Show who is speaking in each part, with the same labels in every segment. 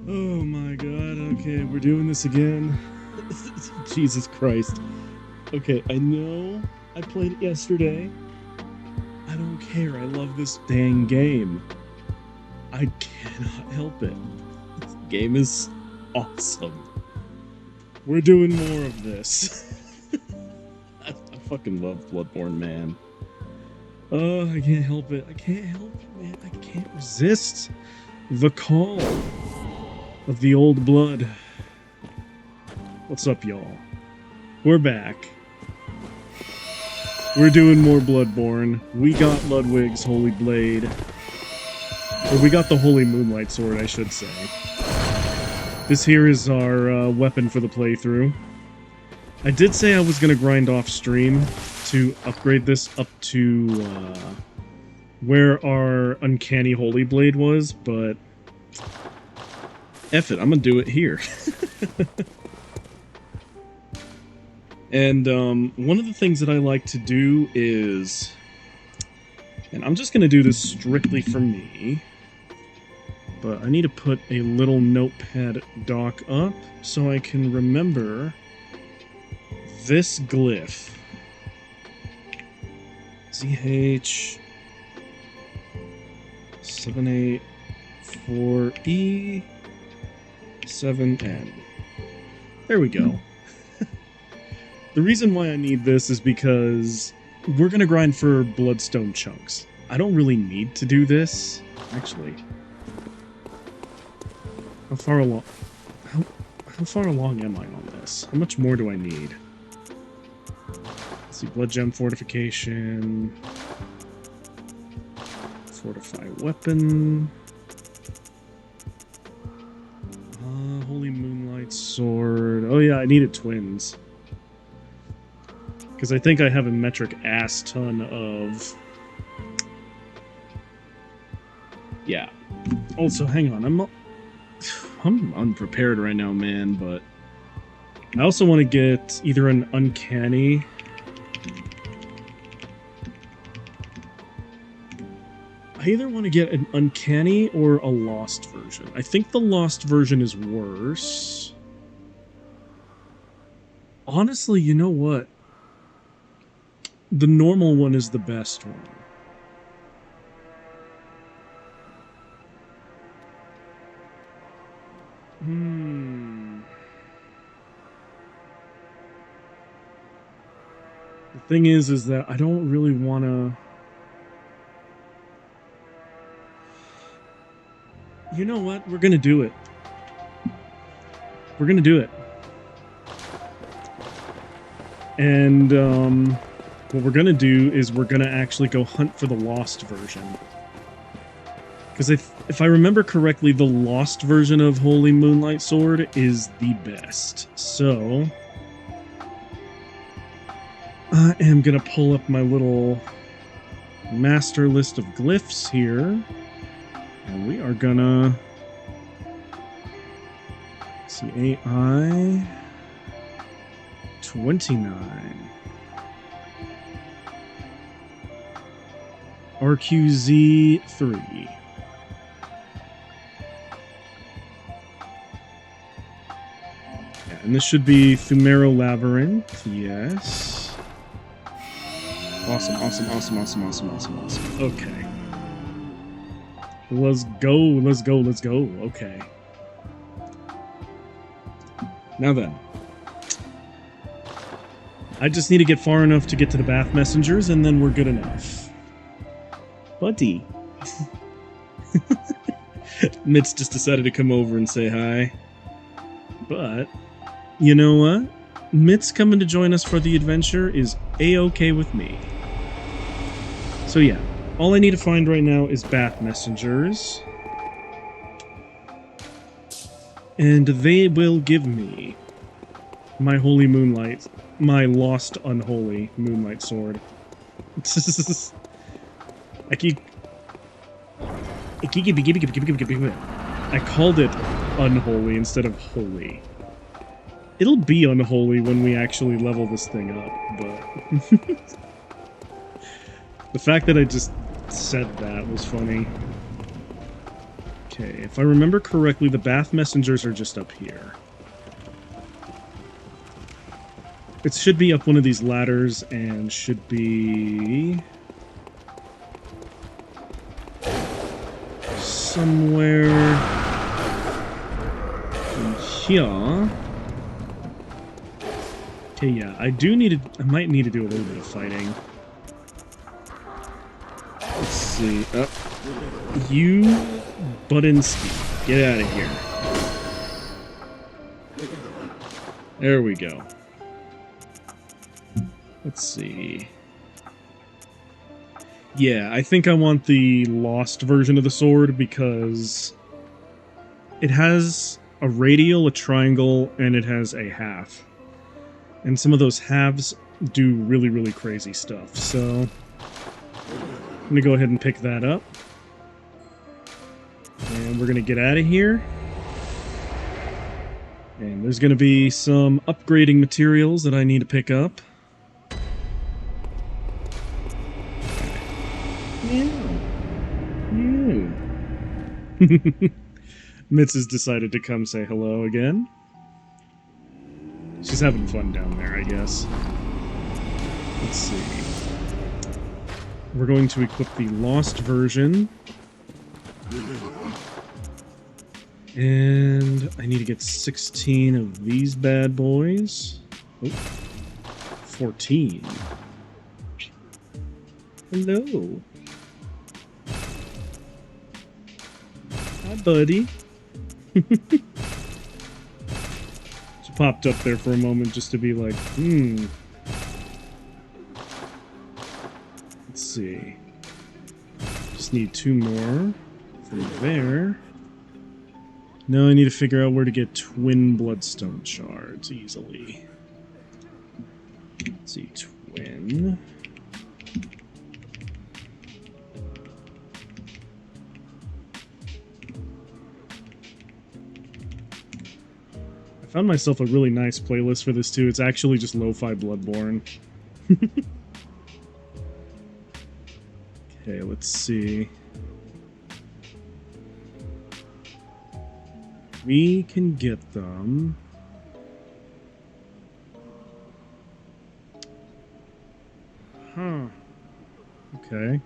Speaker 1: Oh my god, okay, we're doing this again. Jesus Christ. Okay, I know I played it yesterday. I don't care, I love this dang game. I cannot help it. This game is awesome. We're doing more of this. I fucking love Bloodborne, man. Oh, I can't help it. I can't help it, man. I can't resist the call of the old blood. What's up, y'all? We're back. We're doing more Bloodborne. We got Ludwig's Holy Blade. Or we got the Holy Moonlight Sword, I should say. This here is our weapon for the playthrough. I did say I was going to grind off stream to upgrade this up to where our Uncanny Holy Blade was, but F it, I'm going to do it here. And one of the things that I like to do is, and I'm just going to do this strictly for me, but I need to put a little notepad dock up so I can remember this glyph. ZH 784E 7N. There we go. The reason why I need this is because we're going to grind for bloodstone chunks. I don't really need to do this. Actually, how far along am I on this? How much more do I need? Let's see, blood gem fortification. Fortify weapon. Holy Moonlight Sword. Oh yeah, I needed twins. Because I think I have a metric ass ton of... Yeah. Also, hang on, I'm unprepared right now, man, but... I also want to get either an Uncanny... I either want to get an Uncanny or a Lost version. I think the Lost version is worse. Honestly, you know what? The normal one is the best one. The thing is that I don't really want to... You know what? We're gonna do it. We're gonna do it. And, what we're gonna do is we're gonna actually go hunt for the Lost version. Because if I remember correctly, the Lost version of Holy Moonlight Sword is the best. So... I am gonna pull up my little master list of glyphs here. And we are gonna... see, AI... 29. RQZ 3. Yeah, and this should be Thumero Labyrinth. Yes. Awesome, awesome, awesome, awesome, awesome, awesome, awesome. Okay. Let's go, let's go, let's go. Okay. Now then. I just need to get far enough to get to the Bath Messengers, and then we're good enough. Buddy. Mitz just decided to come over and say hi. But, you know what? Mitz coming to join us for the adventure is A-okay with me. So yeah, all I need to find right now is Bath Messengers. And they will give me my Holy Moonlight, my lost unholy Moonlight Sword. I called it unholy instead of holy. It'll be unholy when we actually level this thing up, but... the fact that I just said that was funny. Okay, if I remember correctly, the Bath Messengers are just up here. It should be up one of these ladders and should be... somewhere... in here. Okay, yeah, I might need to do a little bit of fighting. Let's see. You, Budinsky, get out of here. There we go. Let's see. Yeah, I think I want the lost version of the sword because it has a radial, a triangle, and it has a half. And some of those halves do really, really crazy stuff, so I'm gonna go ahead and pick that up. And we're gonna get out of here. And there's gonna be some upgrading materials that I need to pick up. Mitz has decided to come say hello again. She's having fun down there, I guess. Let's see. We're going to equip the lost version. And I need to get 16 of these bad boys. Oh, 14. Hello. Hi, buddy. She popped up there for a moment just to be like, Let's see. Just need 2 more from there. Now I need to figure out where to get twin bloodstone shards easily. Let's see, twin. I found myself a really nice playlist for this too. It's actually just lo-fi Bloodborne. Okay, let's see. We can get them. Huh. Okay.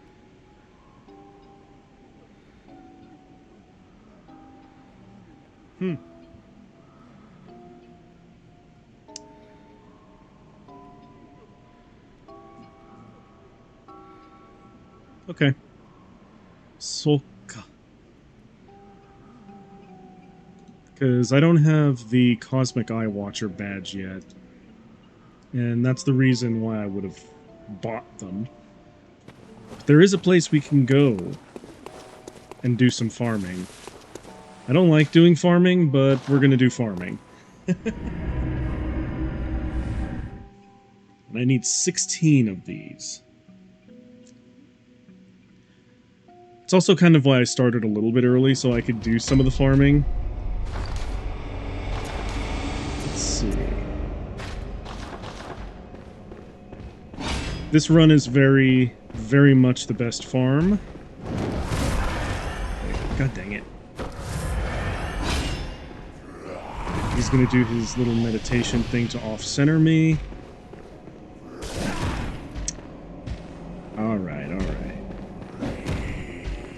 Speaker 1: Okay. Soka. Because I don't have the Cosmic Eye Watcher badge yet. And that's the reason why I would have bought them. But there is a place we can go and do some farming. I don't like doing farming, but we're going to do farming. And I need 16 of these. It's also kind of why I started a little bit early, so I could do some of the farming. Let's see. This run is very, very much the best farm. God dang it. He's gonna do his little meditation thing to off-center me. Alright, alright.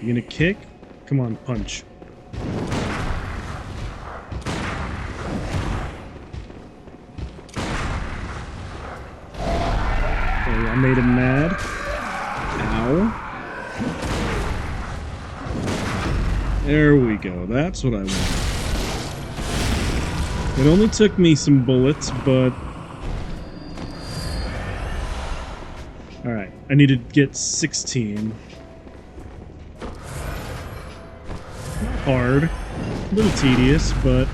Speaker 1: You gonna kick? Come on, punch. Oh, I made him mad. Ow. There we go. That's what I want. It only took me some bullets, but... Alright, I need to get 16. Hard, a little tedious, but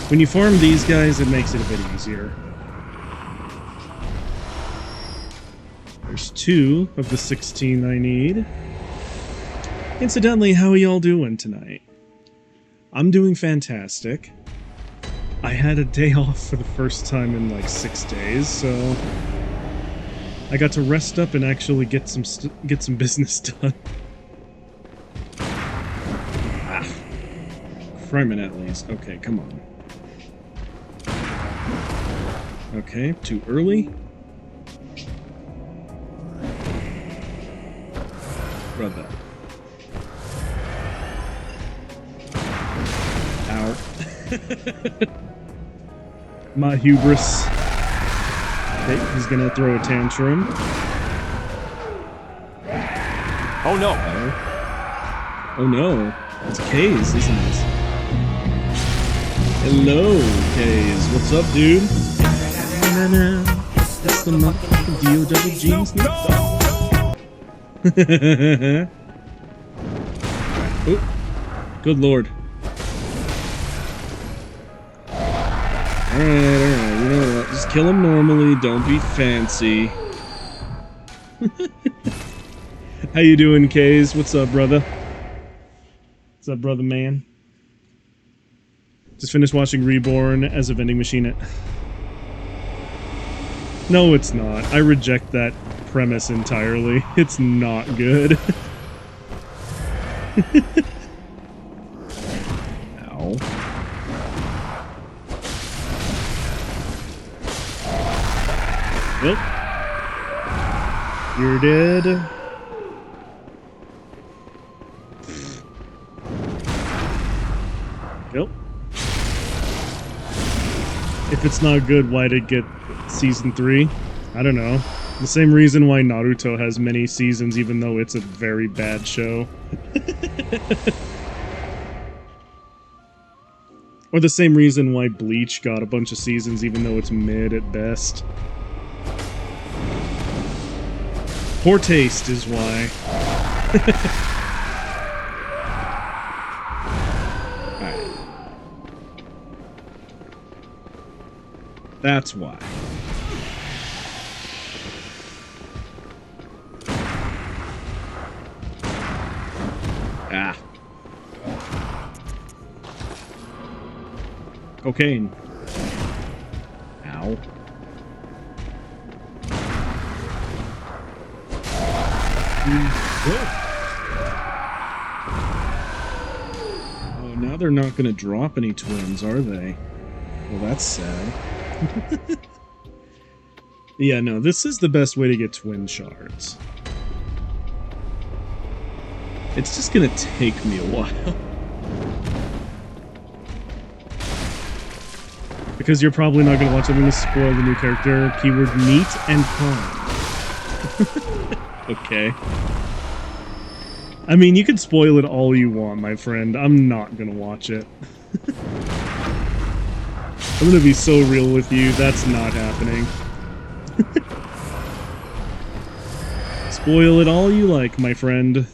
Speaker 1: when you farm these guys, it makes it a bit easier. There's 2 of the 16 I need. Incidentally, how are y'all doing tonight? I'm doing fantastic. I had a day off for the first time in like 6 days, so I got to rest up and actually get some business done. Crimin at least. Okay, come on. Okay, too early. Brother. Ow. My hubris. Okay, he's gonna throw a tantrum.
Speaker 2: Oh no!
Speaker 1: Oh no. It's Kaze, isn't it? Hello, Kaze. What's up, dude? That's the motherfucking DOW Snoop Dogg. Oh, good lord. Alright, you know what? Just kill him normally, don't be fancy. How you doing, Kays? What's up, brother? What's up, brother man? Just finished watching Reborn as a vending machine at... No, it's not. I reject that premise entirely. It's not good. Ow. Well, you're dead. Yep. If it's not good, why'd it get Season 3? I don't know. The same reason why Naruto has many seasons, even though it's a very bad show. Or the same reason why Bleach got a bunch of seasons, even though it's mid at best. Poor taste is why. Alright. That's why. Ah. Cocaine. Ow. Oh, now they're not going to drop any twins, are they? Well, that's sad. Yeah, no, this is the best way to get twin shards. It's just gonna take me a while. Because you're probably not gonna watch. I'm gonna spoil the new character. Keyword meat and pond. Okay. I mean, you can spoil it all you want, my friend. I'm not gonna watch it. I'm gonna be so real with you, that's not happening. Spoil it all you like, my friend.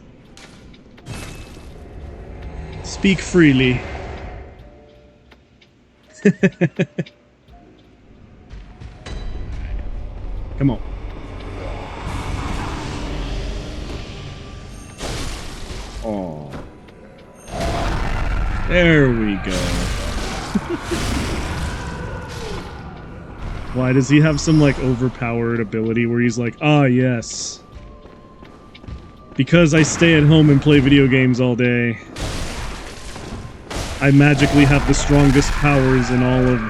Speaker 1: Speak freely. Come on. Oh. There we go. Why, does he have some, like, overpowered ability where he's like, ah, yes. Because I stay at home and play video games all day, I magically have the strongest powers in all of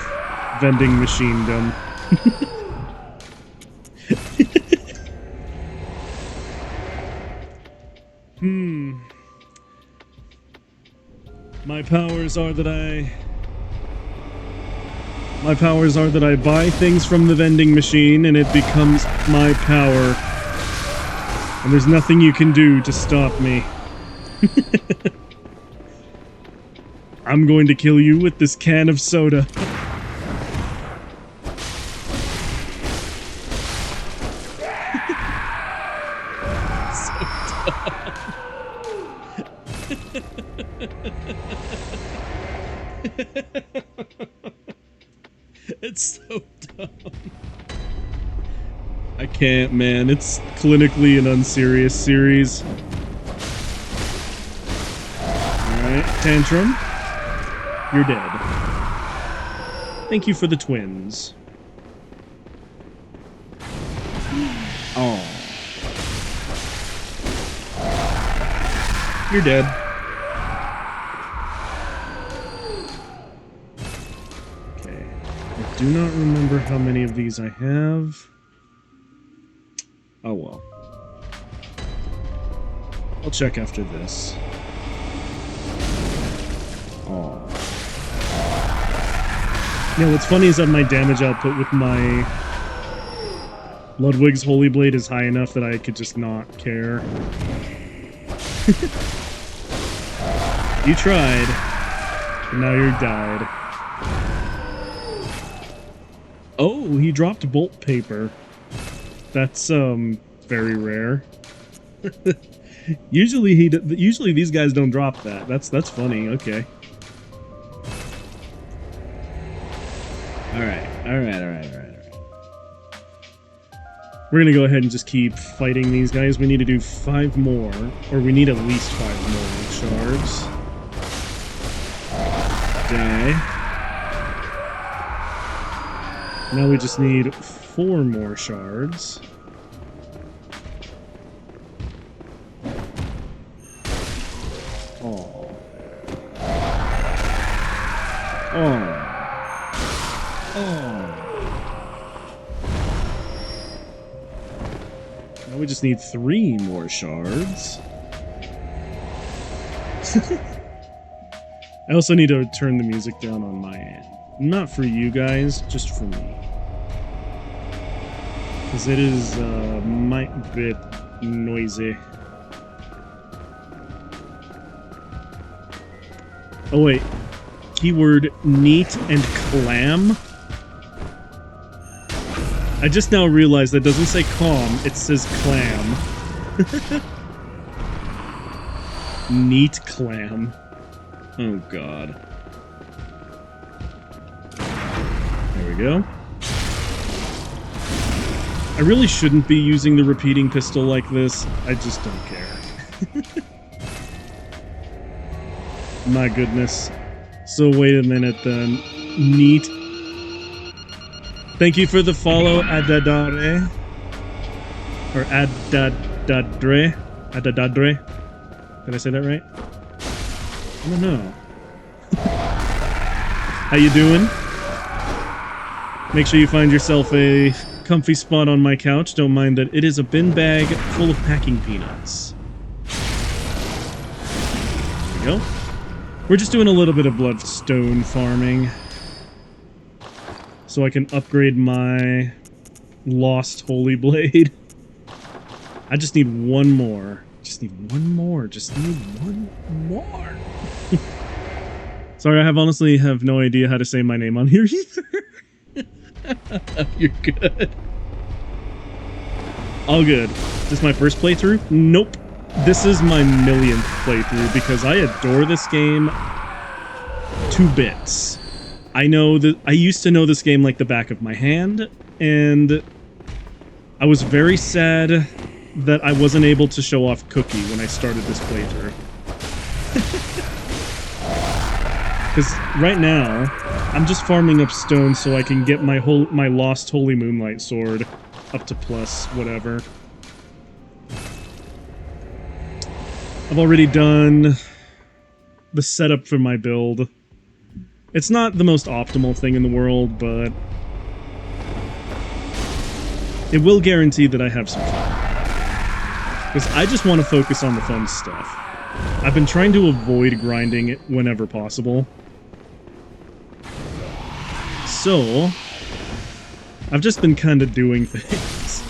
Speaker 1: vending machinedom. My powers are that I buy things from the vending machine and it becomes my power. And there's nothing you can do to stop me. I'm going to kill you with this can of soda. So dumb. It's so dumb. I can't, man. It's clinically an unserious series. Alright, Tantrum. You're dead. Thank you for the twins. Oh. You're dead. Okay. I do not remember how many of these I have. Oh well. I'll check after this. Oh. Yeah, what's funny is that my damage output with my Ludwig's Holy Blade is high enough that I could just not care. You tried, and now you're died. Oh, he dropped bolt paper. That's, very rare. Usually these guys don't drop that. That's funny. Okay. All right. We're gonna go ahead and just keep fighting these guys. We need to do 5 more, or we need at least 5 more shards. Die. Now we just need 4 more shards. Oh. Now we just need 3 more shards. I also need to turn the music down on my end. Not for you guys, just for me. Because it is might bit noisy. Oh wait, keyword neat and clam? I just now realized that doesn't say calm, it says clam. Neat clam. Oh god. There we go. I really shouldn't be using the repeating pistol like this. I just don't care. My goodness. So wait a minute then. Neat. Thank you for the follow, Adadare. Or Adadadre. Adadadre. Did I say that right? I don't know. How you doing? Make sure you find yourself a comfy spot on my couch. Don't mind that it is a bin bag full of packing peanuts. There we go. We're just doing a little bit of bloodstone farming. So I can upgrade my lost holy blade. I just need 1 more. Just need 1 more. Just need 1 more. Sorry, I honestly have no idea how to say my name on here either. You're good. All good. Is this my first playthrough? Nope. This is my millionth playthrough because I adore this game to bits. I used to know this game like the back of my hand, and I was very sad that I wasn't able to show off Cookie when I started this playthrough. Because right now, I'm just farming up stone so I can get my lost Holy Moonlight Sword up to plus whatever. I've already done the setup for my build. It's not the most optimal thing in the world, but it will guarantee that I have some fun. Because I just want to focus on the fun stuff. I've been trying to avoid grinding it whenever possible. So, I've just been kind of doing things.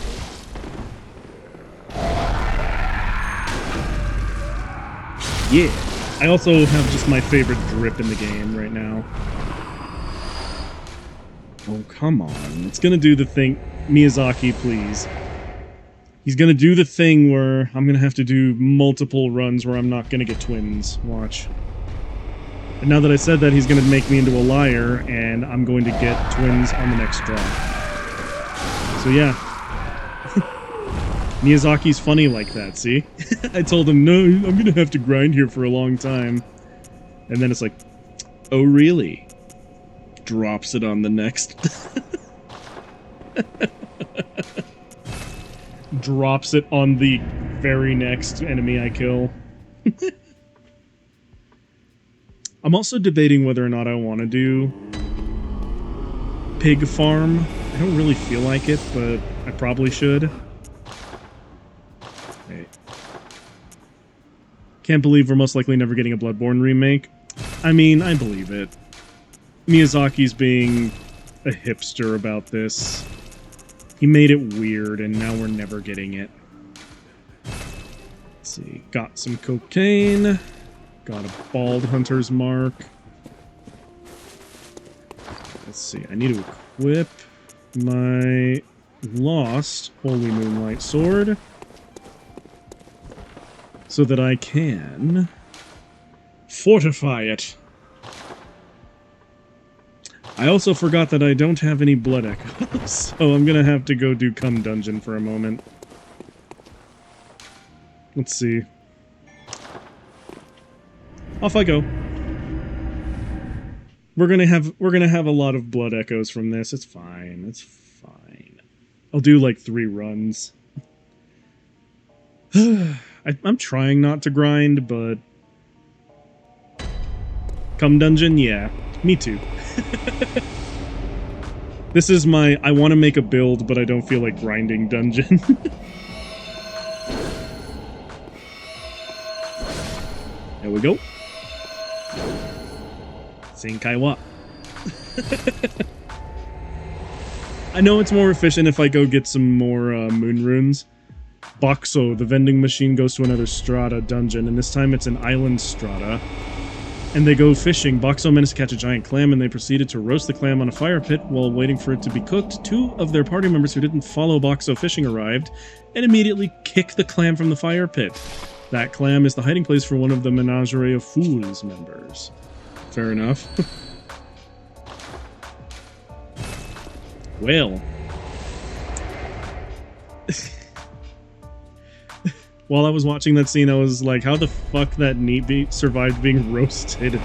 Speaker 1: Yeah. I also have just my favorite drip in the game right now. Oh, come on. It's gonna do the thing. Miyazaki, please. He's gonna do the thing where I'm gonna have to do multiple runs where I'm not gonna get twins. Watch. And now that I said that, he's gonna make me into a liar, and I'm going to get twins on the next drop. So yeah. Miyazaki's funny like that, see? I told him, no, I'm gonna have to grind here for a long time. And then it's like, oh really? Drops it on the next. Drops it on the very next enemy I kill. I'm also debating whether or not I want to do pig farm. I don't really feel like it, but I probably should. Wait. Can't believe we're most likely never getting a Bloodborne remake. I mean, I believe it. Miyazaki's being a hipster about this. He made it weird, and now we're never getting it. Let's see. Got some cocaine. Got a bald hunter's mark. Let's see. I need to equip my lost Holy Moonlight Sword. so that I can fortify it. I also forgot that I don't have any blood echoes, so I'm gonna have to go do Cum Dungeon for a moment. Let's see. Off I go. We're gonna have a lot of blood echoes from this. It's fine. It's fine. I'll do like 3 runs. I'm trying not to grind, but Cum Dungeon, yeah, me too. This is my I want to make a build, but I don't feel like grinding dungeon. There we go. Senkaiwa. I know it's more efficient if I go get some more moon runes. Boxo, the vending machine, goes to another strata dungeon, and this time it's an island strata. And they go fishing. Boxo managed to catch a giant clam, and they proceeded to roast the clam on a fire pit while waiting for it to be cooked. 2 of their party members who didn't follow Boxo fishing arrived, and immediately kicked the clam from the fire pit. That clam is the hiding place for one of the Menagerie of Fools members. Fair enough. Well. While I was watching that scene, I was like, how the fuck that neat survived being roasted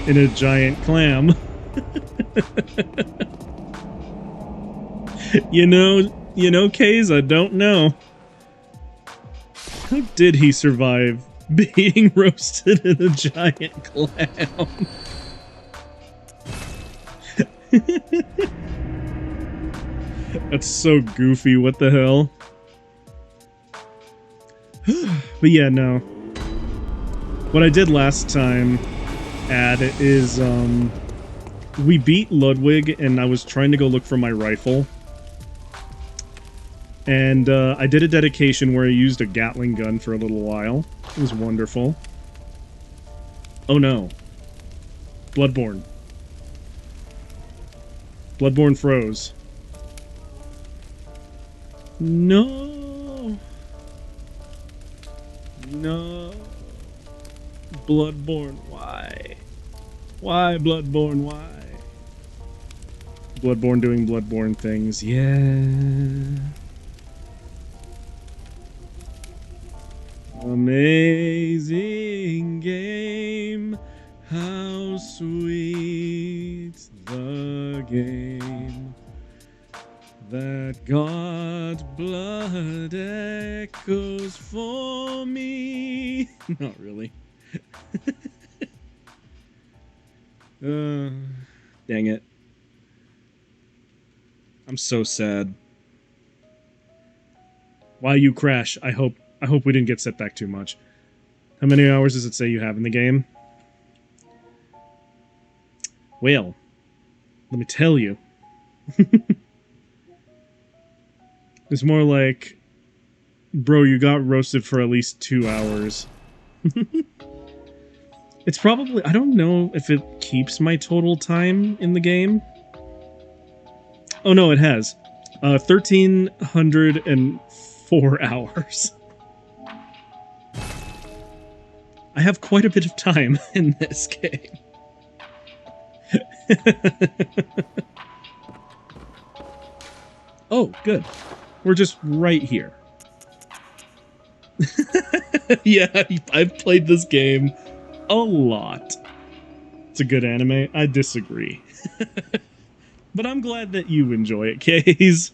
Speaker 1: in a giant clam? You know, Kaze, I don't know. How did he survive being roasted in a giant clam? That's so goofy, what the hell? But yeah, no. What I did last time, is, we beat Ludwig, and I was trying to go look for my rifle. And, I did a dedication where I used a Gatling gun for a little while. It was wonderful. Oh no. Bloodborne. Bloodborne froze. No! No. Bloodborne, why? Why, Bloodborne, why? Bloodborne doing Bloodborne things, yeah. Amazing game, how sweet the game that got blood echoes for me. Not really. Dang it. I'm so sad. Why you crash? I hope we didn't get set back too much. How many hours does it say you have in the game? Well, let me tell you. It's more like, bro, you got roasted for at least 2 hours. It's probably, I don't know if it keeps my total time in the game. Oh no, it has. 1,304 hours. I have quite a bit of time in this game. Oh, good. We're just right here. Yeah, I've played this game a lot. It's a good anime. I disagree. But I'm glad that you enjoy it, Kaze.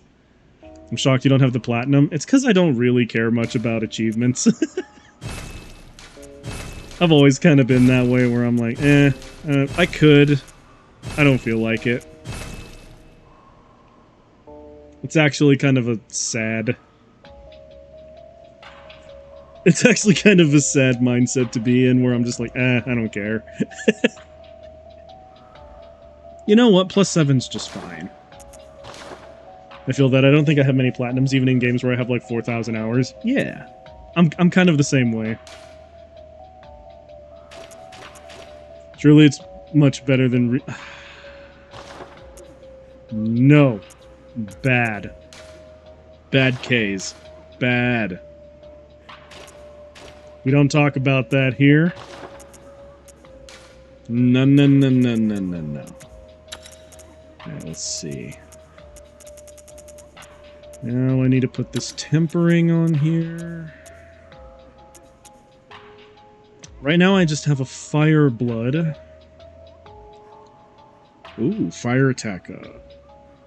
Speaker 1: I'm shocked you don't have the platinum. It's because I don't really care much about achievements. I've always kind of been that way where I'm like, I could. I don't feel like it. It's actually kind of a sad... It's actually kind of a sad mindset to be in, where I'm just like, I don't care. You know what? +7's just fine. I feel that I don't think I have many platinums, even in games where I have like 4,000 hours. Yeah. I'm kind of the same way. Surely it's much better than... No. Bad. Bad K's. Bad. We don't talk about that here. No, no, no, no, no, no, no. Alright, let's see. Now I need to put this tempering on here. Right now I just have a fire blood. Ooh, fire attack.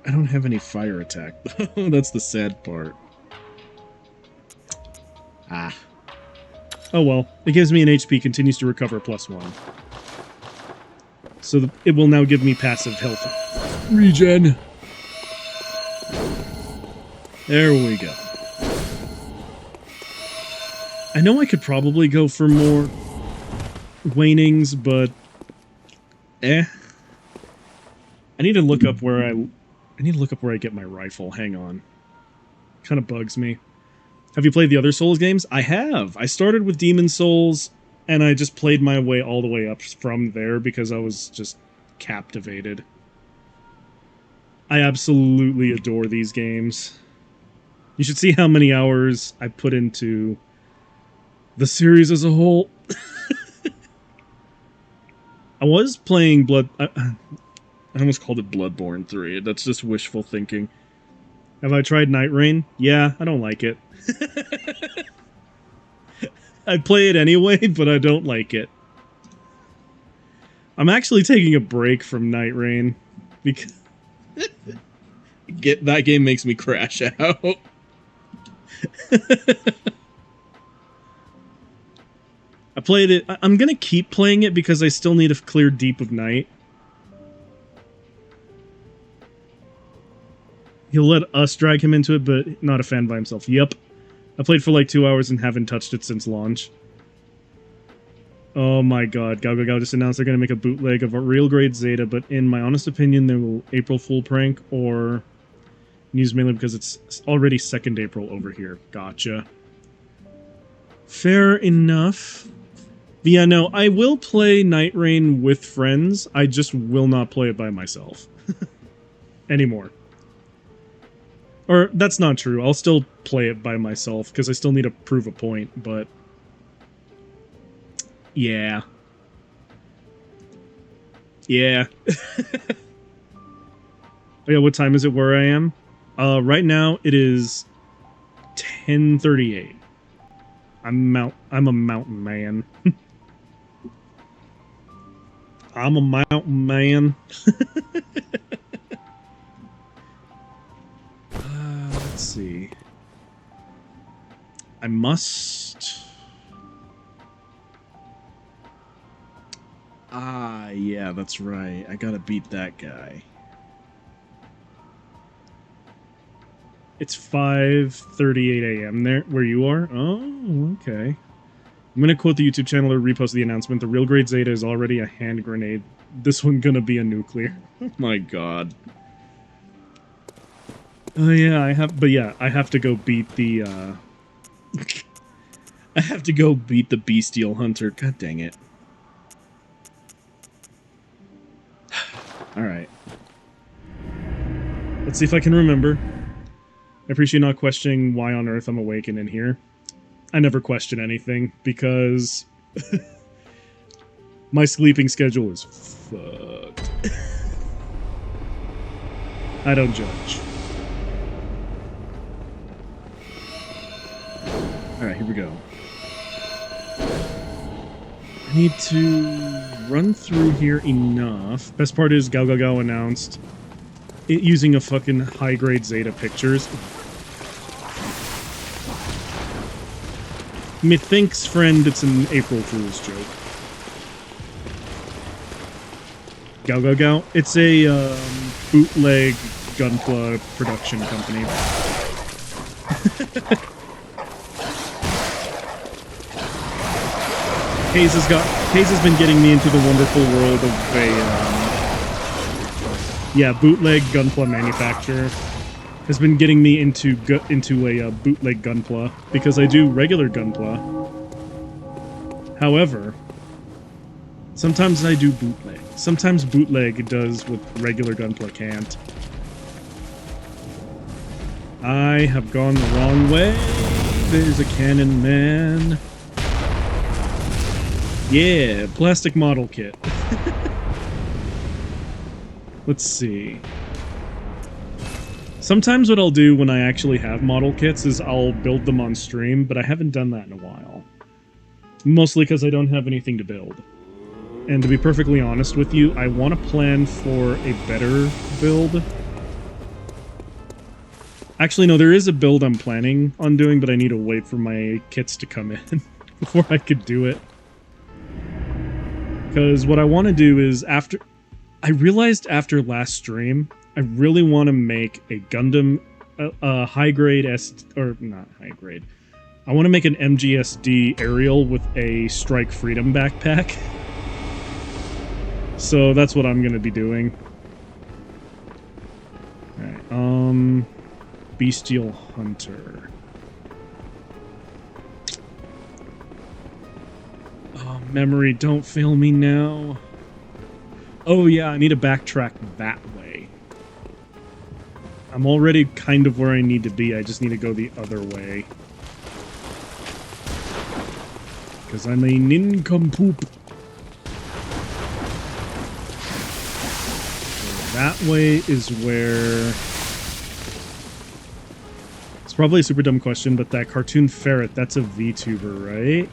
Speaker 1: I don't have any fire attack. That's the sad part. Ah. Oh well. It gives me an HP, continues to recover +1. So it will now give me passive health regen. There we go. I know I could probably go for more wanings, but I need to look up where I get my rifle. Hang on. Kind of bugs me. Have you played the other Souls games? I have. I started with Demon Souls, and I just played my way all the way up from there because I was just captivated. I absolutely adore these games. You should see how many hours I put into the series as a whole. I was playing I almost called it Bloodborne 3. That's just wishful thinking. Have I tried Night Rain? Yeah, I don't like it. I play it anyway, but I don't like it. I'm actually taking a break from Night Rain because that game makes me crash out. I played it. I'm gonna keep playing it because I still need to clear Deep of Night. He'll let us drag him into it, but not a fan by himself. Yep. I played for like 2 hours and haven't touched it since launch. Oh my god, Gao just announced they're going to make a bootleg of a real grade Zeta, but in my honest opinion, they will April Fool prank or news mainly because it's already 2nd April over here. Gotcha. Fair enough. But yeah, no, I will play Night Rain with friends. I just will not play it by myself. Anymore. Or, that's not true. I'll still play it by myself, because I still need to prove a point, but... yeah. Yeah. Oh yeah, what time is it where I am? Right now, it is 10:38. I'm a mountain man. I'm a mountain man. Let's see. I must... ah, yeah, that's right. I gotta beat that guy. It's 5:38 a.m. there, where you are? Oh, okay. I'm gonna quote the YouTube channel or repost the announcement. The real grade Zeta is already a hand grenade. This one gonna be a nuclear. Oh my god. Oh yeah, I have to go beat the, I have to go beat the Bestial Hunter. God dang it. Alright. Let's see if I can remember. I appreciate not questioning why on earth I'm awake and in here. I never question anything, because my sleeping schedule is fucked. I don't judge. Alright, here we go. I need to run through here enough. Best part is Gao announced it using a fucking high-grade Zeta pictures. Methinks, friend, it's an April Fool's joke. Gao. It's a bootleg Gunpla production company. Hayes has been getting me into the wonderful world of a bootleg Gunpla manufacturer. Has been getting me into a bootleg Gunpla because I do regular Gunpla. However, sometimes I do bootleg. Sometimes bootleg does what regular Gunpla can't. I have gone the wrong way. There's a cannon man. Yeah, plastic model kit. Let's see. Sometimes what I'll do when I actually have model kits is I'll build them on stream, but I haven't done that in a while. Mostly because I don't have anything to build. And to be perfectly honest with you, I want to plan for a better build. Actually, no, there is a build I'm planning on doing, but I need to wait for my kits to come in before I could do it. Because what I want to do is after... I realized after last stream, I really want to make a Gundam high-grade or not high-grade. I want to make an MGSD aerial with a Strike Freedom backpack. So that's what I'm going to be doing. Alright, Bestial Hunter. Oh, memory, don't fail me now. Oh yeah, I need to backtrack that way. I'm already kind of where I need to be, I just need to go the other way. Because I'm a nincompoop. So that way is where... It's probably a super dumb question, but that cartoon ferret, that's a VTuber, right?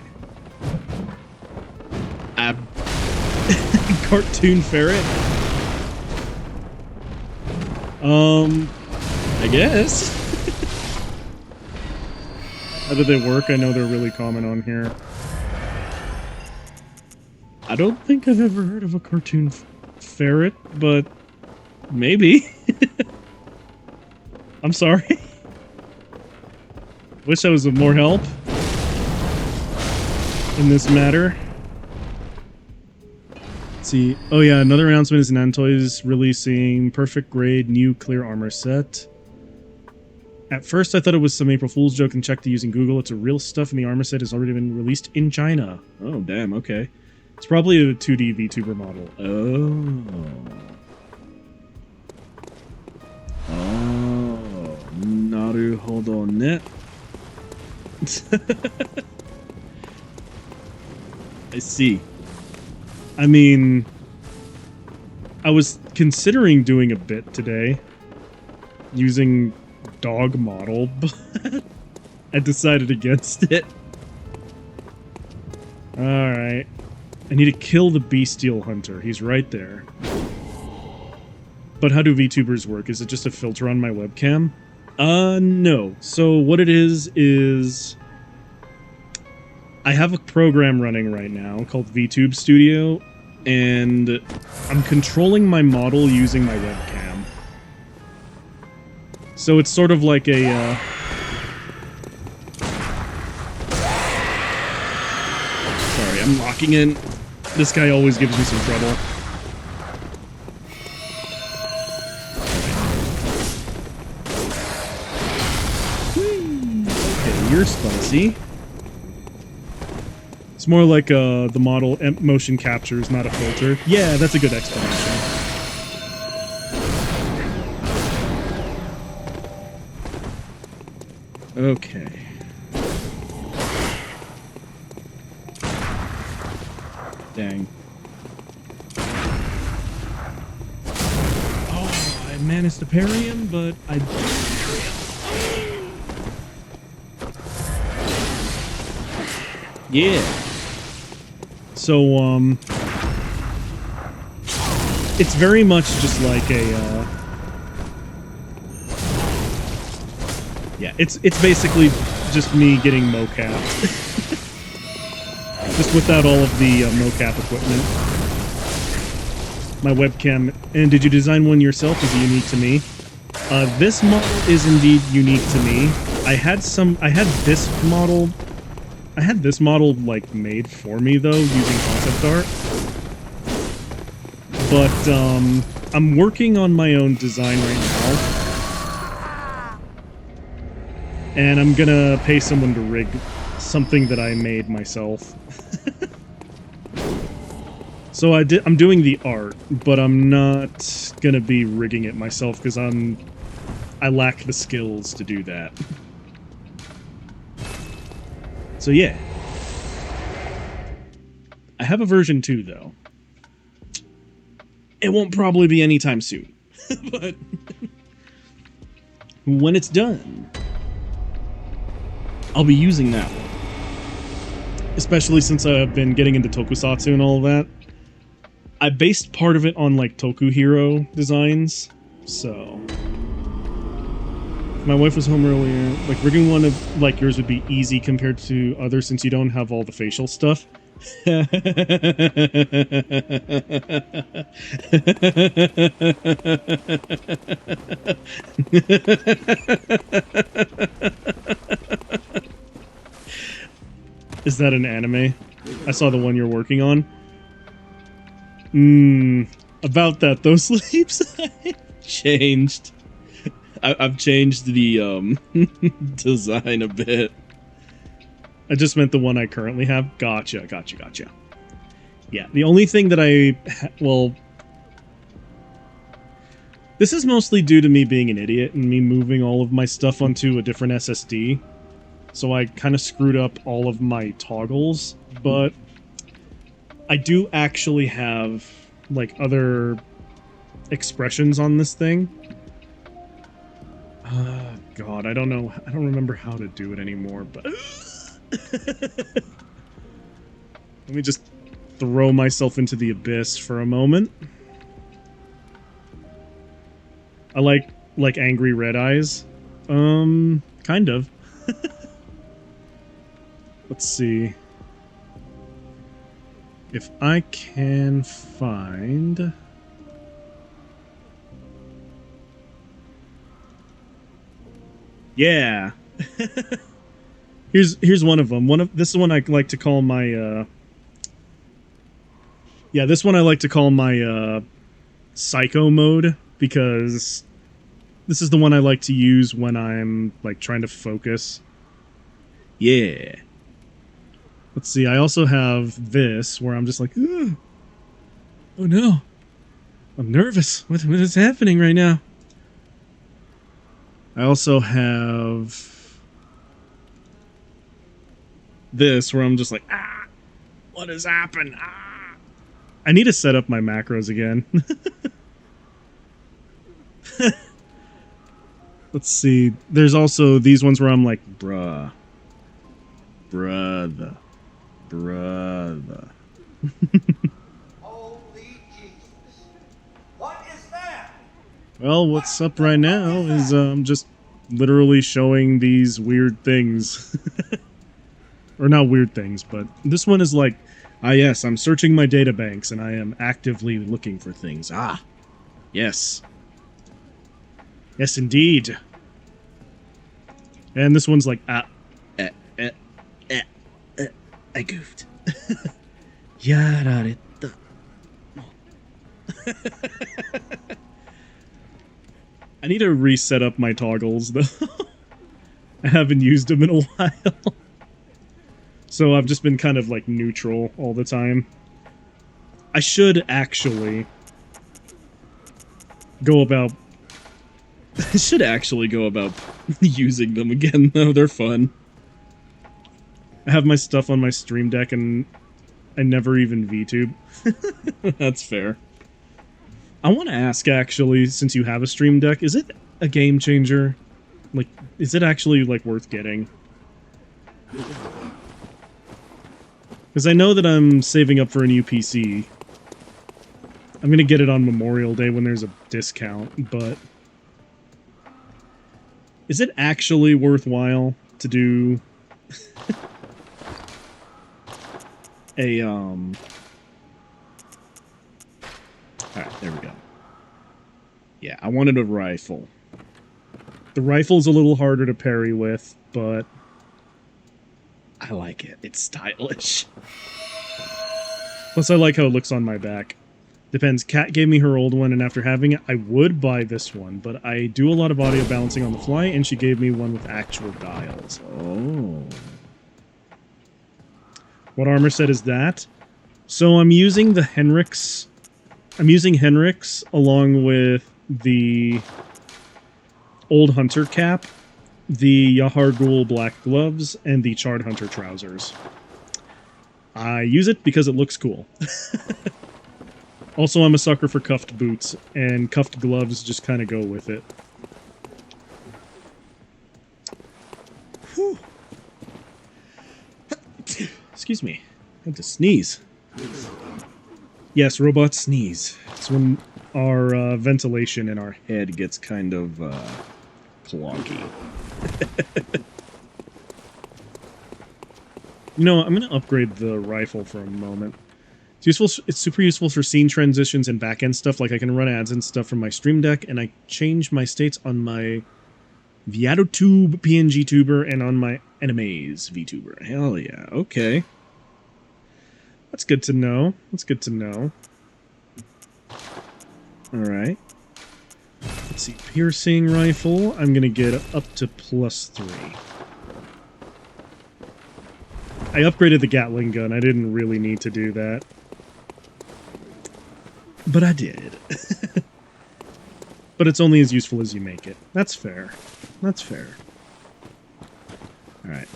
Speaker 1: Cartoon ferret? I guess. How do they work? I know they're really common on here. I don't think I've ever heard of a cartoon ferret, but maybe. I'm sorry. Wish I was of more help in this matter. See. Oh yeah, another announcement is Nantoy releasing perfect grade new clear armor set. At first I thought it was some April Fool's joke and checked using Google. It's a real stuff and the armor set has already been released in China. Oh damn, okay. It's probably a 2D VTuber model. Oh. Naruhodo ne. I see. I mean, I was considering doing a bit today using dog model, but I decided against it. Alright. I need to kill the Bestial Hunter. He's right there. But how do VTubers work? Is it just a filter on my webcam? No. So what it is... I have a program running right now called VTube Studio, and I'm controlling my model using my webcam. So it's sort of like a, Sorry, I'm locking in. This guy always gives me some trouble. Okay, you're spicy. It's more like the model motion captures, not a filter. Yeah, that's a good explanation. Okay. Dang. Oh, I managed to parry him, but I didn't parry him. Yeah. So, it's very much just like a, yeah, it's basically just me getting mocapped. Just without all of the mocap equipment. My webcam, and did you design one yourself? Is it unique to me? This model is indeed unique to me. I had this model, like, made for me, though, using concept art. But, I'm working on my own design right now. And I'm gonna pay someone to rig something that I made myself. So I'm doing the art, but I'm not gonna be rigging it myself, because I lack the skills to do that. So yeah. I have a version 2, though. It won't probably be anytime soon. But when it's done, I'll be using that one. Especially since I've been getting into tokusatsu and all of that. I based part of it on, like, Toku Hero designs, so... If my wife was home earlier, like, rigging one of, like, yours would be easy compared to others since you don't have all the facial stuff. Is that an anime? I saw the one you're working on. About that, those sleeps changed. I've changed the design a bit. I just meant the one I currently have. Gotcha. Yeah, the only thing that well, this is mostly due to me being an idiot and me moving all of my stuff onto a different SSD. So I kind of screwed up all of my toggles, but I do actually have, like, other expressions on this thing. God, I don't know. I don't remember how to do it anymore, but... Let me just throw myself into the abyss for a moment. I like angry red eyes. Kind of. Let's see. If I can find... Yeah. Here's one of them. This is one I like to call my yeah, this one I like to call my psycho mode, because this is the one I like to use when I'm, like, trying to focus. Yeah. Let's see, I also have this where I'm just like, oh no. I'm nervous. What is happening right now? I also have this where I'm just like, what has happened? I need to set up my macros again. Let's see. There's also these ones where I'm like, brother.
Speaker 3: Holy Jesus. What is that?
Speaker 1: Well, what's up right now is I'm just literally showing these weird things. Or not weird things, but this one is like, yes, I'm searching my databanks and I am actively looking for things. Yes. Yes, indeed. And this one's like, I goofed. Yarareta. I need to reset up my toggles, though. I haven't used them in a while. So I've just been kind of, like, neutral all the time. I should actually go about... I should actually go about using them again, though. They're fun. I have my stuff on my Stream Deck, and I never even VTube. That's fair. I want to ask, actually, since you have a Stream Deck, is it a game changer? Like, is it actually, like, worth getting? Because I know that I'm saving up for a new PC. I'm gonna get it on Memorial Day when there's a discount, but... Is it actually worthwhile to do... Alright, there we go. Yeah, I wanted a rifle. The rifle's a little harder to parry with, but... I like it. It's stylish. Plus, I like how it looks on my back. Depends. Kat gave me her old one, and after having it, I would buy this one, but I do a lot of audio balancing on the fly, and she gave me one with actual dials. Oh. What armor set is that? So I'm using the Henrik's... I'm using Henrik's along with the Old Hunter cap, the Yahar Ghul black gloves, and the Charred Hunter trousers. I use it because it looks cool. Also, I'm a sucker for cuffed boots, and cuffed gloves just kind of go with it. Whew. Excuse me. I had to sneeze. Yes, robots sneeze. It's when our ventilation in our head gets kind of cloggy. You know, I'm going to upgrade the rifle for a moment. It's useful. It's super useful for scene transitions and back-end stuff. Like, I can run ads and stuff from my Stream Deck, and I change my states on my ViadoTube PNG tuber and on my Animes VTuber. Hell yeah. Okay. That's good to know. That's good to know. Alright. Let's see. Piercing rifle. I'm going to get up to +3. I upgraded the Gatling gun. I didn't really need to do that. But I did. But it's only as useful as you make it. That's fair. That's fair. Alright.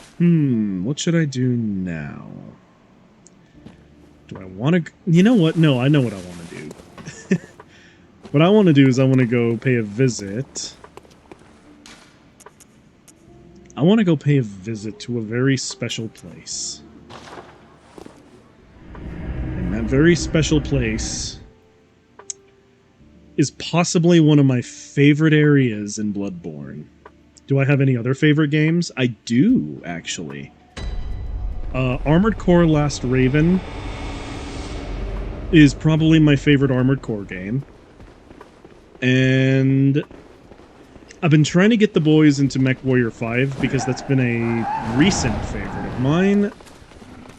Speaker 1: What should I do now? Do I want to... You know what? No, I know what I want to do. What I want to do is I want to go pay a visit. I want to go pay a visit to a very special place. And that very special place is possibly one of my favorite areas in Bloodborne. Do I have any other favorite games? I do, actually. Armored Core Last Raven is probably my favorite Armored Core game. And I've been trying to get the boys into MechWarrior 5 because that's been a recent favorite of mine.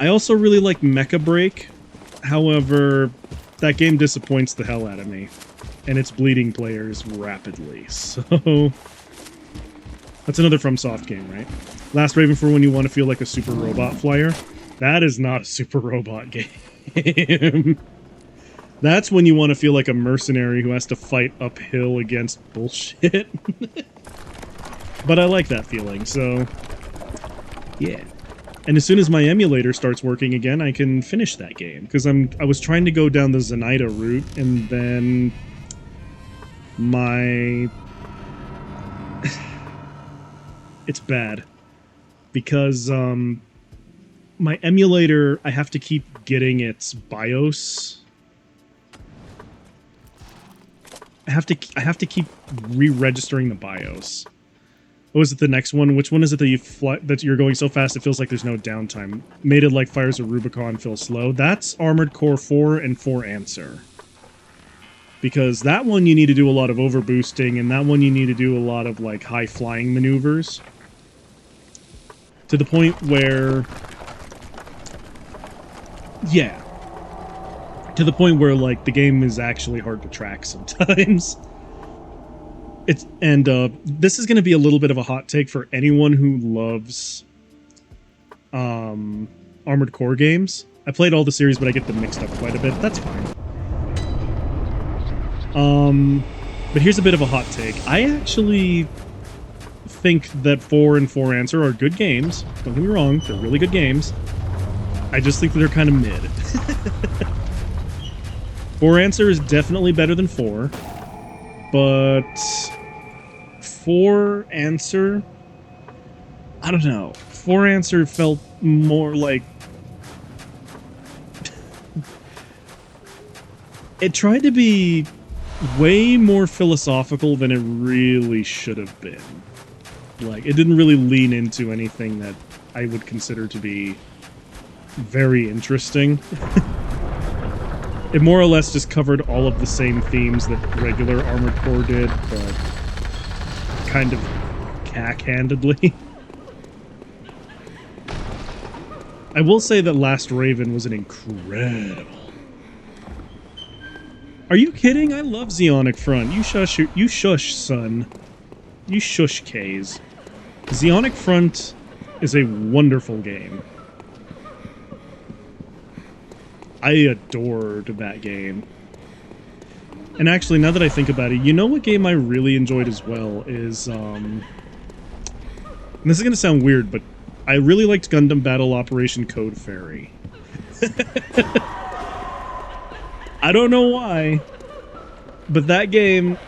Speaker 1: I also really like Mecha Break. However, that game disappoints the hell out of me. And it's bleeding players rapidly. So that's another FromSoft game, right? Last Raven for when you want to feel like a super robot flyer. That is not a super robot game. That's when you want to feel like a mercenary who has to fight uphill against bullshit. But I like that feeling, so... yeah. And as soon as my emulator starts working again, I can finish that game. Because I was trying to go down the Zenaida route, and then... my... it's bad. Because, my emulator, I have to keep getting its BIOS... I have to keep re-registering the BIOS. What was it, the next one? Which one is it that you're going so fast it feels like there's no downtime? Made it like Fires of Rubicon feel slow. That's Armored Core 4 and 4 Answer. Because that one you need to do a lot of overboosting, and that one you need to do a lot of like high flying maneuvers. To the point where... yeah. To the point where, like, the game is actually hard to track sometimes. This is going to be a little bit of a hot take for anyone who loves Armored Core games. I played all the series, but I get them mixed up quite a bit. That's fine. But here's a bit of a hot take. I actually think that 4 and 4 Answer are good games. Don't get me wrong, they're really good games. I just think that they're kind of mid. 4 Answer is definitely better than 4, but 4 Answer, I don't know. 4 Answer felt more like... it tried to be way more philosophical than it really should have been. Like, it didn't really lean into anything that I would consider to be very interesting. It more or less just covered all of the same themes that regular Armored Core did, but kind of cack-handedly. I will say that Last Raven was an incredible... Are you kidding? I love Zeonic Front. You shush, son. You shush, K's. Zeonic Front is a wonderful game. I adored that game. And actually, now that I think about it, you know what game I really enjoyed as well is, and this is gonna sound weird, but I really liked Gundam Battle Operation Code Fairy. I don't know why, but that game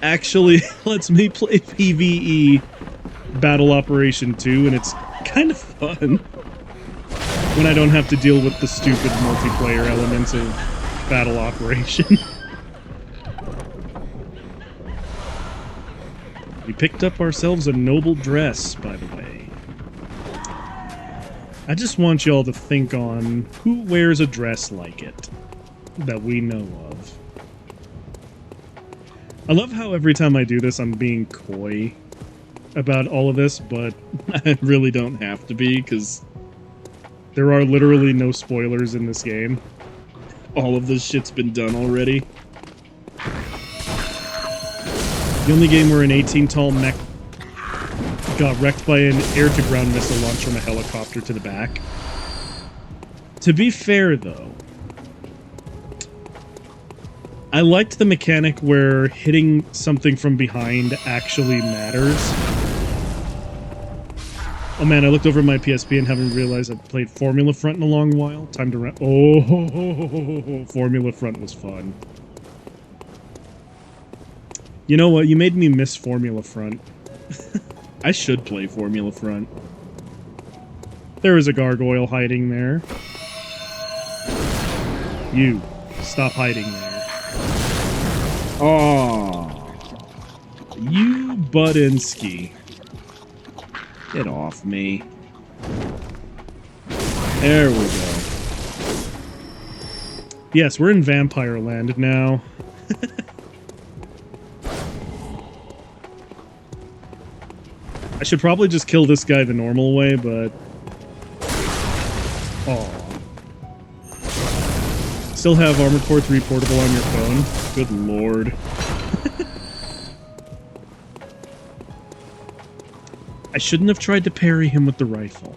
Speaker 1: actually lets me play PvE Battle Operation 2, and it's kind of fun when I don't have to deal with the stupid multiplayer elements of Battle Operation. We picked up ourselves a noble dress, by the way. I just want y'all to think on who wears a dress like it that we know of. I love how every time I do this, I'm being coy about all of this, but I really don't have to be, because there are literally no spoilers in this game. All of this shit's been done already. The only game where an 18-tall mech got wrecked by an air-to-ground missile launched from a helicopter to the back. To be fair, though, I liked the mechanic where hitting something from behind actually matters. Oh man, I looked over at my PSP and haven't realized I've played Formula Front in a long while. Time to Oh, Formula Front was fun. You know what? You made me miss Formula Front. I should play Formula Front. There is a gargoyle hiding there. You, stop hiding there. Oh, you Budinsky. Get off me. There we go. Yes, we're in Vampire Land now. I should probably just kill this guy the normal way, but... Aw. Still have Armored Core 3 portable on your phone? Good lord. I shouldn't have tried to parry him with the rifle.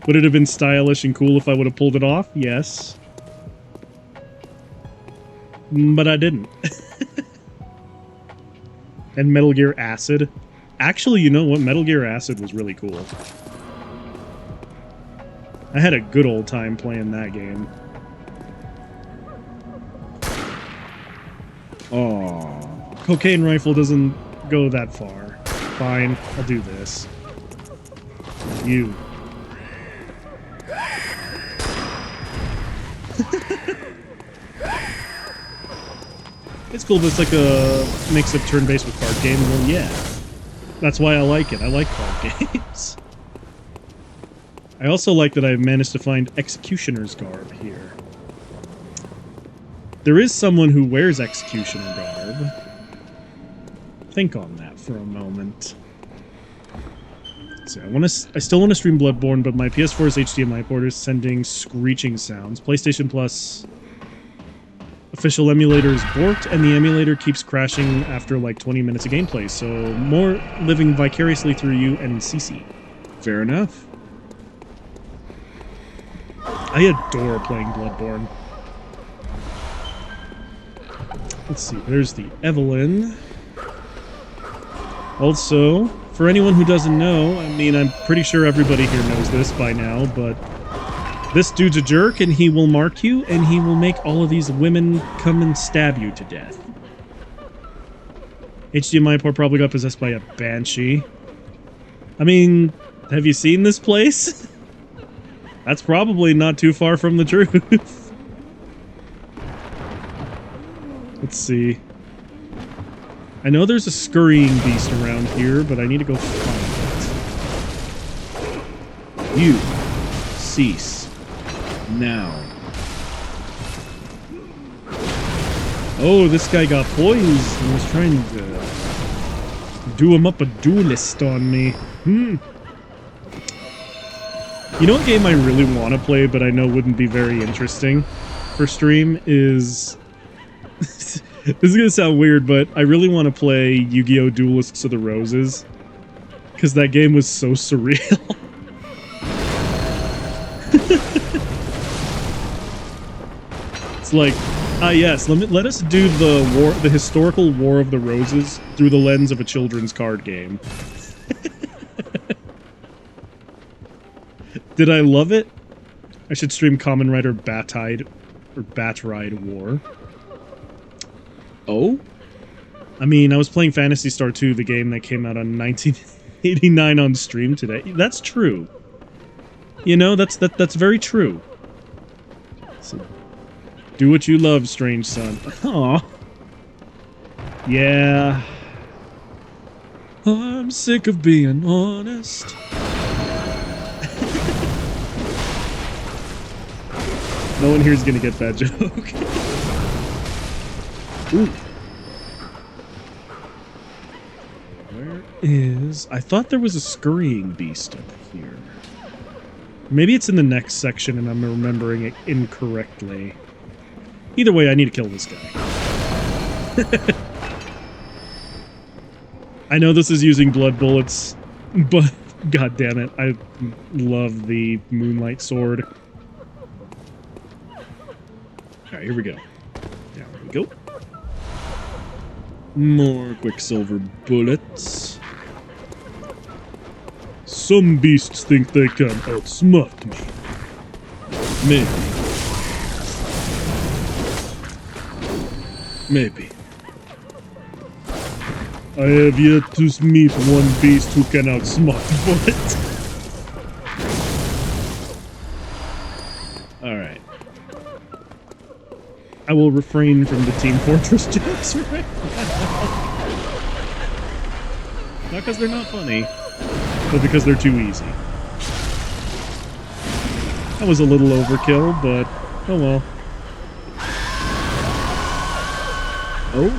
Speaker 1: Would it have been stylish and cool if I would have pulled it off? Yes. But I didn't. And Metal Gear Acid. Actually, you know what? Metal Gear Acid was really cool. I had a good old time playing that game. Oh, cocaine rifle doesn't go that far. Fine, I'll do this. You. It's cool, but it's like a mix of turn-based with card game. Well, yeah. That's why I like it. I like card games. I also like that I've managed to find Executioner's garb here. There is someone who wears Executioner garb. Think on that for a moment. So I still want to stream Bloodborne, but my PS4's HDMI port is sending screeching sounds. PlayStation Plus official emulator is borked, and the emulator keeps crashing after like 20 minutes of gameplay, so more living vicariously through you and CC. Fair enough. I adore playing Bloodborne. Let's see, there's the Evelyn. Also, for anyone who doesn't know, I mean, I'm pretty sure everybody here knows this by now, but this dude's a jerk, and he will mark you, and he will make all of these women come and stab you to death. HDMI port probably got possessed by a banshee. I mean, have you seen this place? That's probably not too far from the truth. Let's see. I know there's a scurrying beast around here, but I need to go find it. You cease now. Oh, this guy got poised and was trying to do him up a duelist on me. You know what game I really want to play, but I know wouldn't be very interesting for stream is... This is going to sound weird, but I really want to play Yu-Gi-Oh! Duelists of the Roses. Because that game was so surreal. It's like, yes, let us do the historical War of the Roses through the lens of a children's card game. Did I love it? I should stream Kamen Rider Batide or Batride War. Oh? I mean, I was playing Phantasy Star 2, the game that came out on 1989 on stream today. That's true. You know, that's very true. So, do what you love, strange son. Aw. Yeah. I'm sick of being honest. No one here is gonna get that joke. Ooh. Where is... I thought there was a scurrying beast up here. Maybe it's in the next section and I'm remembering it incorrectly. Either way, I need to kill this guy. I know this is using blood bullets, but god damn it, I love the Moonlight Sword. Alright, here we go. There we go. More Quicksilver bullets. Some beasts think they can outsmart me. Maybe. I have yet to meet one beast who can outsmart Bullet. Alright. I will refrain from the Team Fortress jokes right now. Not because they're not funny, but because they're too easy. That was a little overkill, but oh well. Oh.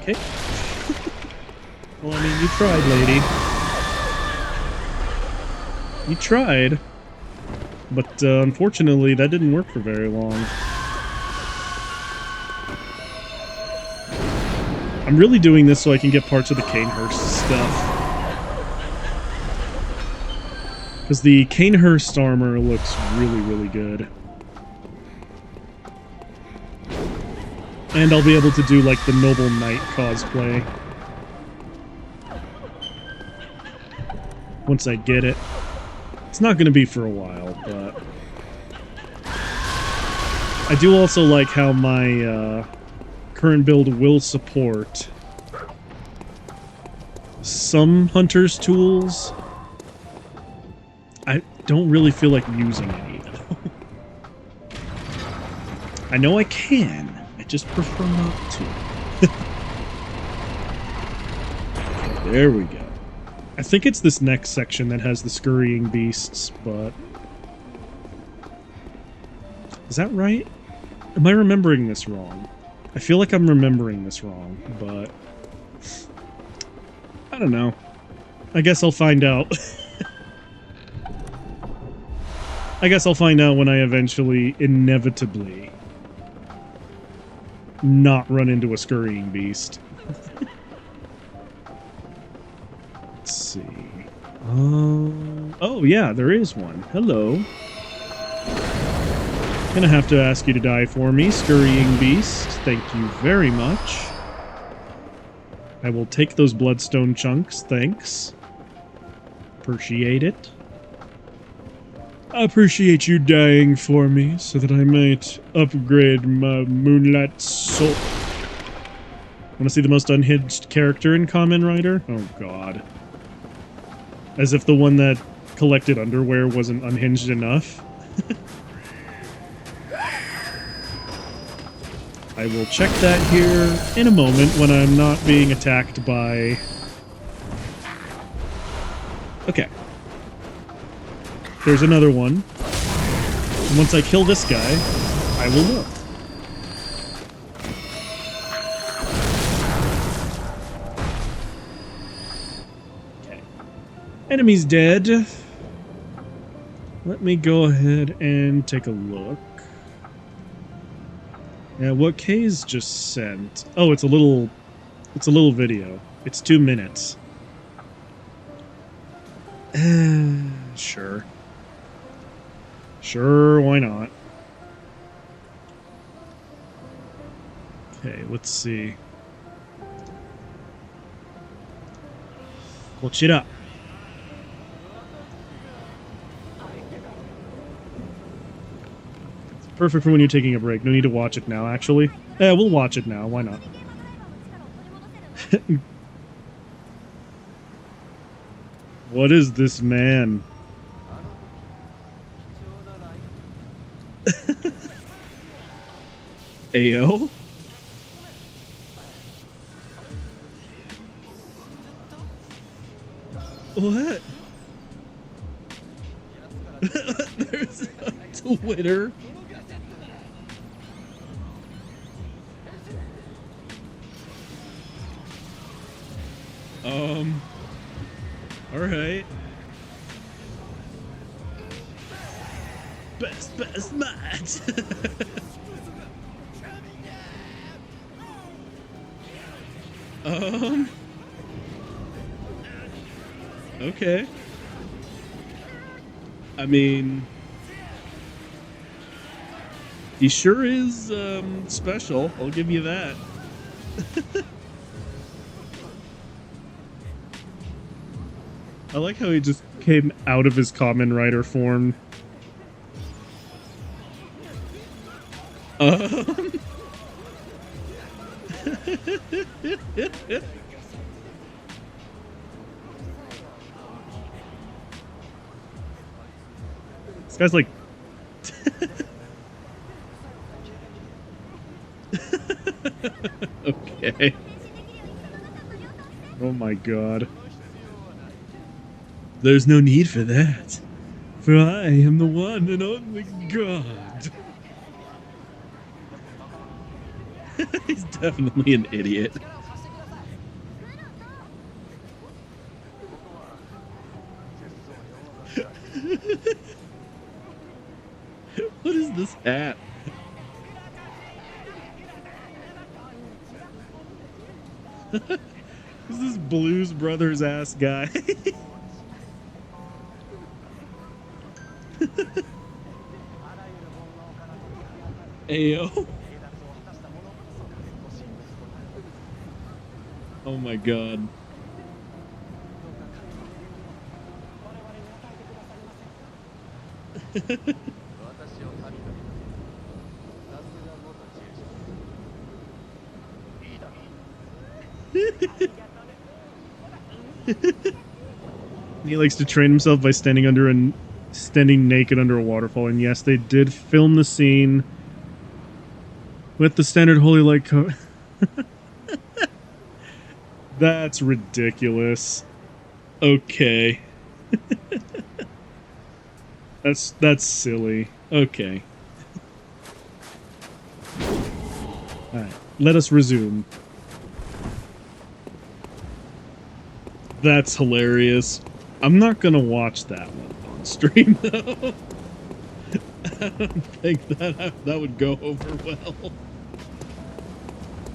Speaker 1: Okay. Well, I mean, you tried, lady. You tried. But, unfortunately, that didn't work for very long. I'm really doing this so I can get parts of the Canehurst stuff. Because the Canehurst armor looks really, really good. And I'll be able to do, like, the Noble Knight cosplay. Once I get it. It's not going to be for a while, but... I do also like how my, current build will support some Hunter's tools. I don't really feel like using any, though. I know I can. I just prefer not to. Okay, there we go. I think it's this next section that has the scurrying beasts, but... Is that right? Am I remembering this wrong? I feel like I'm remembering this wrong, but... I don't know. I guess I'll find out. I guess I'll find out when I eventually, inevitably, not run into a scurrying beast. Let's see. Oh yeah, there is one. Hello. Gonna have to ask you to die for me, scurrying beast. Thank you very much. I will take those bloodstone chunks, thanks. Appreciate it. I appreciate you dying for me, so that I might upgrade my Moonlight Soul. Want to see the most unhinged character in Kamen Rider? Oh god. As if the one that collected underwear wasn't unhinged enough. I will check that here in a moment when I'm not being attacked by... Okay. There's another one. And once I kill this guy, I will know. Okay. Enemy's dead. Let me go ahead and take a look. Yeah, what Kay's just sent. Oh, it's a little video. It's 2 minutes. Sure. Sure, why not? Okay, let's see. Watch it up. Perfect for when you're taking a break. No need to watch it now, actually. Yeah, we'll watch it now. Why not? What is this man? Ayo? What? There's a Twitter. Alright. Best match. Okay. I mean, he sure is special. I'll give you that. I like how he just came out of his Kamen Rider form. This guy's like... Okay. Oh my god. There's no need for that. For I am the one and only God. He's definitely an idiot. What is this hat? Who's this Blues Brothers ass guy? Ayo. Oh my god. He likes to train himself by standing naked under a waterfall. And yes, they did film the scene with the standard holy light coat. That's ridiculous. Okay. That's silly. Okay. Alright, let us resume. That's hilarious. I'm not gonna watch that one on stream, though. I don't think that would go over well.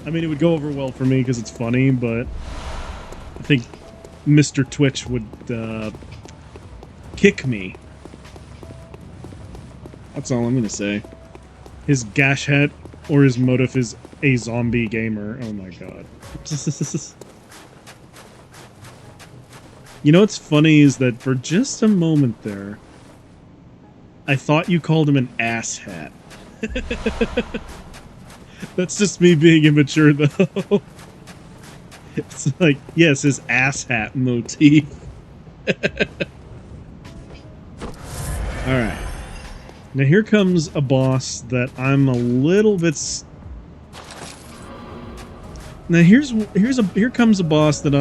Speaker 1: I mean, it would go over well for me because it's funny, but I think Mr. Twitch would kick me. That's all I'm gonna say. His gash hat or his motive is a zombie gamer. Oh my god. You know what's funny is that for just a moment there, I thought you called him an ass hat. That's just me being immature, though. It's like, yes, his ass hat motif. Alright. Now here comes a boss that I'm a little bit... Now here comes a boss that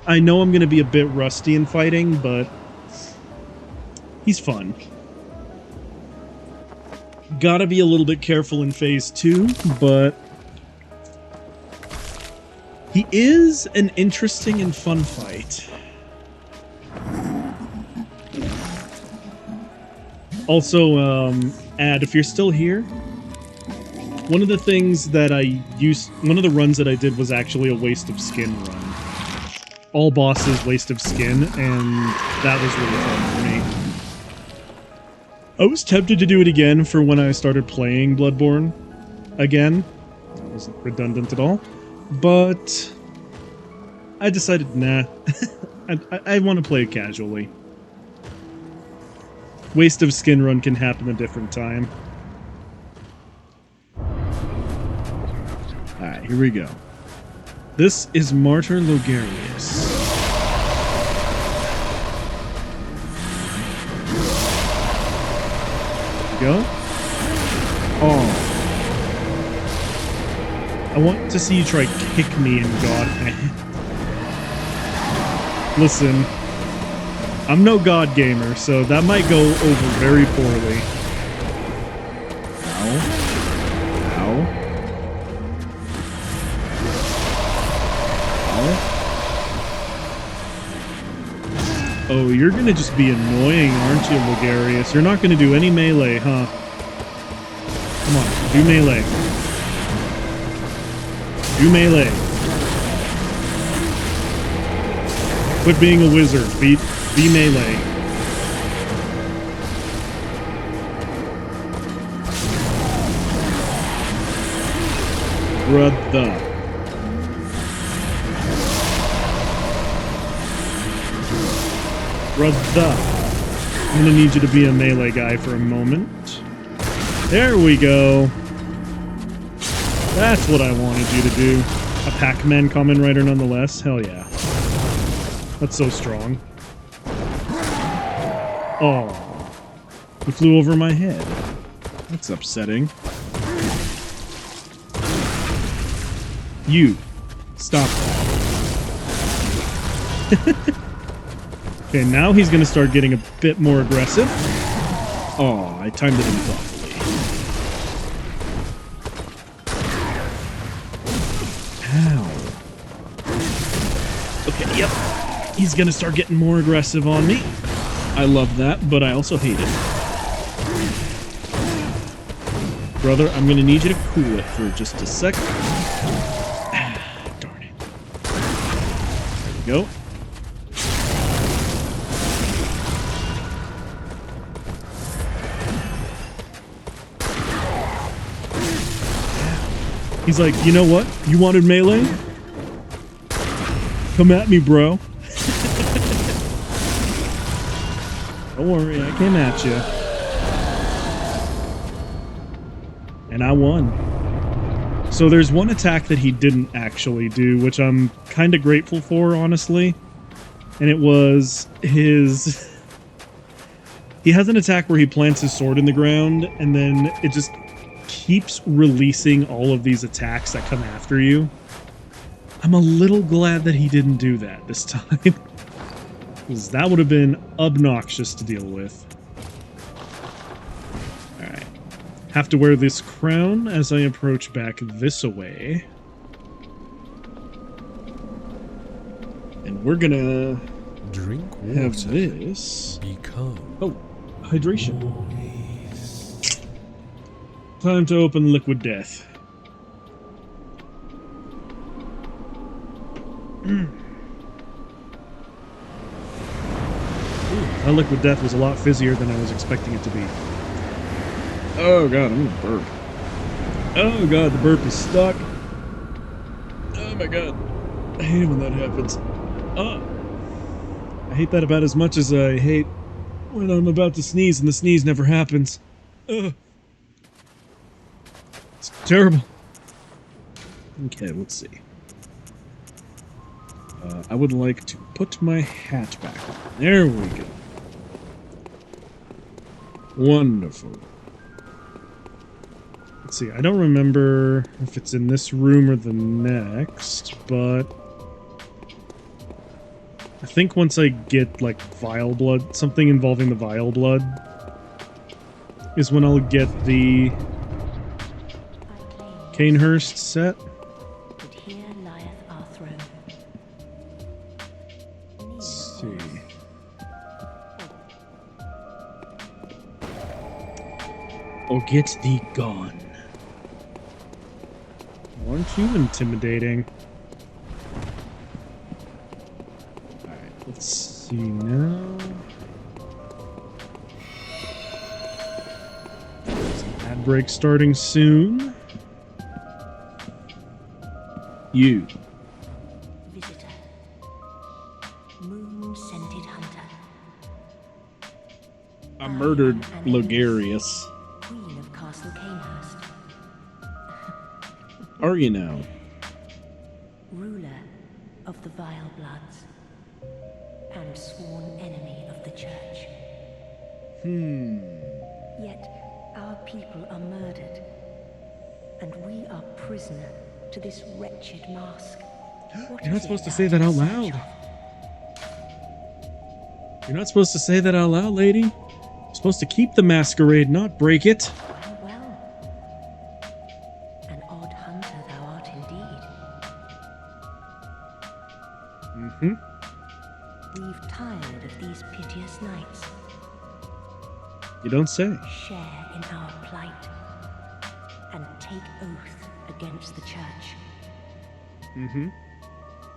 Speaker 1: I know I'm going to be a bit rusty in fighting, but he's fun. Gotta be a little bit careful in phase 2, but he is an interesting and fun fight. Also, if you're still here, one of the runs that I did was actually a waste of skin run. All bosses waste of skin, and that was really fun for me. I was tempted to do it again for when I started playing Bloodborne again. It wasn't redundant at all. But I decided, nah. I want to play it casually. Waste of skin run can happen a different time. Alright, here we go. This is Martyr Logarius. Go. Oh. I want to see you try kick me in God hand. Listen, I'm no God gamer, so that might go over very poorly. Ow. Ow. Ow. Oh, you're gonna just be annoying, aren't you, Logarius? You're not gonna do any melee, huh? Come on, do melee. Do melee. Quit being a wizard. Be melee. Brother. Brother. I'm gonna need you to be a melee guy for a moment. There we go. That's what I wanted you to do. A Pac-Man Kamen Rider nonetheless. Hell yeah. That's so strong. Oh. He flew over my head. That's upsetting. You. Stop that. Okay, now he's going to start getting a bit more aggressive. Oh, I timed it improperly. Ow. Okay, yep. He's going to start getting more aggressive on me. I love that, but I also hate it. Brother, I'm going to need you to cool it for just a second. Darn it. There we go. He's like, you know what? You wanted melee? Come at me, bro. Don't worry, I came at you. And I won. So there's one attack that he didn't actually do, which I'm kind of grateful for, honestly. And it was his... He has an attack where he plants his sword in the ground, and then it just keeps releasing all of these attacks that come after you. I'm a little glad that he didn't do that this time. Because that would have been obnoxious to deal with. Alright. Have to wear this crown as I approach back this way. And we're gonna
Speaker 2: Drink water.
Speaker 1: have this.
Speaker 2: Become.
Speaker 1: Oh, hydration. Time to open Liquid Death. That Liquid Death was a lot fizzier than I was expecting it to be. Oh god, I'm gonna burp. Oh god, the burp is stuck. Oh my god. I hate it when that happens. Oh. I hate that about as much as I hate when I'm about to sneeze and the sneeze never happens. Ugh. It's terrible. Okay, let's see. I would like to put my hat back on. There we go. Wonderful. Let's see, I don't remember if it's in this room or the next, but I think once I get, like, Vile Blood, something involving the Vile Blood, is when I'll get the Canehurst set.
Speaker 4: But here lieth our throne.
Speaker 1: Let's see. Or get thee gone. Aren't you intimidating? Alright, let's see now. There's an ad break starting soon. You.
Speaker 4: Visitor. Moon-scented hunter.
Speaker 1: I murdered Logarius.
Speaker 4: Queen of Castle Canehurst.
Speaker 1: are you now?
Speaker 4: Ruler of the Vile Bloods, and sworn enemy of the Church. Yet our people are murdered, and we are prisoner to this wretched mask. What
Speaker 1: You're not
Speaker 4: is
Speaker 1: supposed
Speaker 4: it
Speaker 1: to
Speaker 4: thou
Speaker 1: say that out
Speaker 4: in search
Speaker 1: loud.
Speaker 4: of?
Speaker 1: You're not supposed to say that out loud, lady. You're supposed to keep the masquerade, not break it.
Speaker 4: Well, well. An odd hunter thou art indeed. We've tired of these piteous nights.
Speaker 1: You don't say.
Speaker 4: Share in our plight, and take oath against the Church.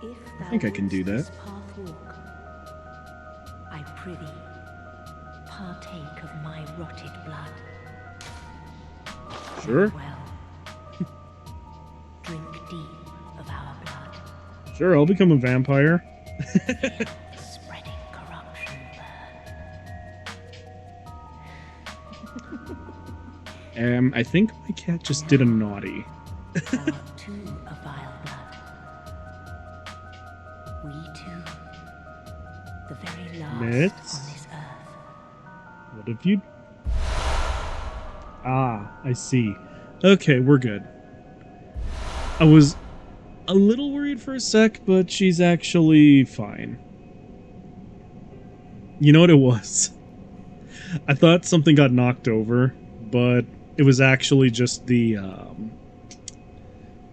Speaker 4: If thou
Speaker 1: think I can do
Speaker 4: wouldst
Speaker 1: that.
Speaker 4: this path walk, I prithee, partake of my rotted blood.
Speaker 1: Sure.
Speaker 4: Well, drink deep of our blood,
Speaker 1: Sure, I'll become a vampire.
Speaker 4: spreading corruption burn.
Speaker 1: I think my cat just did a naughty.
Speaker 4: Thou art too a vile blood. We two, the very last
Speaker 1: Let's-
Speaker 4: on this earth.
Speaker 1: What have you... Ah, I see. Okay, we're good. I was a little worried for a sec, but she's actually fine. You know what it was? I thought something got knocked over, but it was actually just the, it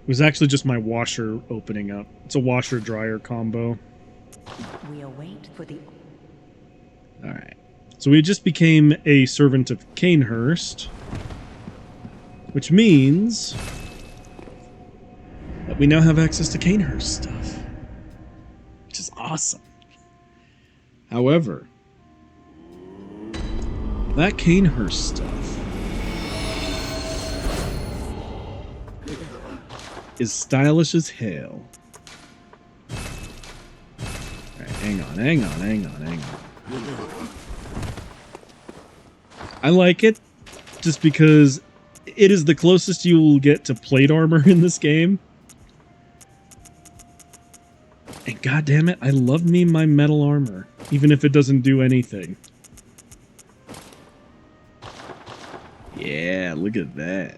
Speaker 1: was actually just my washer opening up. It's a washer-dryer combo.
Speaker 4: We await for the...
Speaker 1: Alright. So we just became a servant of Canehurst, which means that we now have access to Canehurst stuff, which is awesome. However, that Canehurst stuff is stylish as hell. Alright, hang on. I like it just because it is the closest you will get to plate armor in this game. And goddammit, I love me my metal armor, even if it doesn't do anything. Yeah, look at that.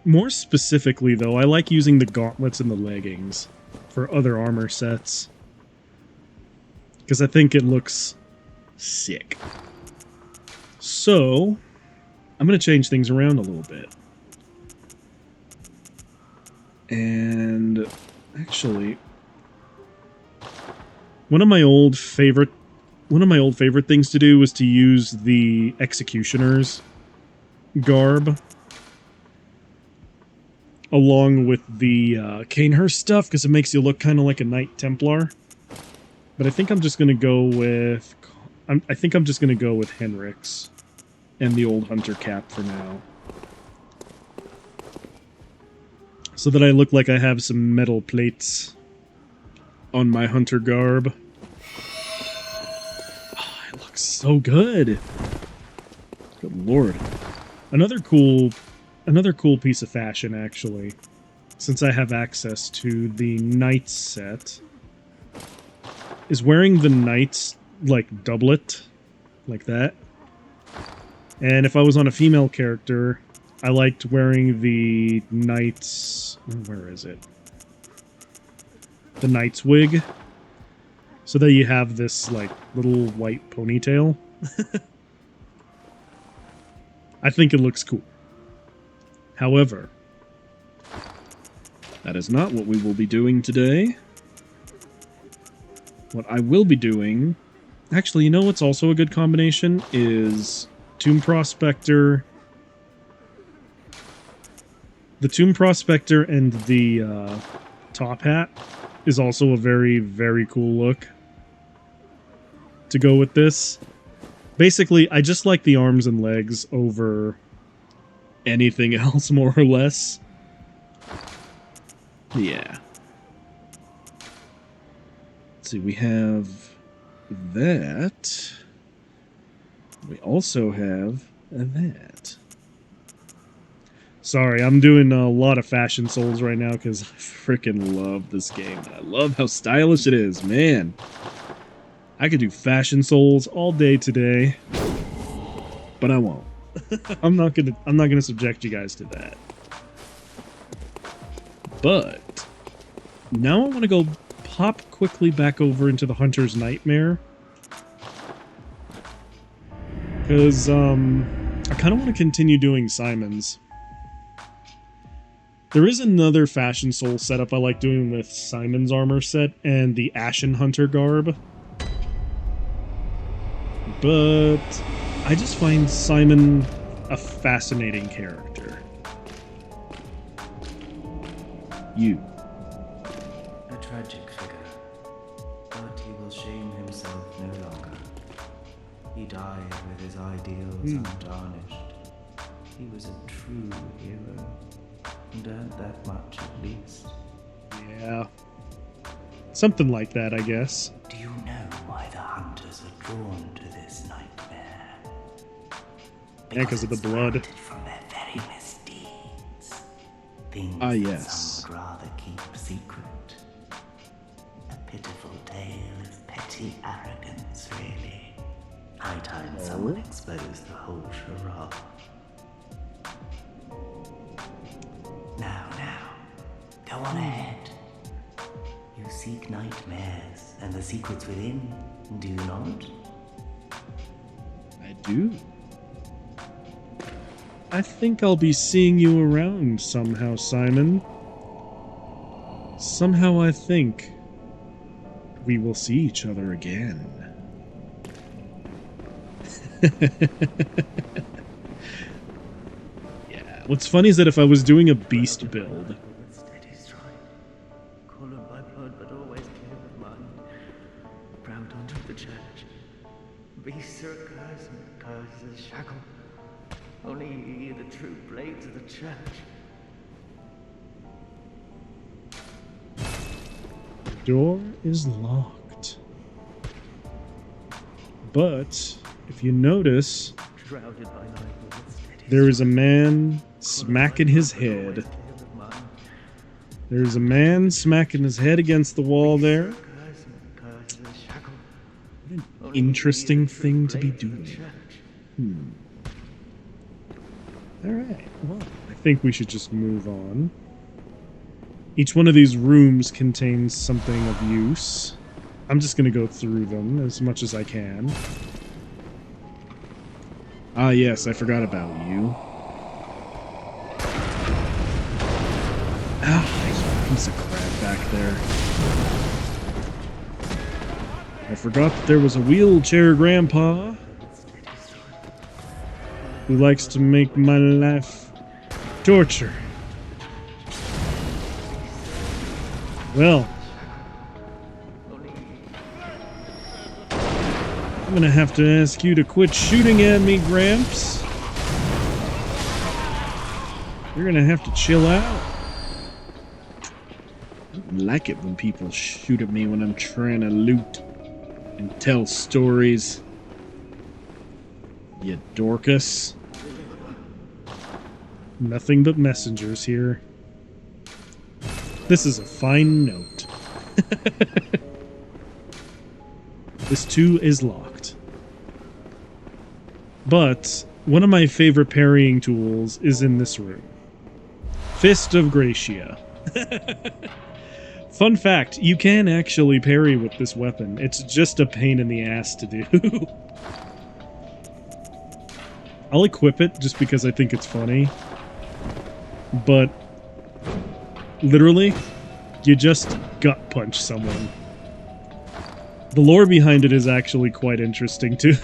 Speaker 1: More specifically, though, I like using the gauntlets and the leggings for other armor sets, because I think it looks sick. So, I'm going to change things around a little bit. And actually, one of my old favorite things to do was to use the executioner's garb along with the Canehurst stuff, because it makes you look kind of like a Knight Templar. But I think I'm just going to go with Henrik's and the old hunter cap for now, so that I look like I have some metal plates on my hunter garb. Oh, it looks so good. Good lord. Another cool piece of fashion, actually, since I have access to the Knights set, is wearing the Knights, like, doublet, like that. And if I was on a female character, I liked wearing the Knights... Where is it? The Knight's wig. So that you have this, like, little white ponytail. I think it looks cool. However, that is not what we will be doing today. What I will be doing... Actually, you know what's also a good combination? Is Tomb Prospector... The Tomb Prospector and the top hat is also a very, very cool look to go with this. Basically, I just like the arms and legs over anything else, more or less. Yeah. Let's see, we have that. We also have that. Sorry, I'm doing a lot of Fashion Souls right now because I freaking love this game. I love how stylish it is, man. I could do Fashion Souls all day today, but I won't. I'm not gonna subject you guys to that. But now I want to go pop quickly back over into the Hunter's Nightmare. Because, I kind of want to continue doing Simon's. There is another Fashion Soul setup I like doing with Simon's armor set and the Ashen Hunter garb. But I just find Simon a fascinating character. You.
Speaker 5: A tragic figure, but he will shame himself no longer. He died with his ideals untarnished. He was a true hero, and earned that much at least.
Speaker 1: Yeah. Something like that, I guess.
Speaker 5: Do you know why the hunters are drawn to this nightmare?
Speaker 1: Yeah, because of the
Speaker 5: it's
Speaker 1: blood.
Speaker 5: planted from their very misdeeds. Things
Speaker 1: Ah,
Speaker 5: that
Speaker 1: yes.
Speaker 5: some would rather keep secret. A pitiful tale of petty arrogance, really. High time someone exposed the whole charade. Now, go on ahead. You seek nightmares and the secrets within, do you not?
Speaker 1: I do. I think I'll be seeing you around somehow, Simon. Somehow I think we will see each other again. Yeah. What's funny is that if I was doing a beast build,
Speaker 5: Steady stride. Colored by blood, but always clear of mind. Proud hunter of the church. Beasts are a curse, and curse is a shackle. Only ye are the true blades of the church.
Speaker 1: the door is locked. But if you notice,
Speaker 5: Shrouded by night with steady
Speaker 1: there is a man smacking his head. There's a man smacking his head against the wall there. Interesting thing to be doing. Alright, well, I think we should just move on. Each one of these rooms contains something of use. I'm just going to go through them as much as I can. Ah, yes, I forgot about you. Ah, there's a piece of crap back there. I forgot that there was a wheelchair grandpa who likes to make my life torture. Well, I'm gonna have to ask you to quit shooting at me, Gramps. You're gonna have to chill out. I don't like it when people shoot at me when I'm trying to loot and tell stories. You Dorcas. Nothing but messengers here. This is a fine note. This too is locked. But one of my favorite parrying tools is in this room. Fist of Gracia. Fun fact, you can actually parry with this weapon. It's just a pain in the ass to do. I'll equip it just because I think it's funny. But literally, you just gut punch someone. The lore behind it is actually quite interesting too.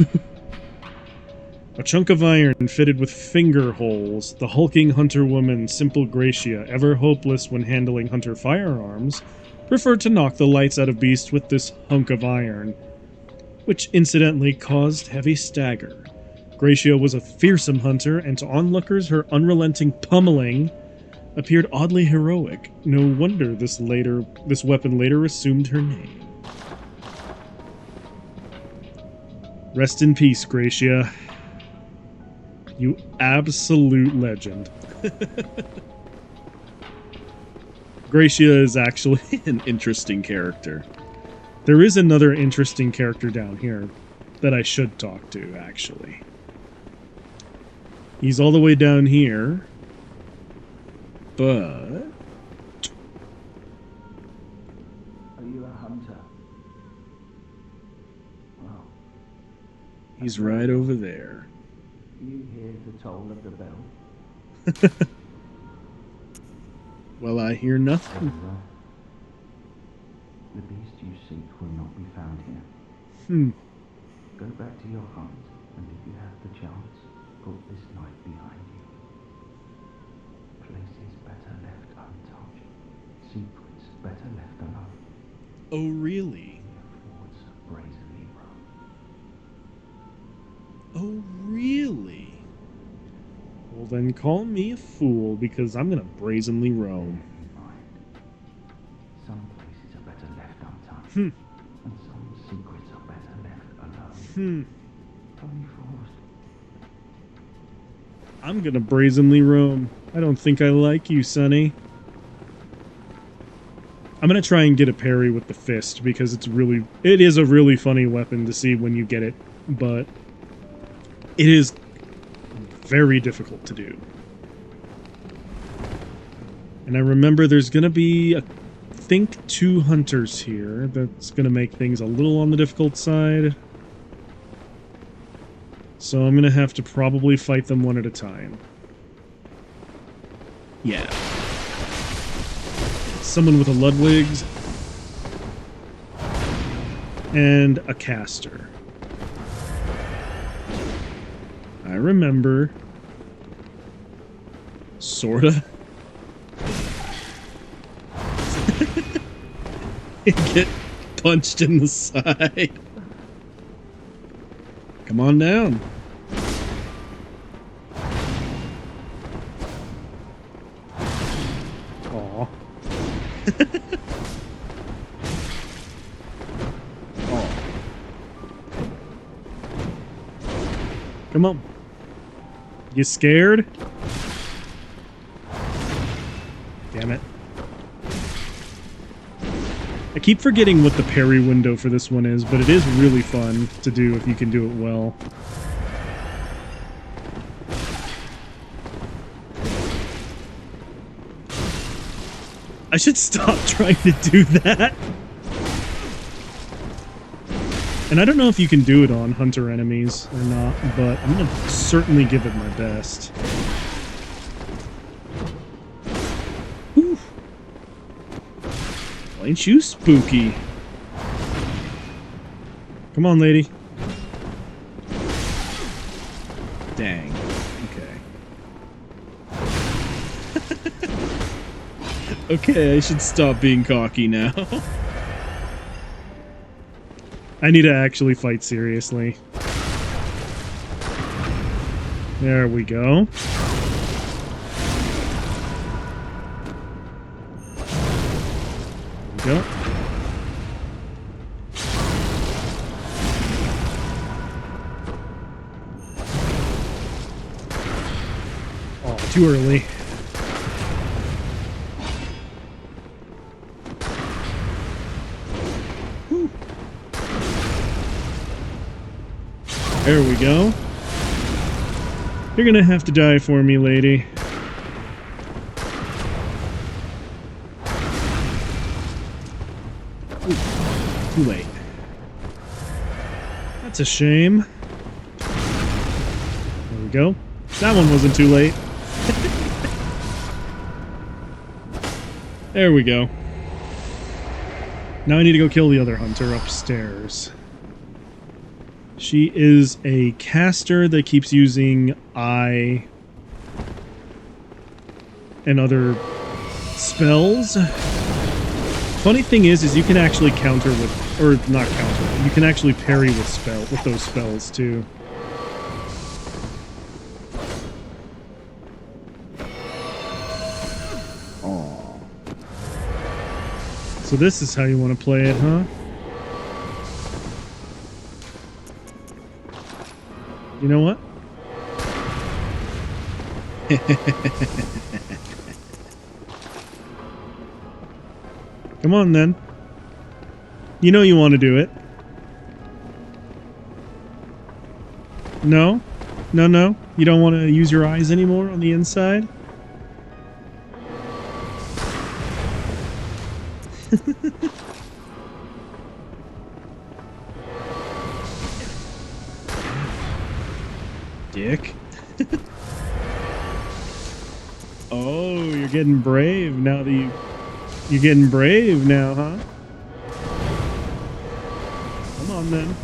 Speaker 1: A chunk of iron fitted with finger holes, the hulking hunter woman Simple Gracia, ever hopeless when handling hunter firearms, preferred to knock the lights out of beasts with this hunk of iron, which incidentally caused heavy stagger. Gracia was a fearsome hunter, and to onlookers her unrelenting pummeling appeared oddly heroic. No wonder this weapon later assumed her name. Rest in peace, Gracia. You absolute legend. Gracia is actually an interesting character. There is another interesting character down here that I should talk to, actually. He's all the way down here, but...
Speaker 5: Are you a hunter? Well,
Speaker 1: he's right over there.
Speaker 5: you hear the toll of the bell?
Speaker 1: Well, I hear nothing.
Speaker 5: The beast you seek will not be found here. Go back to your hunt, and if you have the chance, put this night behind you. Places better left untouched. Secrets better left alone.
Speaker 1: Oh, really?
Speaker 5: Forwards brazenly roam.
Speaker 1: Oh, really? Well, then call me a fool, because I'm gonna brazenly roam.
Speaker 5: Some places are better left untouched,
Speaker 1: Hmm.
Speaker 5: and some secrets are better left alone. Tony Frost.
Speaker 1: I'm gonna brazenly roam. I don't think I like you, Sonny. I'm gonna try and get a parry with the fist, because it is a really funny weapon to see when you get it, but it is very difficult to do. And I remember there's gonna be, I think, 2 hunters here. That's gonna make things a little on the difficult side. So I'm gonna have to probably fight them one at a time. Yeah. Someone with a Ludwig's and a caster. I remember. Sorta. Get punched in the side. Come on down. Aw. Aw. Come on. You scared? Damn it. I keep forgetting what the parry window for this one is, but it is really fun to do if you can do it well. I should stop trying to do that. And I don't know if you can do it on hunter enemies or not, but I'm gonna certainly give it my best. Whew. Well, ain't you spooky? Come on, lady. Dang. Okay. Okay, I should stop being cocky now. I need to actually fight seriously. There we go. There we go. Oh, too early. Whew. There we go. You're gonna have to die for me, lady. Ooh, too late. That's a shame. There we go. That one wasn't too late. There we go. Now I need to go kill the other hunter upstairs. She is a caster that keeps using eye and other spells. Funny thing is you can actually counter with, or not counter, you can actually parry with those spells too. Aww. So this is how you want to play it, huh? You know what? Come on, then. You know you want to do it. No? No, no? You don't want to use your eyes anymore on the inside? Dick. Oh, you're getting brave now that you're getting brave now, huh? Come on, then.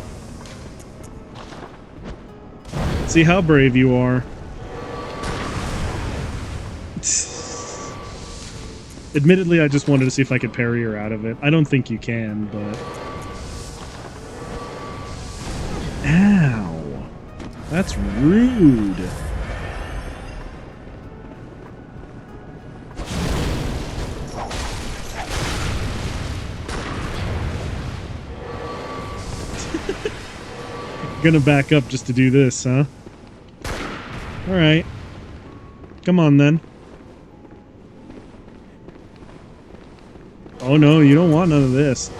Speaker 1: See how brave you are. Admittedly, I just wanted to see if I could parry her out of it. I don't think you can, but... Ow. That's rude. Gonna back up just to do this, huh? Alright. Come on, then. Oh no, you don't want none of this.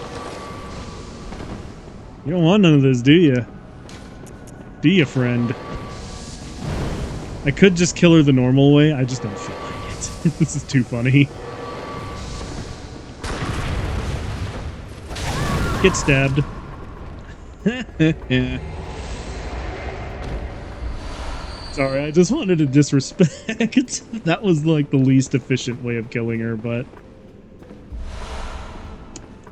Speaker 1: You don't want none of this, do you? Do you, friend? I could just kill her the normal way, I just don't feel like it. This is too funny. Get stabbed. Sorry, I just wanted to disrespect. That was like the least efficient way of killing her, but...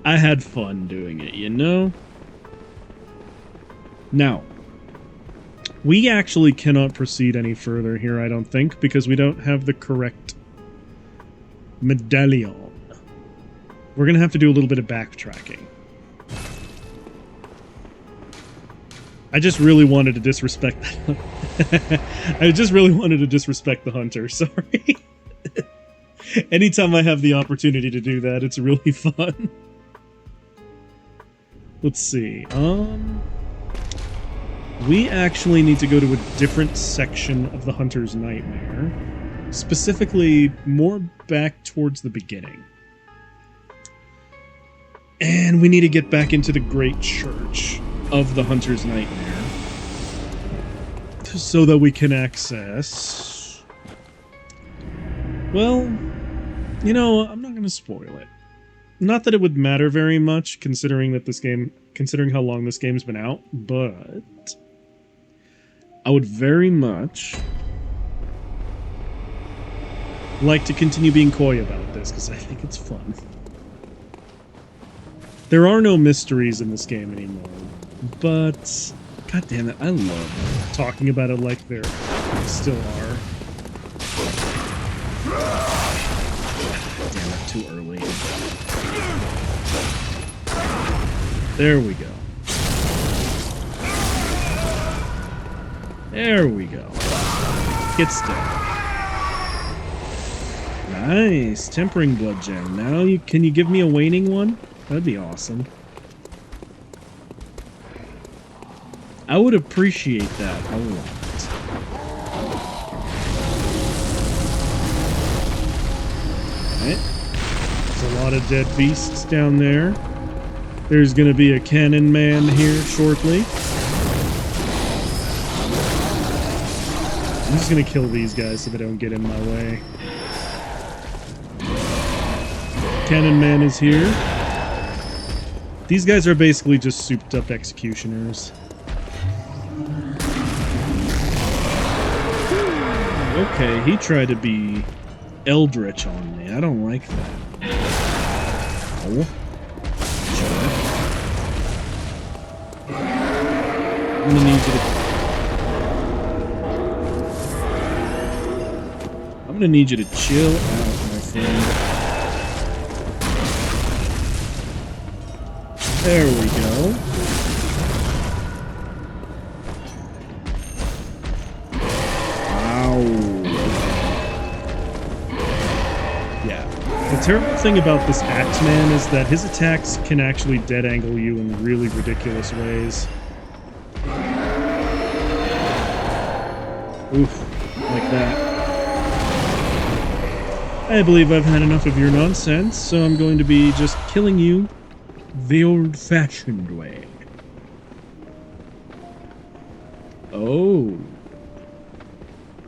Speaker 1: I had fun doing it, you know? Now, we actually cannot proceed any further here, I don't think, because we don't have the correct medallion. We're gonna have to do a little bit of backtracking. I just really wanted to disrespect that. I just really wanted to disrespect the hunter, sorry. Anytime I have the opportunity to do that, it's really fun. Let's see. We actually need to go to a different section of the Hunter's Nightmare. Specifically, more back towards the beginning. And we need to get back into the Great Church of the Hunter's Nightmare. So that we can access... Well, you know, I'm not going to spoil it. Not that it would matter very much, considering how long this game's been out, but I would very much like to continue being coy about this, because I think it's fun. There are no mysteries in this game anymore, but god damn it, I love talking about it like there still are. Damn it, too early. There we go. There we go. Get stuck. Nice. Tempering blood gem. Now can you give me a waning one? That'd be awesome. I would appreciate that a lot. Alright. There's a lot of dead beasts down there. There's gonna be a cannon man here shortly. I'm just gonna kill these guys so they don't get in my way. Cannon man is here. These guys are basically just souped up executioners. Okay, he tried to be eldritch on me. I don't like that. Oh. I'm gonna need you to... I'm gonna need you to chill out, my friend. There we go. Ow. Yeah. The terrible thing about this Axeman is that his attacks can actually dead angle you in really ridiculous ways. Oof, like that. I believe I've had enough of your nonsense, so I'm going to be just killing you the old-fashioned way. Oh.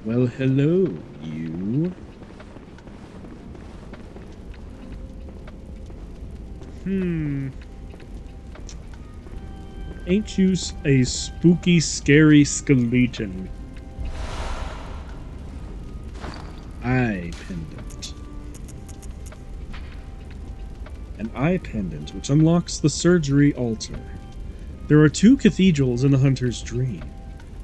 Speaker 1: Well, hello, you. Ain't you a spooky, scary skeleton? Eye pendant. An eye pendant which unlocks the surgery altar. There are 2 cathedrals in the Hunter's Dream.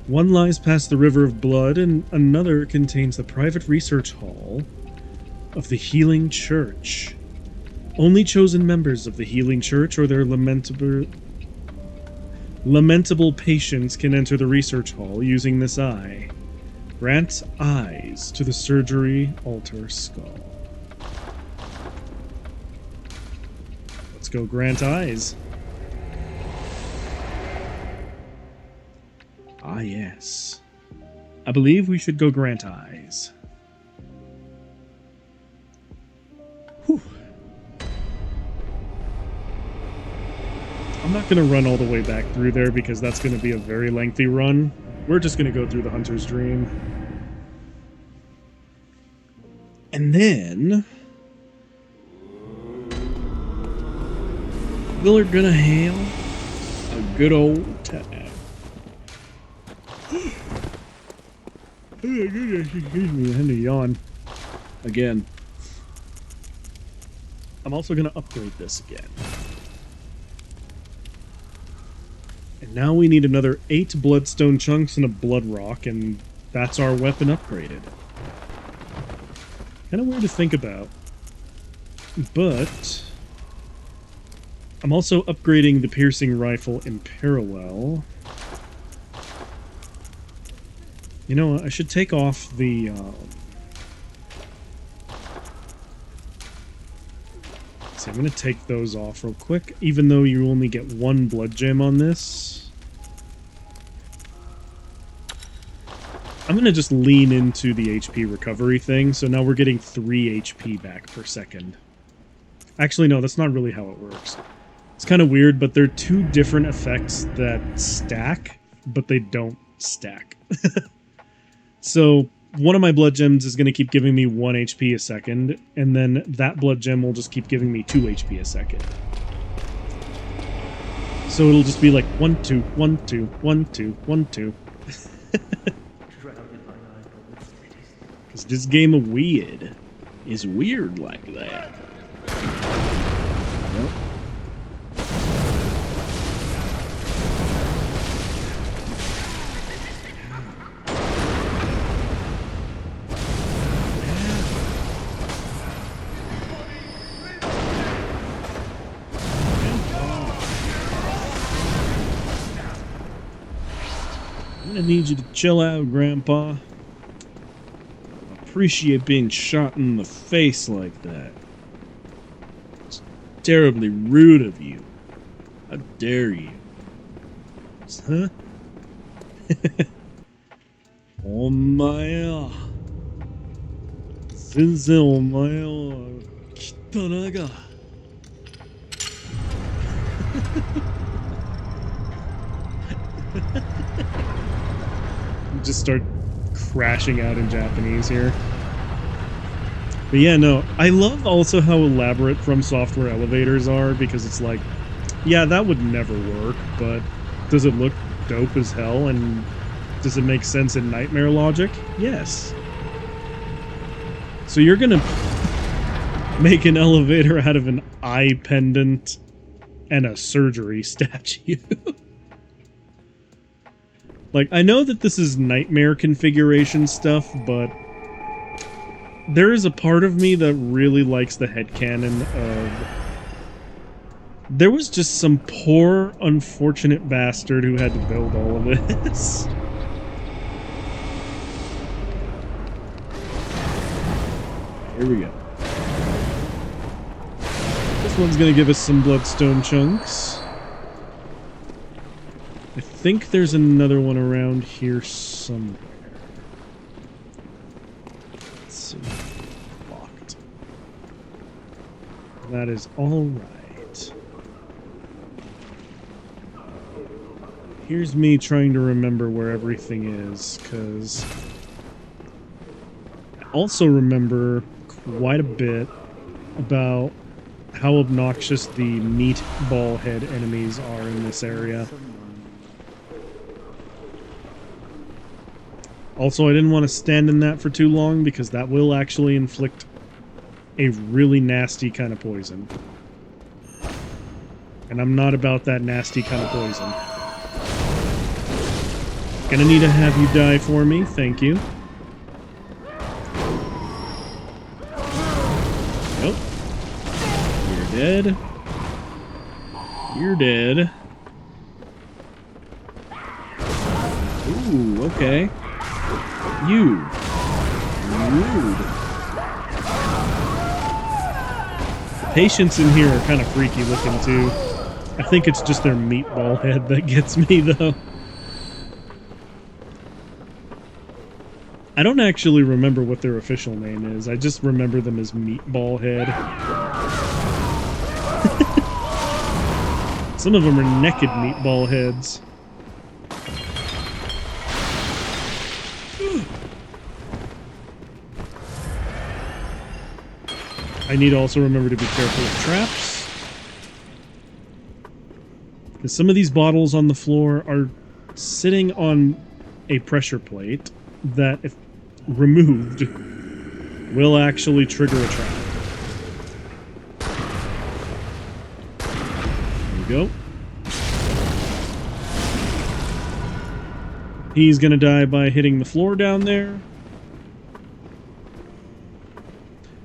Speaker 1: One lies past the River of Blood, and another contains the private research hall of the Healing Church. Only chosen members of the Healing Church or their lamentable patients can enter the research hall using this eye. Grant eyes to the surgery altar skull. Let's go grant eyes. Ah, yes. I believe we should go grant eyes. Whew. I'm not going to run all the way back through there because that's going to be a very lengthy run. We're just going to go through the Hunter's Dream. And then we're going to hail a good old time. Excuse me, I had to yawn. Again. I'm also going to upgrade this again. And now we need another 8 bloodstone chunks and a blood rock, and that's our weapon upgraded. Kind of weird to think about. But I'm also upgrading the piercing rifle in parallel. You know what? I should take off the see, I'm going to take those off real quick, even though you only get 1 blood gem on this. I'm going to just lean into the HP recovery thing, so now we're getting 3 HP back per second. Actually, no, that's not really how it works. It's kind of weird, but they're 2 different effects that stack, but they don't stack. So one of my blood gems is going to keep giving me 1 HP a second, and then that blood gem will just keep giving me 2 HP a second. So it'll just be like 1, 2, 1, 2, 1, 2, 1, 2. Because this game of weird is weird like that. Yep. I need you to chill out, Grandpa. Appreciate being shot in the face like that. It's terribly rude of you. How dare you? Huh? Omae. Zenzen omae wa kitara ga. Just start crashing out in Japanese here. But yeah, no, I love also how elaborate From Software elevators are, because it's like, yeah, that would never work, but does it look dope as hell, and does it make sense in nightmare logic? Yes. So you're gonna make an elevator out of an eye pendant and a surgery statue. Like, I know that this is nightmare configuration stuff, but there is a part of me that really likes the headcanon of there was just some poor, unfortunate bastard who had to build all of this. Here we go. This one's gonna give us some bloodstone chunks. I think there's another one around here somewhere. Let's see. Locked. That is all right. Here's me trying to remember where everything is, because I also remember quite a bit about how obnoxious the meatball head enemies are in this area. Also, I didn't want to stand in that for too long because that will actually inflict a really nasty kind of poison. And I'm not about that nasty kind of poison. Gonna need to have you die for me, thank you. Nope. You're dead. You're dead. Ooh, okay. You. Rude. The patients in here are kind of freaky looking too. I think it's just their meatball head that gets me though. I don't actually remember what their official name is. I just remember them as Meatball Head. Some of them are naked meatball heads. I need to also remember to be careful of traps. Because some of these bottles on the floor are sitting on a pressure plate that, if removed, will actually trigger a trap. There we go. He's gonna die by hitting the floor down there.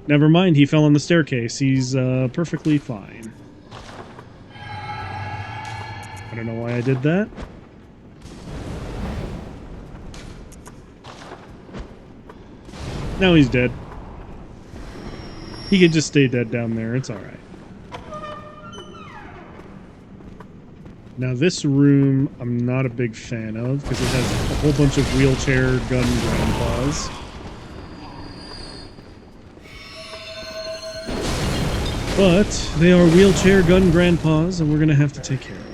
Speaker 1: Never mind, he fell on the staircase. He's perfectly fine. I don't know why I did that. Now he's dead. He can just stay dead down there. It's alright. Now this room I'm not a big fan of because it has a whole bunch of wheelchair gun grandpas. But they are wheelchair gun grandpas and we're going to have to take care of.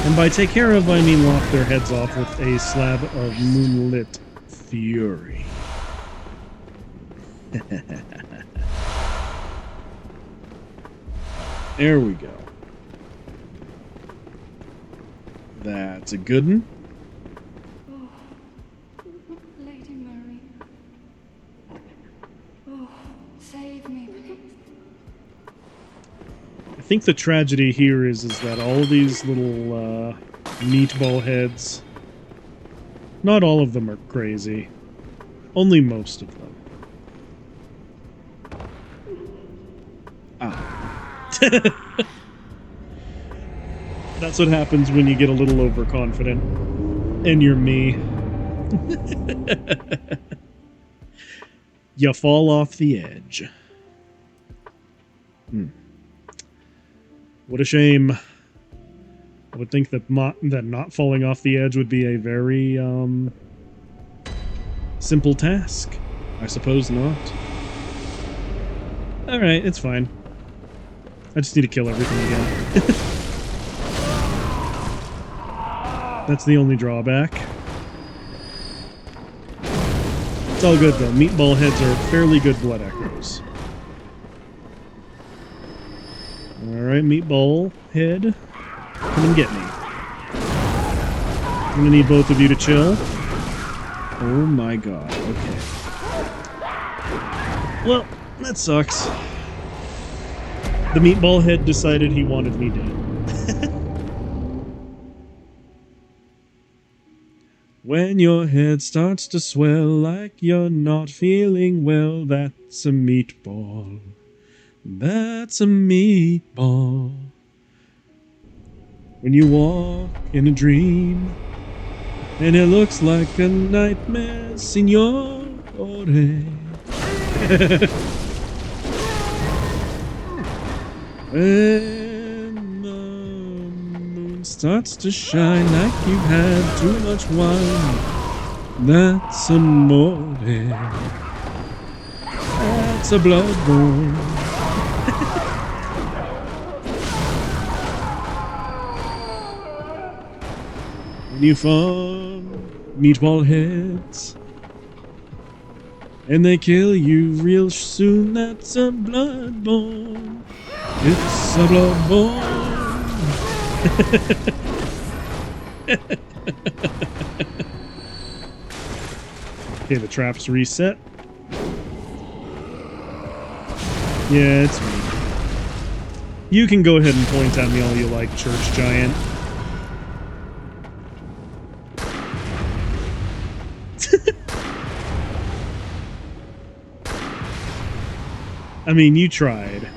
Speaker 1: And by take care of, I mean lop their heads off with a slab of moonlit fury. There we go. That's a good one.
Speaker 6: Oh, Lady Mary. Oh, save me, please.
Speaker 1: I think the tragedy here is that all these little meatball heads, not all of them are crazy. Only most of them. That's what happens when you get a little overconfident. And you're me. You fall off the edge. What a shame. I would think that not falling off the edge would be a very simple task. I suppose not. Alright, it's fine. I just need to kill everything again. That's the only drawback. It's all good though. Meatball heads are fairly good blood echoes. Alright, meatball head. Come and get me. I'm gonna need both of you to chill. Oh my god, okay. Well, that sucks. The meatball head decided he wanted me dead. When your head starts to swell like you're not feeling well, that's a meatball. That's a meatball. When you walk in a dream, and it looks like a nightmare, signore. When the moon starts to shine like you've had too much wine, that's amore. That's a bloodborne. When you farm meatball heads and they kill you real soon, that's a bloodborne. It's a bloodborne. Okay, the trap's reset. Yeah, it's me. You can go ahead and point at me all you like, church giant. I mean, you tried.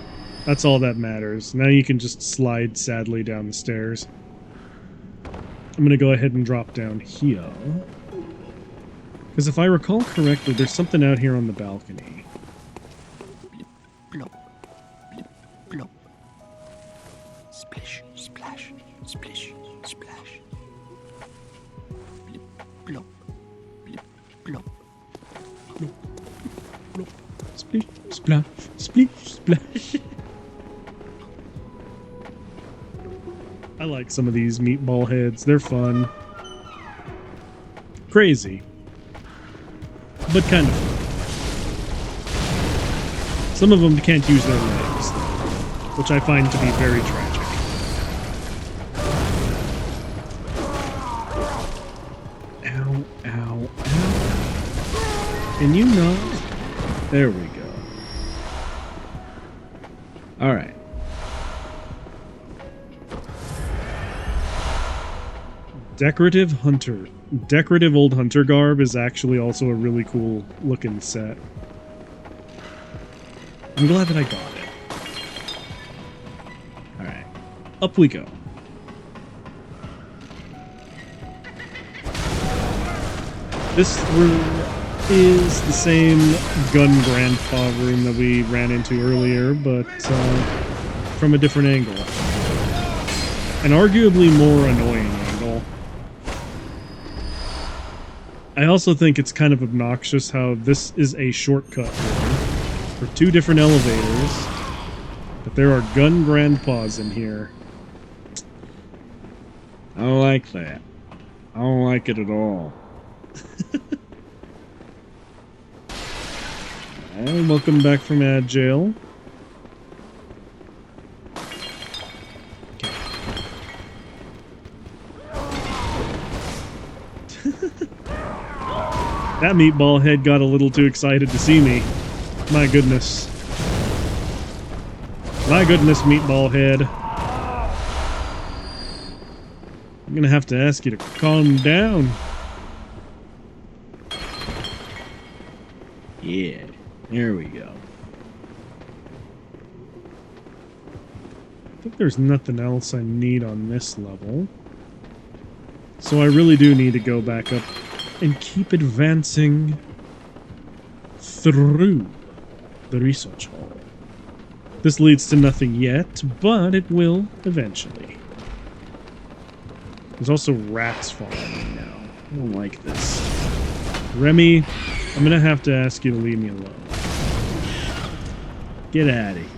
Speaker 1: That's all that matters. Now you can just slide sadly down the stairs. I'm gonna go ahead and drop down here. Because if I recall correctly, there's something out here on the balcony.
Speaker 7: Blop, blip, blop. Splish, splash, splish, splash. Blip, blop, blip, blop.
Speaker 1: Splish, splash, splish, splash. I like some of these meatball heads. They're fun. Crazy. But kind of fun. Some of them can't use their legs, though, which I find to be very tragic. Ow, ow, ow. Can you not? There we go. Alright. Decorative old hunter garb is actually also a really cool looking set. I'm glad that I got it. Alright. Up we go. This room is the same gun grandpa room that we ran into earlier, but from a different angle. An arguably more annoying angle. I also think it's kind of obnoxious how this is a shortcut room for two different elevators, but there are gun grandpas in here. I don't like that. I don't like it at all. And welcome back from ad jail. That meatball head got a little too excited to see me. My goodness. My goodness, meatball head. I'm gonna have to ask you to calm down. Yeah, there we go. I think there's nothing else I need on this level. So I really do need to go back up and keep advancing through the research hall. This leads to nothing yet, but it will eventually. There's also rats following me now. I don't like this. Remy, I'm gonna have to ask you to leave me alone. Get out of here.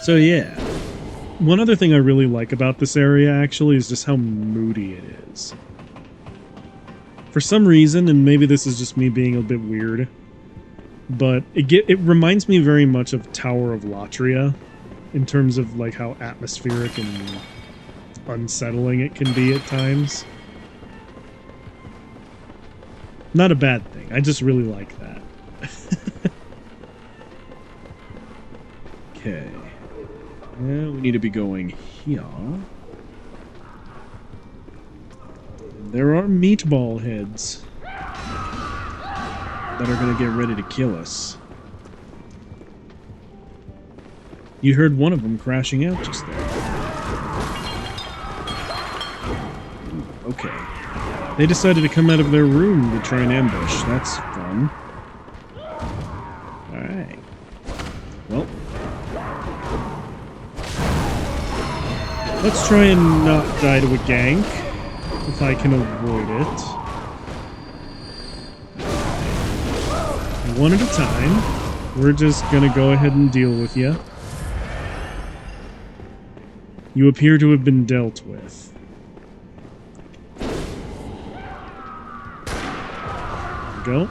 Speaker 1: So yeah. One other thing I really like about this area, actually, is just how moody it is. For some reason, and maybe this is just me being a bit weird, but it reminds me very much of Tower of Latria, in terms of like how atmospheric and unsettling it can be at times. Not a bad thing, I just really like that. Okay. Yeah, we need to be going here. There are meatball heads that are going to get ready to kill us. You heard one of them crashing out just there. Okay. They decided to come out of their room to try and ambush. That's fun. Alright. Well. Let's try and not die to a gank, if I can avoid it. One at a time. We're just gonna go ahead and deal with you. You appear to have been dealt with. Go.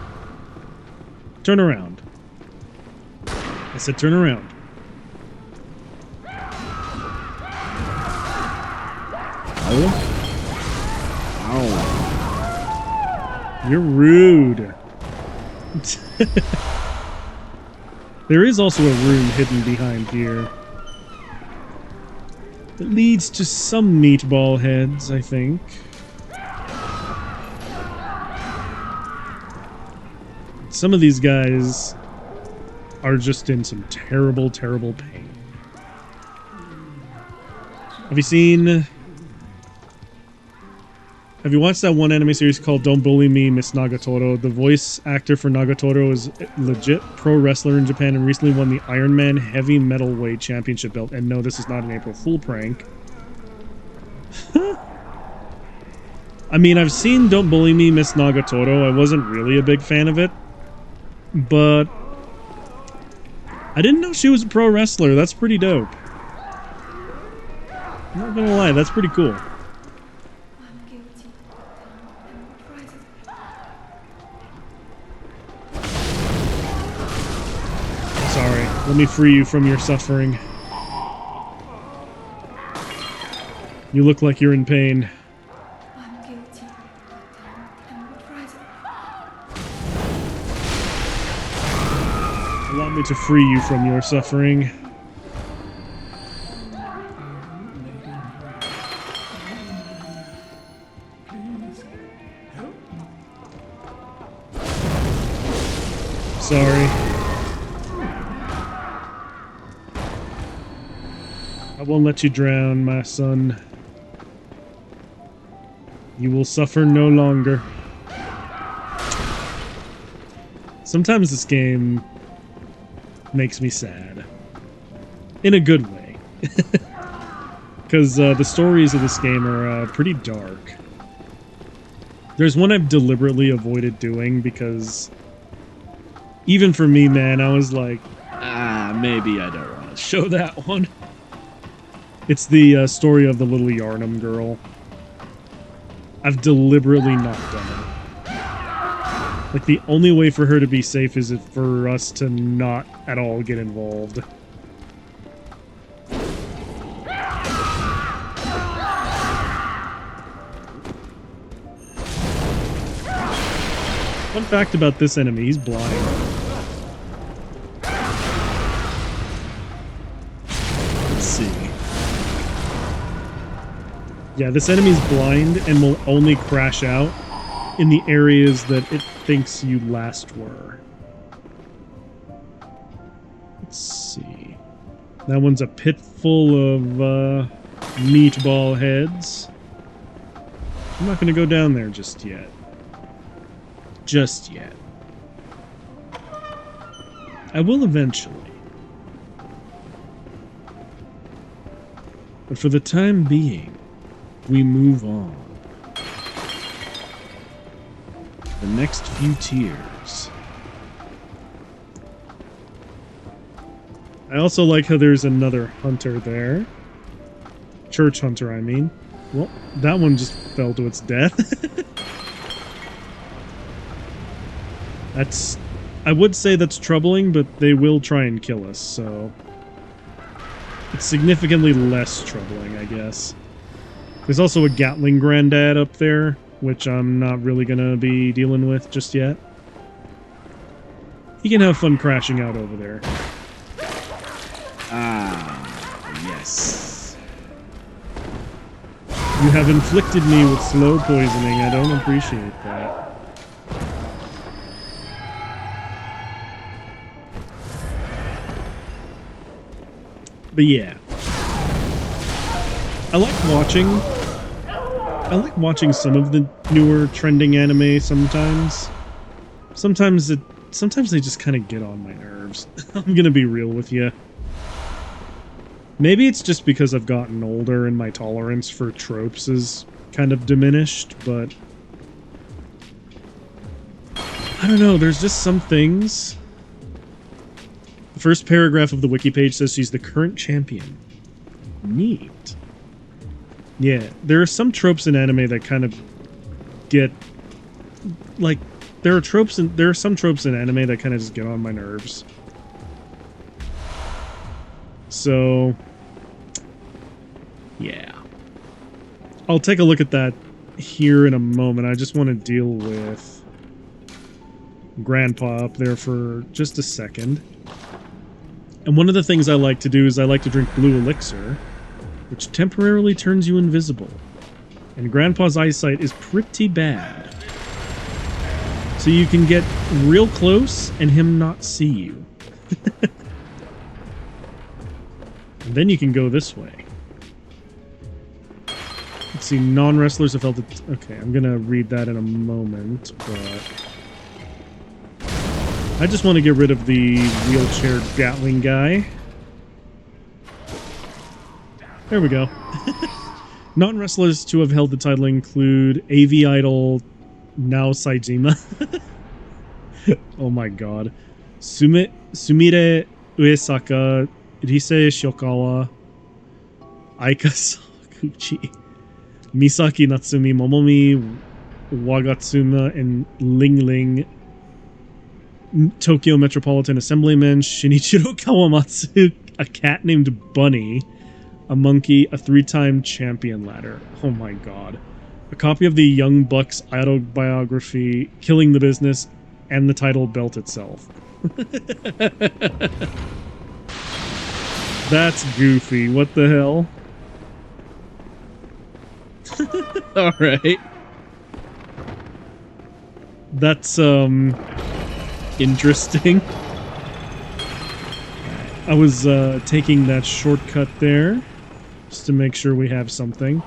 Speaker 1: Turn around. I said turn around. You're rude. There is also a room hidden behind here. It leads to some meatball heads, I think. Some of these guys are just in some terrible, terrible pain. Have you watched that one anime series called Don't Bully Me, Miss Nagatoro? The voice actor for Nagatoro is a legit pro wrestler in Japan and recently won the Iron Man Heavy Metalweight Championship belt. And no, this is not an April Fool prank. I mean, I've seen Don't Bully Me, Miss Nagatoro. I wasn't really a big fan of it. But I didn't know she was a pro wrestler. That's pretty dope. I'm not gonna lie, that's pretty cool. Sorry, let me free you from your suffering. You look like you're in pain.
Speaker 6: I'm guilty.
Speaker 1: Allow me to free you from your suffering. Sorry. I won't let you drown, my son. You will suffer no longer. Sometimes this game makes me sad. In a good way. Because the stories of this game are pretty dark. There's one I've deliberately avoided doing because even for me, man, I was like, maybe I don't want to show that one. It's the story of the little Yarnum girl. I've deliberately not done it. Like, the only way for her to be safe is for us to not at all get involved. Fun fact about this enemy, he's blind. Let's see. Yeah, this enemy's blind and will only crash out in the areas that it thinks you last were. Let's see. That one's a pit full of meatball heads. I'm not going to go down there just yet. Just yet. I will eventually. But for the time being, we move on. The next few tiers. I also like how there's another hunter there. Church hunter, I mean. Well, that one just fell to its death. I would say that's troubling, but they will try and kill us, so it's significantly less troubling, I guess. There's also a Gatling Grandad up there, which I'm not really gonna be dealing with just yet. You can have fun crashing out over there. Yes. You have inflicted me with slow poisoning. I don't appreciate that. But yeah. I like watching some of the newer trending anime sometimes. Sometimes they just kind of get on my nerves. I'm gonna be real with you. Maybe it's just because I've gotten older and my tolerance for tropes is kind of diminished, but I don't know, there's just some things. The first paragraph of the wiki page says she's the current champion. Neat. Yeah, there are some tropes in anime that kind of get like there are some tropes in anime that kind of just get on my nerves. So yeah. I'll take a look at that here in a moment. I just want to deal with Grandpa up there for just a second. And one of the things I like to do is I like to drink blue elixir, which temporarily turns you invisible. And Grandpa's eyesight is pretty bad. So you can get real close and him not see you. And then you can go this way. Let's see, non-wrestlers have held it. Okay, I'm gonna read that in a moment, but I just want to get rid of the wheelchair Gatling guy. There we go. Non-wrestlers to have held the title include AV Idol Nao Saijima. Oh my god. Sumire Uesaka, Rise Shiokawa, Aika Sakuchi, Misaki Natsumi, Momomi Wagatsuma, and Ling Ling. Tokyo Metropolitan Assemblyman Shinichiro Kawamatsu, a cat named Bunny, a monkey, a 3-time champion ladder. Oh my god. A copy of the Young Bucks autobiography, Killing the Business, and the title belt itself. That's goofy. What the hell? Alright. That's, interesting. I was taking that shortcut there just to make sure we have something.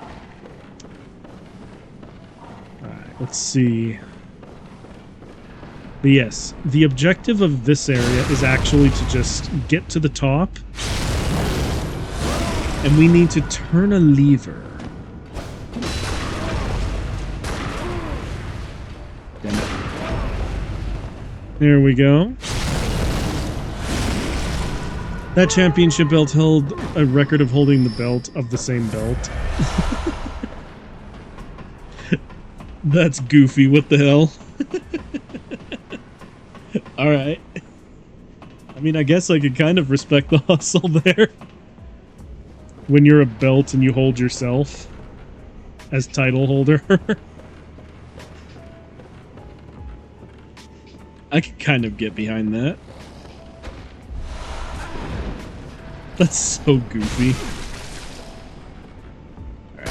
Speaker 1: Alright, let's see. But yes, the objective of this area is actually to just get to the top. And we need to turn a lever. Damn it. There we go. That championship belt held a record of holding the belt of the same belt. That's goofy. What the hell? Alright. I mean, I guess I could kind of respect the hustle there. When you're a belt and you hold yourself as title holder. I could kind of get behind that. That's so goofy. Alright.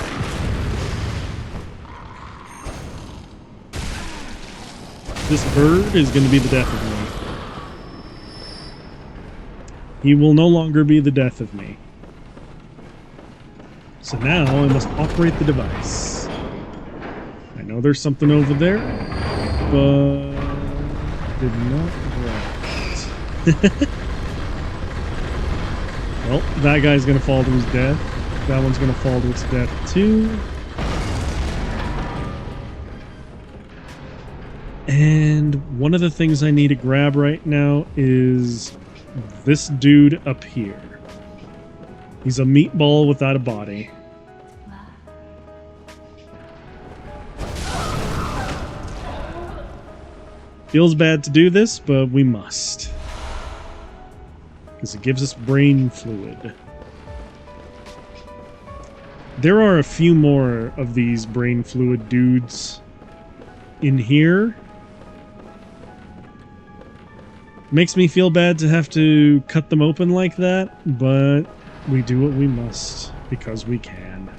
Speaker 1: This bird is going to be the death of me. He will no longer be the death of me. So now I must operate the device. I know there's something over there, but did not grab it. Well, that guy's gonna fall to his death. That one's gonna fall to its death too. And one of the things I need to grab right now is this dude up here. He's a meatball without a body. Feels bad to do this, but we must. Because it gives us brain fluid. There are a few more of these brain fluid dudes in here. Makes me feel bad to have to cut them open like that, but we do what we must, because we can.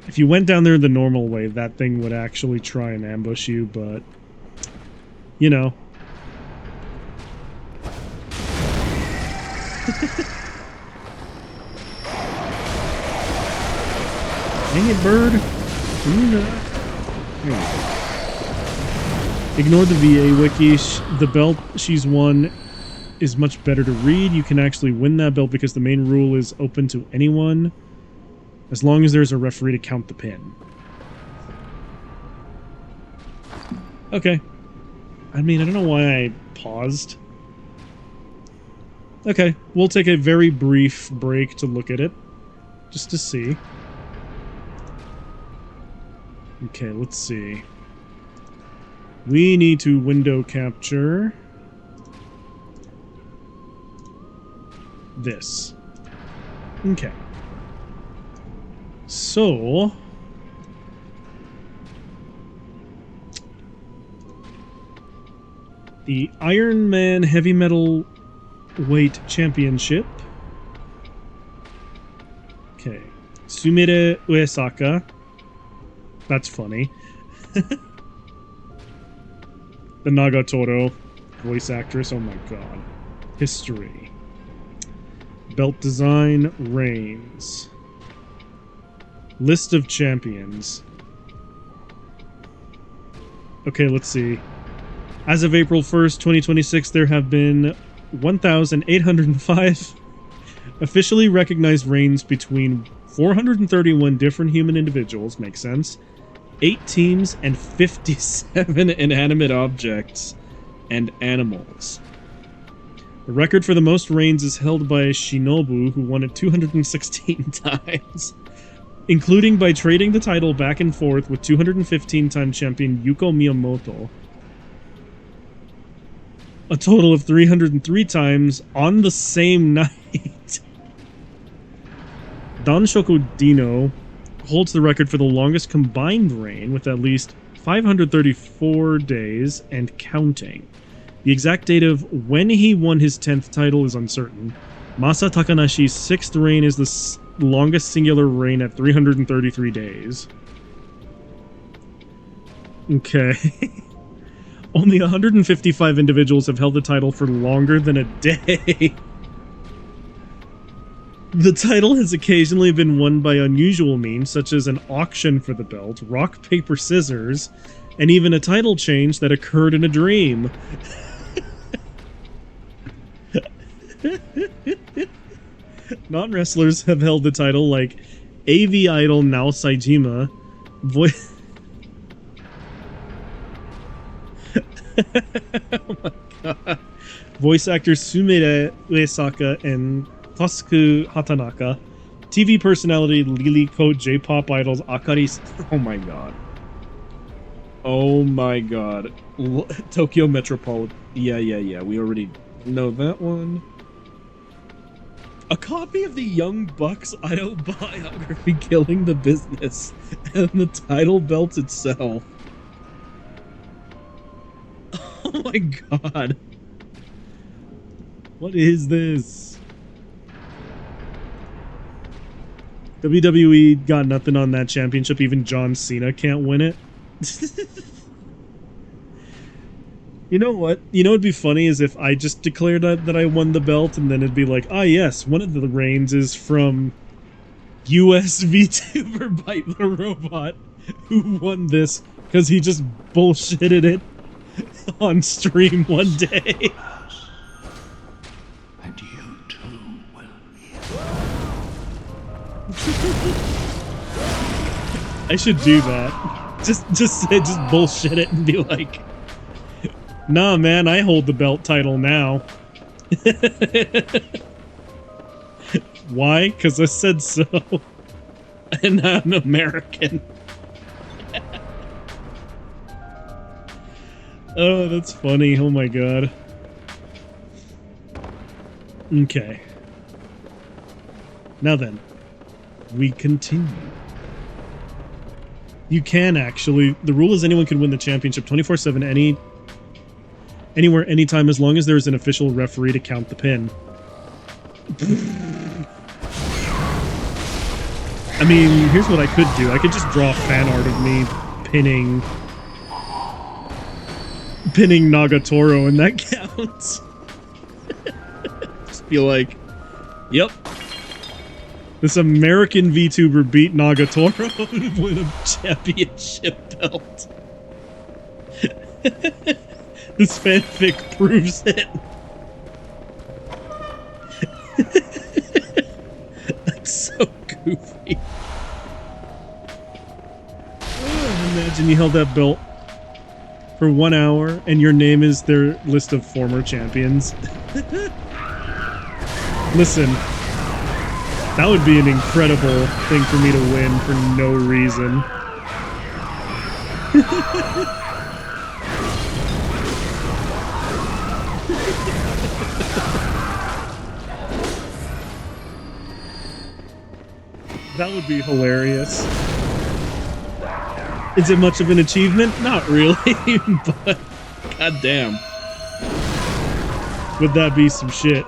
Speaker 1: If you went down there the normal way, that thing would actually try and ambush you, but, you know. Dang it, bird. Can you not? There you go. Ignore the VA wiki. The belt she's won is much better to read. You can actually win that belt because the main rule is open to anyone as long as there's a referee to count the pin. Okay. I mean, I don't know why I paused. Okay, we'll take a very brief break to look at it. Just to see. Okay, let's see. We need to window capture this. Okay. So... the Iron Man Heavy Metal Weight Championship. Okay. Sumire Uesaka. That's funny. The Nagatoro voice actress. Oh my god. History. Belt design. Reigns. List of champions. Okay, let's see. As of April 1st, 2026, there have been 1,805 officially recognized reigns between 431 different human individuals, makes sense, 8 teams, and 57 inanimate objects and animals. The record for the most reigns is held by Shinobu, who won it 216 times, including by trading the title back and forth with 215-time champion Yuko Miyamoto. A total of 303 times on the same night. Danshoku Dino holds the record for the longest combined reign with at least 534 days and counting. The exact date of when he won his 10th title is uncertain. Masa Takanashi's 6th reign is the longest singular reign at 333 days. Okay. Only 155 individuals have held the title for longer than a day. The title has occasionally been won by unusual means, such as an auction for the belt, rock, paper, scissors, and even a title change that occurred in a dream. Non-wrestlers have held the title like AV Idol Nao Saijima, oh my god. Voice actor Sumire Uesaka and Tosuku Hatanaka. TV personality Liliko, J-pop idols Akari. Oh my god. Oh my god. Tokyo Metropolitan. Yeah. We already know that one. A copy of the Young Bucks autobiography Killing the Business and the title belt itself. Oh my god. What is this? WWE got nothing on that championship. Even John Cena can't win it. You know what? You know what'd be funny is if I just declared that I won the belt, and then it'd be like, ah yes, one of the reigns is from US VTuber Bite the Robot, who won this because he just bullshitted it on stream one day.
Speaker 7: And you too will be.
Speaker 1: I should do that. Just bullshit it and be like, nah, man, I hold the belt title now. Why? Because I said so. And I'm American. Oh, that's funny. Oh my god. Okay. Now then, we continue. You can actually. The rule is anyone can win the championship 24/7 anywhere, anytime, as long as there is an official referee to count the pin. I mean, here's what I could do. I could just draw fan art of me pinning Nagatoro, and that counts. Just be like, yep. This American VTuber beat Nagatoro and win a championship belt. This fanfic proves it. That's so goofy. Oh, imagine you held that belt for 1 hour and your name is their list of former champions. Listen, that would be an incredible thing for me to win for no reason. That would be hilarious. Is it much of an achievement? Not really, but goddamn. Would that be some shit?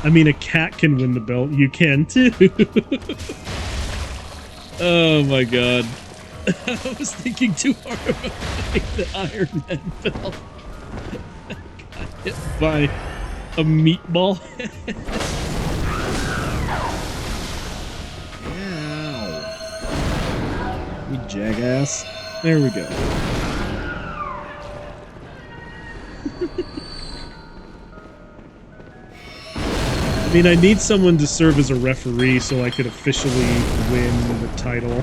Speaker 1: I mean, a cat can win the belt. You can too. Oh my god. I was thinking too hard about the Iron Man belt. Got hit by a meatball. Ow. You jackass. There we go. I mean, I need someone to serve as a referee so I could officially win the title.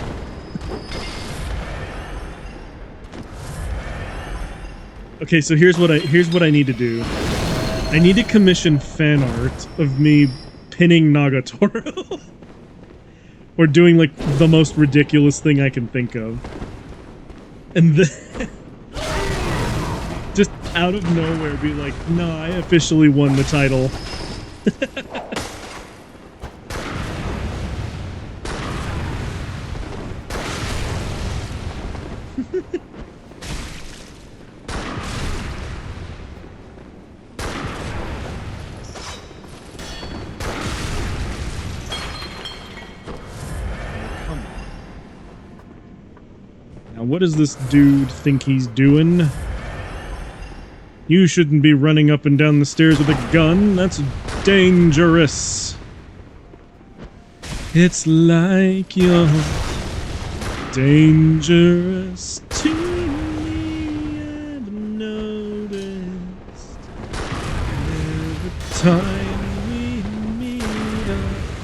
Speaker 1: Okay, so here's what I need to do. I need to commission fan art of me pinning Nagatoro. Or doing, like, the most ridiculous thing I can think of. And then... just out of nowhere be like, no, I officially won the title. Now, what does this dude think he's doing? You shouldn't be running up and down the stairs with a gun. That's dangerous. It's like you're dangerous to me. I've noticed every time we meet, I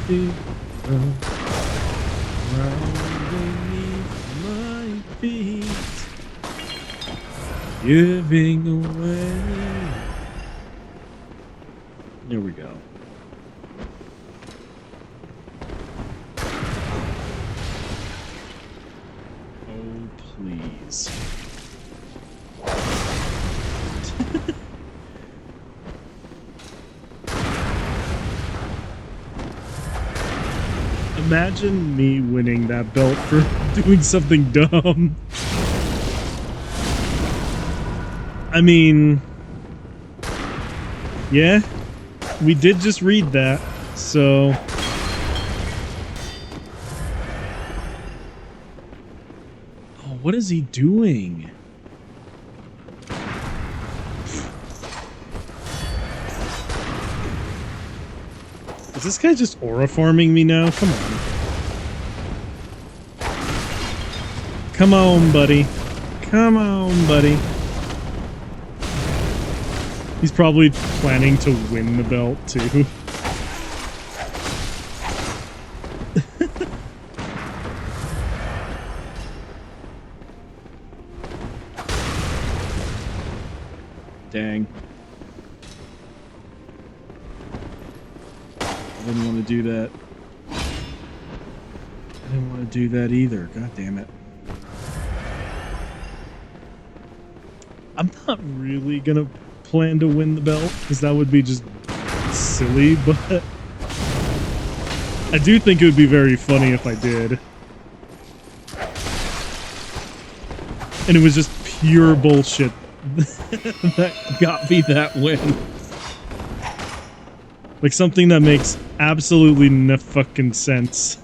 Speaker 1: feel right beneath my feet, giving away. There we go. Oh, please. Imagine me winning that belt for doing something dumb. I mean, yeah, we did just read that, so... Oh, what is he doing? Is this guy just aura farming me now? Come on. Come on, buddy. Come on, buddy. He's probably planning to win the belt, too. Dang. I didn't want to do that. I didn't want to do that either. God damn it. I'm not really gonna plan to win the belt, because that would be just silly, but I do think it would be very funny if I did. And it was just pure bullshit that got me that win. Like something that makes absolutely no fucking sense.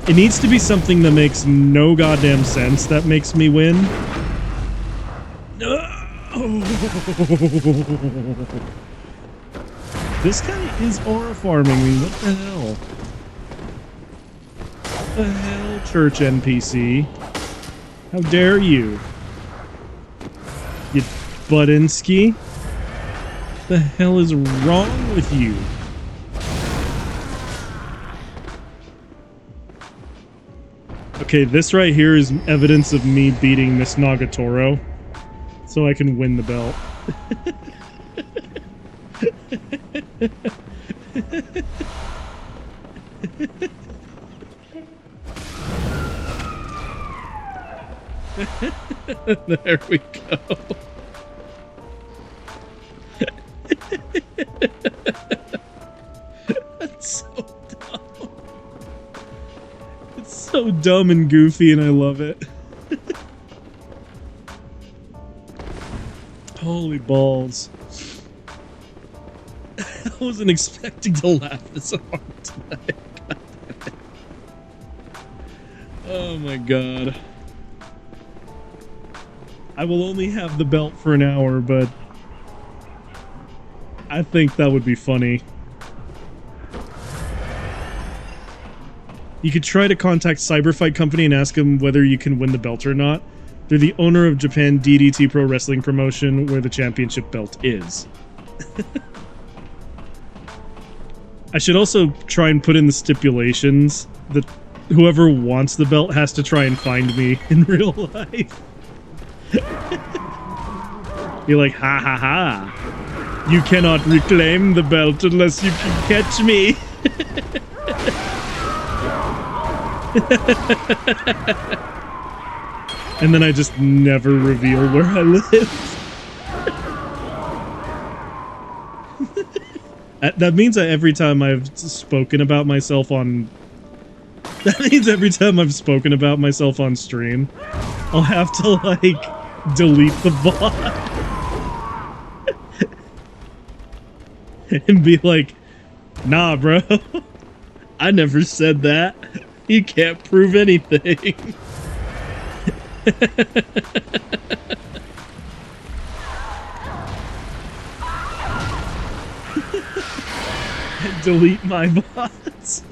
Speaker 1: It needs to be something that makes no goddamn sense that makes me win. This guy is aura farming me. What the hell? What the hell, church NPC? How dare you? You Budinsky? What the hell is wrong with you? Okay, this right here is evidence of me beating Miss Nagatoro, so I can win the belt. There we go. That's so dumb. It's so dumb and goofy, and I love it. Holy balls. I wasn't expecting to laugh this hard tonight. Oh my god. I will only have the belt for an hour, but I think that would be funny. You could try to contact Cyberfight Company and ask them whether you can win the belt or not. They're the owner of Japan DDT Pro Wrestling Promotion, where the championship belt is. I should also try and put in the stipulations that whoever wants the belt has to try and find me in real life. You're like, ha ha ha. You cannot reclaim the belt unless you can catch me. And then I just never reveal where I live. That means that every time I've spoken about myself on... That means every time I've spoken about myself on stream, I'll have to, like, delete the bot. And be like, nah, bro. I never said that. You can't prove anything. Delete my bots.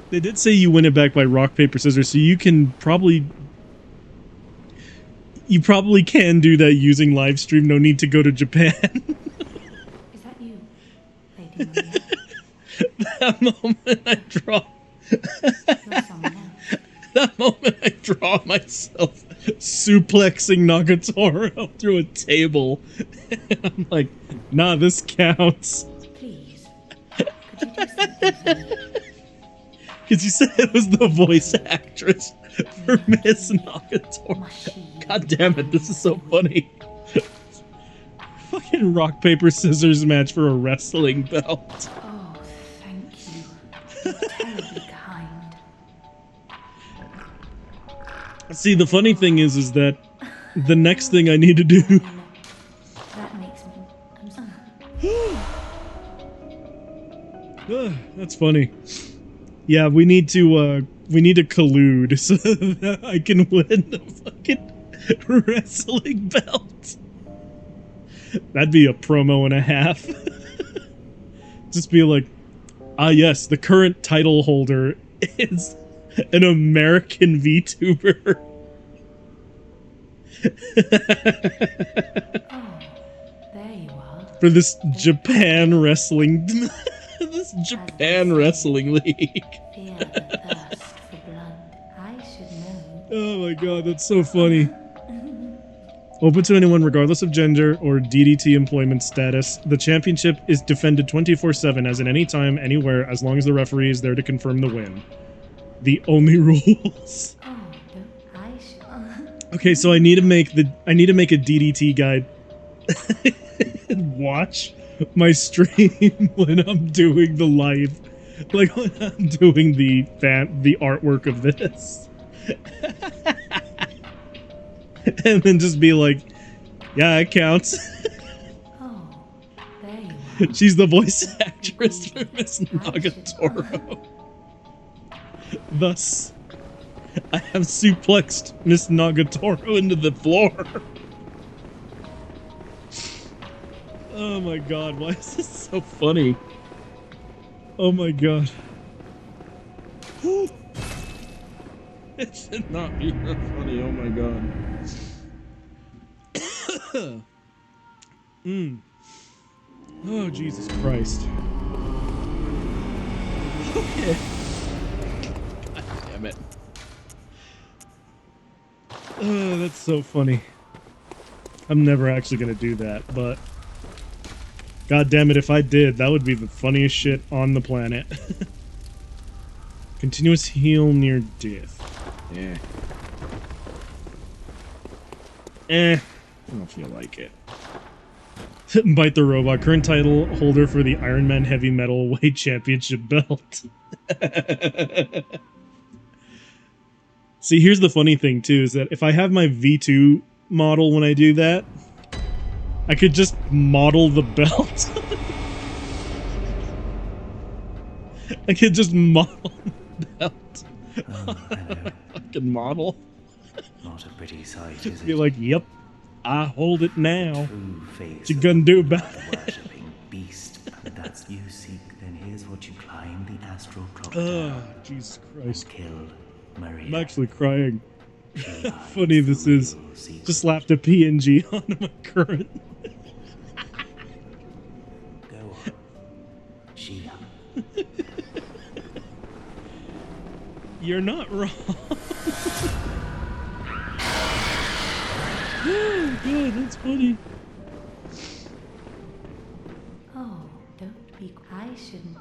Speaker 1: They did say you win it back by rock, paper, scissors, so you can probably... You probably can do that using live stream. No need to go to Japan.
Speaker 4: Is that you, Lady Maria?
Speaker 1: That moment I draw...
Speaker 4: You're someone else.
Speaker 1: That moment I draw myself suplexing Nagatoro through a table. And I'm like, nah, this counts.
Speaker 4: Please, could you do something for me?
Speaker 1: Because you said it was the voice actress for Miss Nagatoro.
Speaker 4: Must she
Speaker 1: God damn it, this is so funny. Fucking rock, paper, scissors match for a wrestling belt.
Speaker 4: Oh, thank you. You're terribly kind.
Speaker 1: See, the funny thing is that the next thing I need to do...
Speaker 4: That makes me... I'm sorry.
Speaker 1: That's funny. Yeah, we need to collude so that I can win the fucking wrestling belt. That'd be a promo and a half. Just be like, ah yes, the current title holder is an American VTuber.
Speaker 4: Oh, there you are.
Speaker 1: For this Japan wrestling... this Japan wrestling league.
Speaker 4: Feel the thirst for blood. I should know.
Speaker 1: Oh my god, that's so funny. Open to anyone regardless of gender or DDT employment status. The championship is defended 24/7 as in any time, anywhere, as long as the referee is there to confirm the win. The only rules.
Speaker 4: Oh, don't I should...
Speaker 1: Okay, so I need to make a DDT guide and watch my stream when I'm doing the live, like when I'm doing the artwork of this. And then just be like, yeah, it counts.
Speaker 4: Oh, there you are.
Speaker 1: She's the voice actress for Miss Nagatoro. Thus, I have suplexed Miss Nagatoro into the floor. Oh my god, why is this so funny? Oh my god. It should not be that funny, oh my god. Oh, Jesus Christ. Okay. God damn it. Oh, that's so funny. I'm never actually gonna do that, but god damn it, if I did, that would be the funniest shit on the planet. Continuous heal near death. Yeah. I don't feel like it. Bite the robot. Current title holder for the Iron Man Heavy Metal Weight Championship belt. See, here's the funny thing, too, is that if I have my V2 model when I do that, I could just model the belt. I could just model the belt.
Speaker 5: Oh, hello.
Speaker 1: Fucking model.
Speaker 5: Not a pretty sight, is
Speaker 1: Be
Speaker 5: it?
Speaker 1: like, yep, I hold it now.
Speaker 5: True face
Speaker 1: What you
Speaker 5: of
Speaker 1: gonna
Speaker 5: the
Speaker 1: do about
Speaker 5: worshipping beast. And that's you seek, then here's what you climb the astral clock
Speaker 1: Oh,
Speaker 5: tower
Speaker 1: Jesus
Speaker 5: and
Speaker 1: Christ.
Speaker 5: kill Maria.
Speaker 1: I'm actually crying.
Speaker 5: She lies
Speaker 1: Funny
Speaker 5: the
Speaker 1: this is.
Speaker 5: real secret.
Speaker 1: Just slapped a PNG onto my current.
Speaker 5: Go on. Sheila.
Speaker 1: You're not wrong. Oh, God, that's funny.
Speaker 4: Oh, don't be. I shouldn't.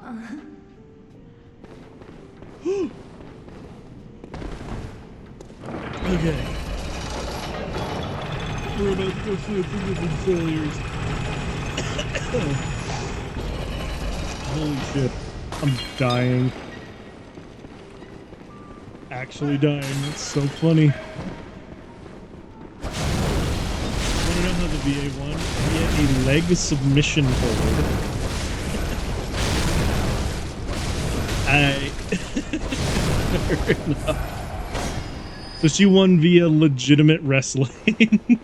Speaker 1: Okay. We're about to go through a thing of failures. Holy shit. I'm dying. Actually dying. That's so funny. Want to know how the VA won? Via a leg submission hold. Fair enough. So she won via legitimate wrestling.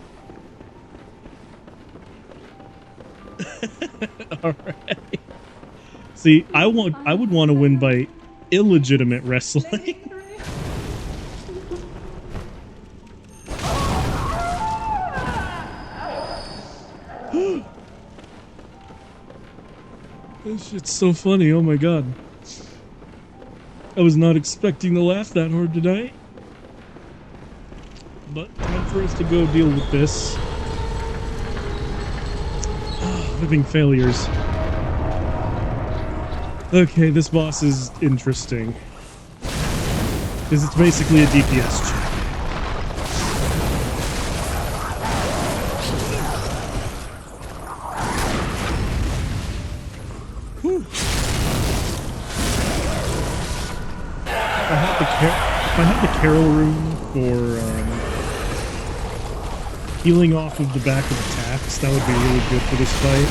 Speaker 1: Alright. See, I would want to win by illegitimate wrestling. This shit's so funny, oh my god. I was not expecting to laugh that hard tonight. But time for us to go deal with this. Living failures. Okay, this boss is interesting. Because it's basically a DPS check. Whew. If I had the Carol room for healing off of the back of attacks, that would be really good for this fight.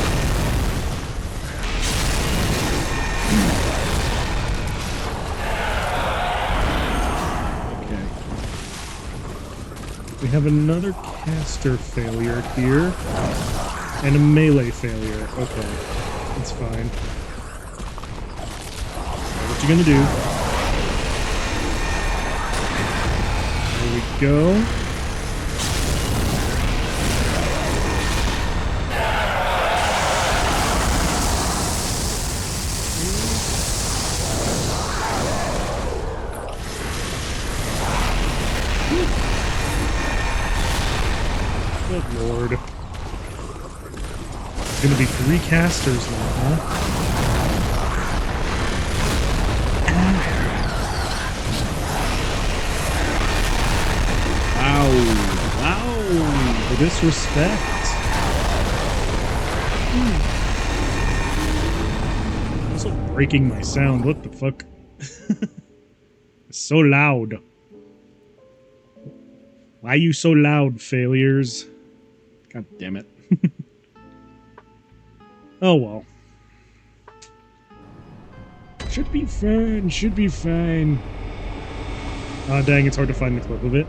Speaker 1: We have another caster failure here, and a melee failure. Okay, that's fine. What you gonna do? There we go. Good lord. There's gonna be 3 casters now, huh? Wow. Wow. The disrespect. I'm also breaking my sound. What the fuck? It's so loud. Why are you so loud, failures? God damn it. Oh well. Should be fine, should be fine. Ah, dang, it's hard to find the clip of it.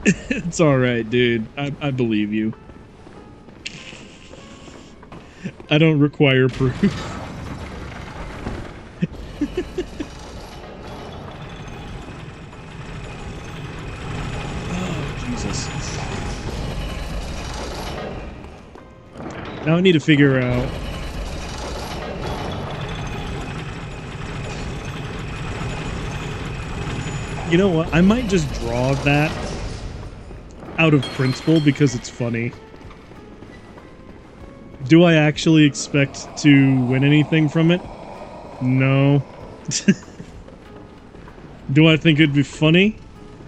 Speaker 1: It's alright, dude. I believe you. I don't require proof. Oh, Jesus. Now I need to figure out... You know what? I might just draw that out of principle because it's funny. Do I actually expect to win anything from it? No. Do I think it'd be funny?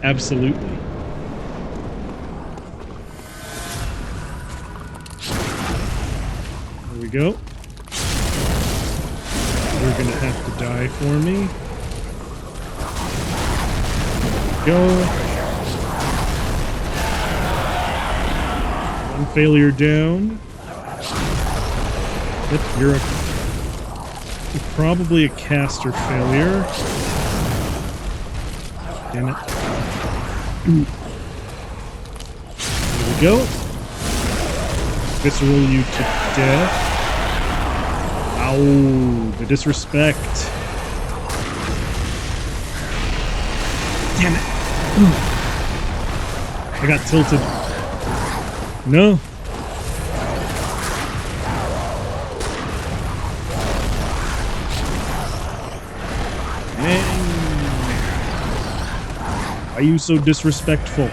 Speaker 1: Absolutely. There we go. You're gonna have to die for me. There we go. One failure down. Yep, you're probably a caster failure. Damn it. There we go. Visceral you to death. Ow, the disrespect. Damn it. I got tilted. No. Why are you so disrespectful?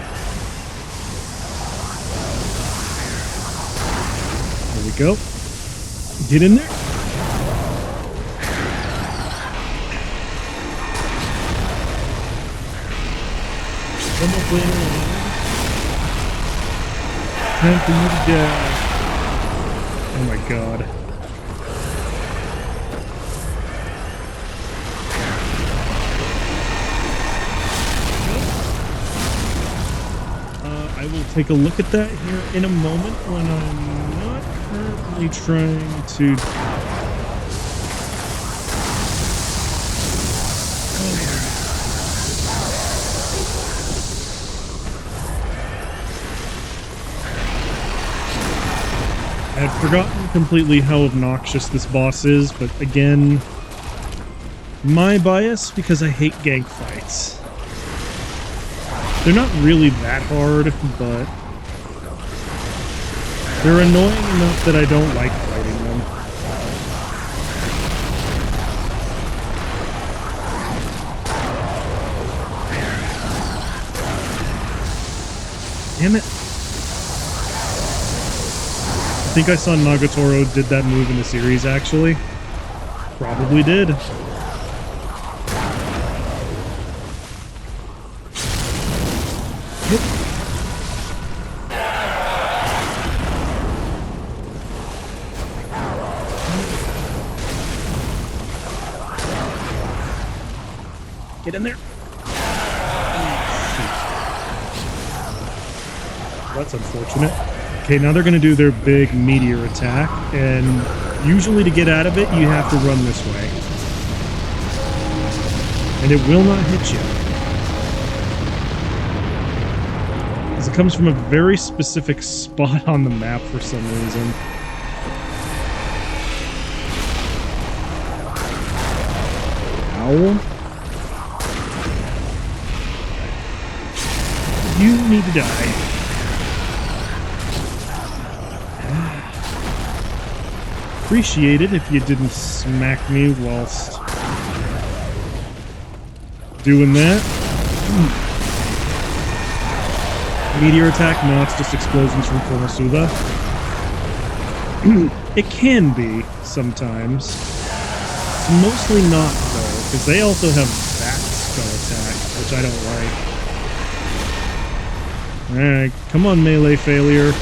Speaker 1: There we go. Get in there. One more player. Time for you to die. Oh my god. I will take a look at that here in a moment when I'm not currently trying to... I had forgotten completely how obnoxious this boss is, but again, my bias because I hate gank fights. They're not really that hard, but they're annoying enough that I don't like fighting them. Damn it. I think I saw Nagatoro did that move in the series, actually. Probably did. Get in there. That's unfortunate. Okay, now they're going to do their big meteor attack, and usually to get out of it, you have to run this way. And it will not hit you. Because it comes from a very specific spot on the map for some reason. Ow. You need to die. Appreciate it if you didn't smack me whilst doing that. Meteor attack? No, it's just explosions from Konosuba. It can be sometimes. It's mostly not though, because they also have that skull attack, which I don't like. Alright, come on, melee failure.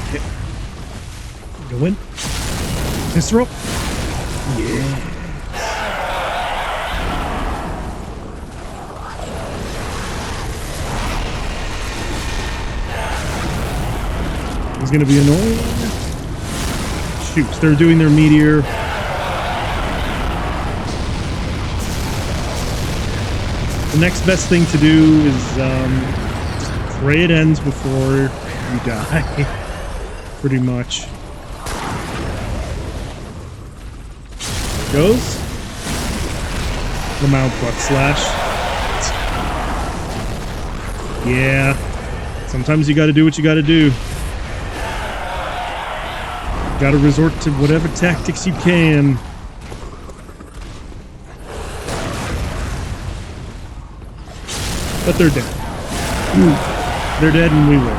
Speaker 1: Okay. Go in. Visceral. Yeah. It's gonna be annoying. Shoot, they're doing their meteor. The next best thing to do is just pray it ends before you die. Pretty much. Goes. Lamau butt slash. Yeah. Sometimes you gotta do what you gotta do. Gotta resort to whatever tactics you can. But they're dead. They're dead and we win.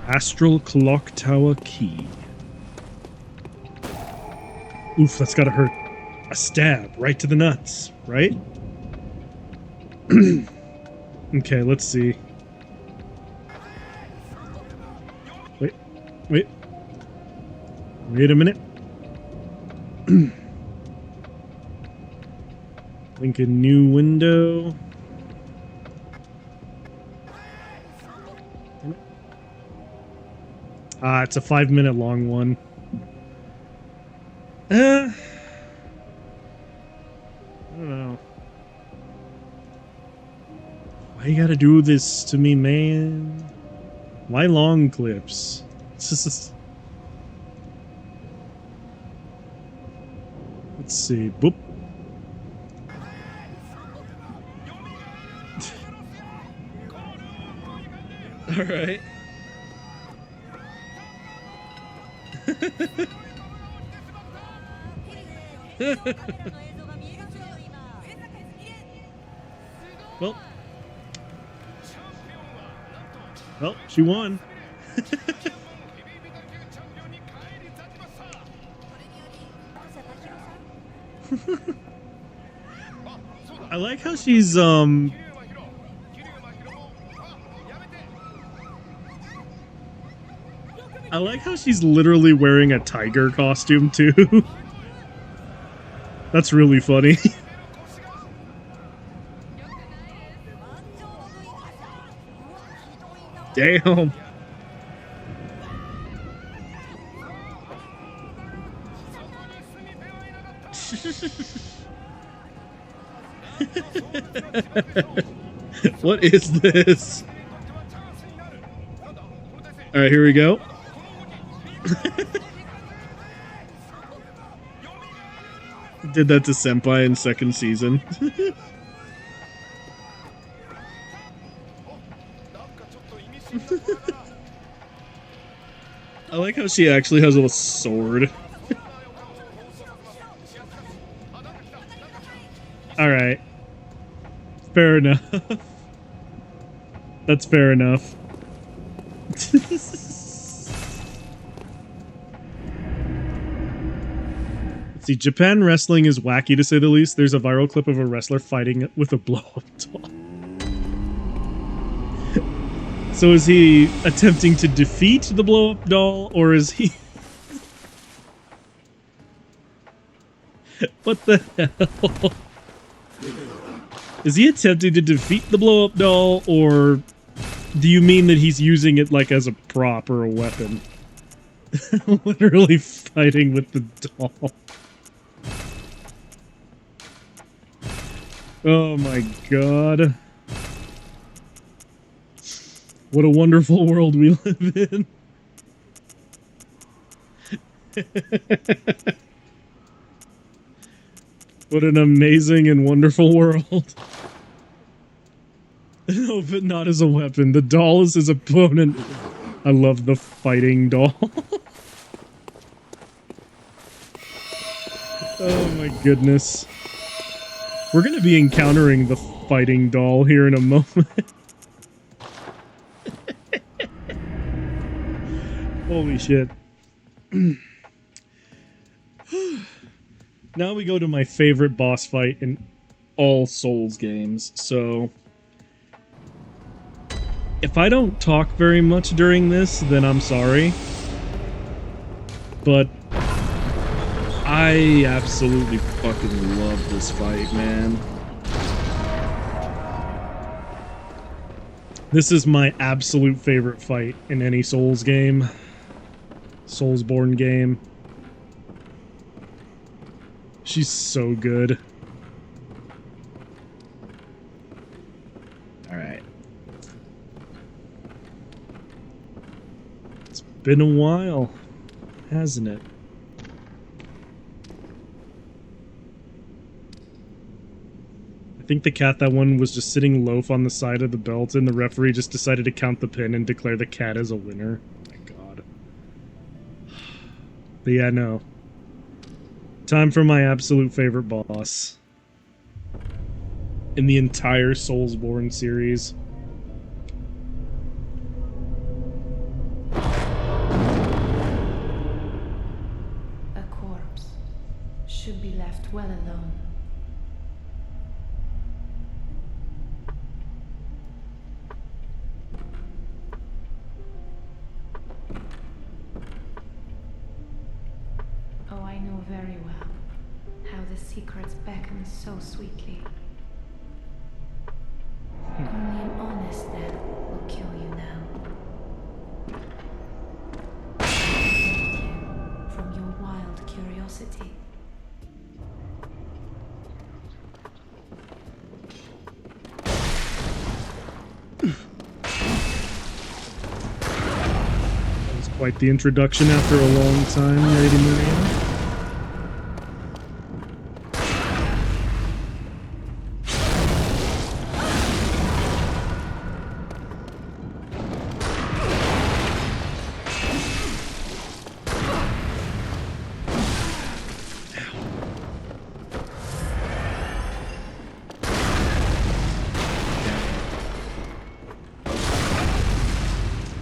Speaker 1: Astral Clock Tower Key. Oof, that's gotta hurt. A stab right to the nuts, right? Okay, let's see. Wait. Wait a minute. Link a new window. Ah, it's a 5-minute long one. I don't know. Why you gotta do this to me, man? Why long clips? Let's see. Boop. All right. Well, she won. I like how she's I like how she's literally wearing a tiger costume too. That's really funny. Damn. What is this? All right, here we go. Did that to Senpai in second season. I like how she actually has a sword. Alright. Fair enough. That's fair enough. Let's see, Japan wrestling is wacky to say the least. There's a viral clip of a wrestler fighting with a blow-up doll. So is he attempting to defeat the blow-up doll, or is he... What the hell? Is he attempting to defeat the blow-up doll, or do you mean that he's using it like as a prop or a weapon? Literally fighting with the doll. Oh my god. What a wonderful world we live in. What an amazing and wonderful world. No, but not as a weapon. The doll is his opponent. I love the fighting doll. Oh my goodness. We're gonna be encountering the fighting doll here in a moment. Holy shit. Now we go to my favorite boss fight in all Souls games. So, if I don't talk very much during this, then I'm sorry. But I absolutely fucking love this fight, man. This is my absolute favorite fight in any Souls game. Soulsborne game. She's so good. Alright. It's been a while, hasn't it? I think the cat that one was just sitting loaf on the side of the belt, and the referee just decided to count the pin and declare the cat as a winner. Oh my god. But yeah, no. Time for my absolute favorite boss. in the entire Soulsborne series.
Speaker 6: A corpse should be left well alone. Oh, I know very well how the secrets beckon so sweetly. Only an honest death will kill you now. Protect you from your wild curiosity.
Speaker 1: That was quite the introduction after a long time, Lady Maria.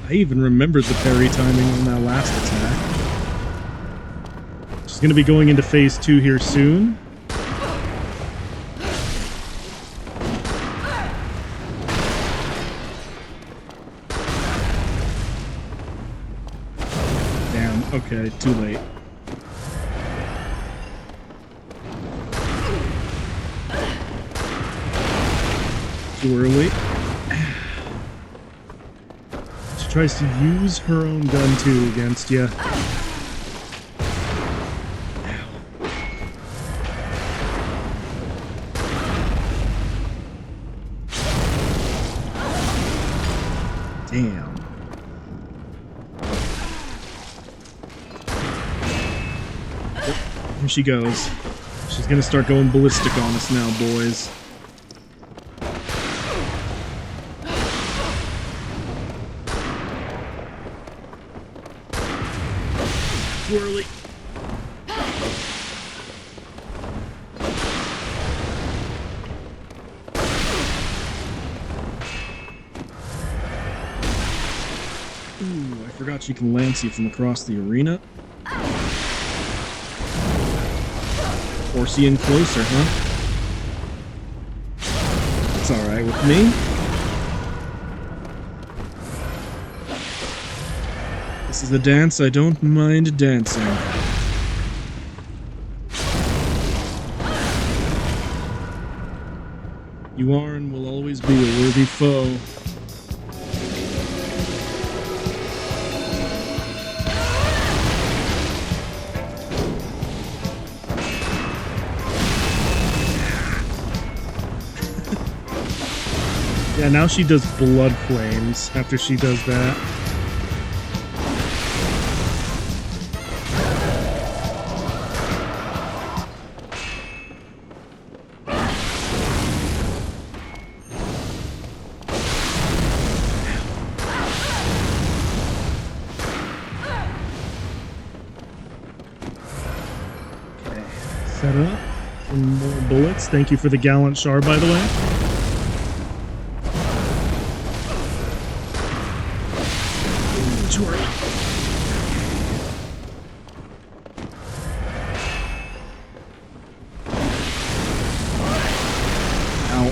Speaker 1: I even remembered the parry timing on that last attack. She's going to be going into phase 2 here soon. Damn, okay, too late. Too early. Tries to use her own gun too against you. Damn. Yep, here she goes. She's gonna start going ballistic on us now, boys. Too early. Ooh, I forgot she can lance you from across the arena. Force you in closer, huh? That's alright with me. This is a dance I don't mind dancing. You are and will always be a worthy foe. Yeah, now she does blood flames after she does that. Set up some more bullets. Thank you for the gallant char, by the way. Too early. Ow.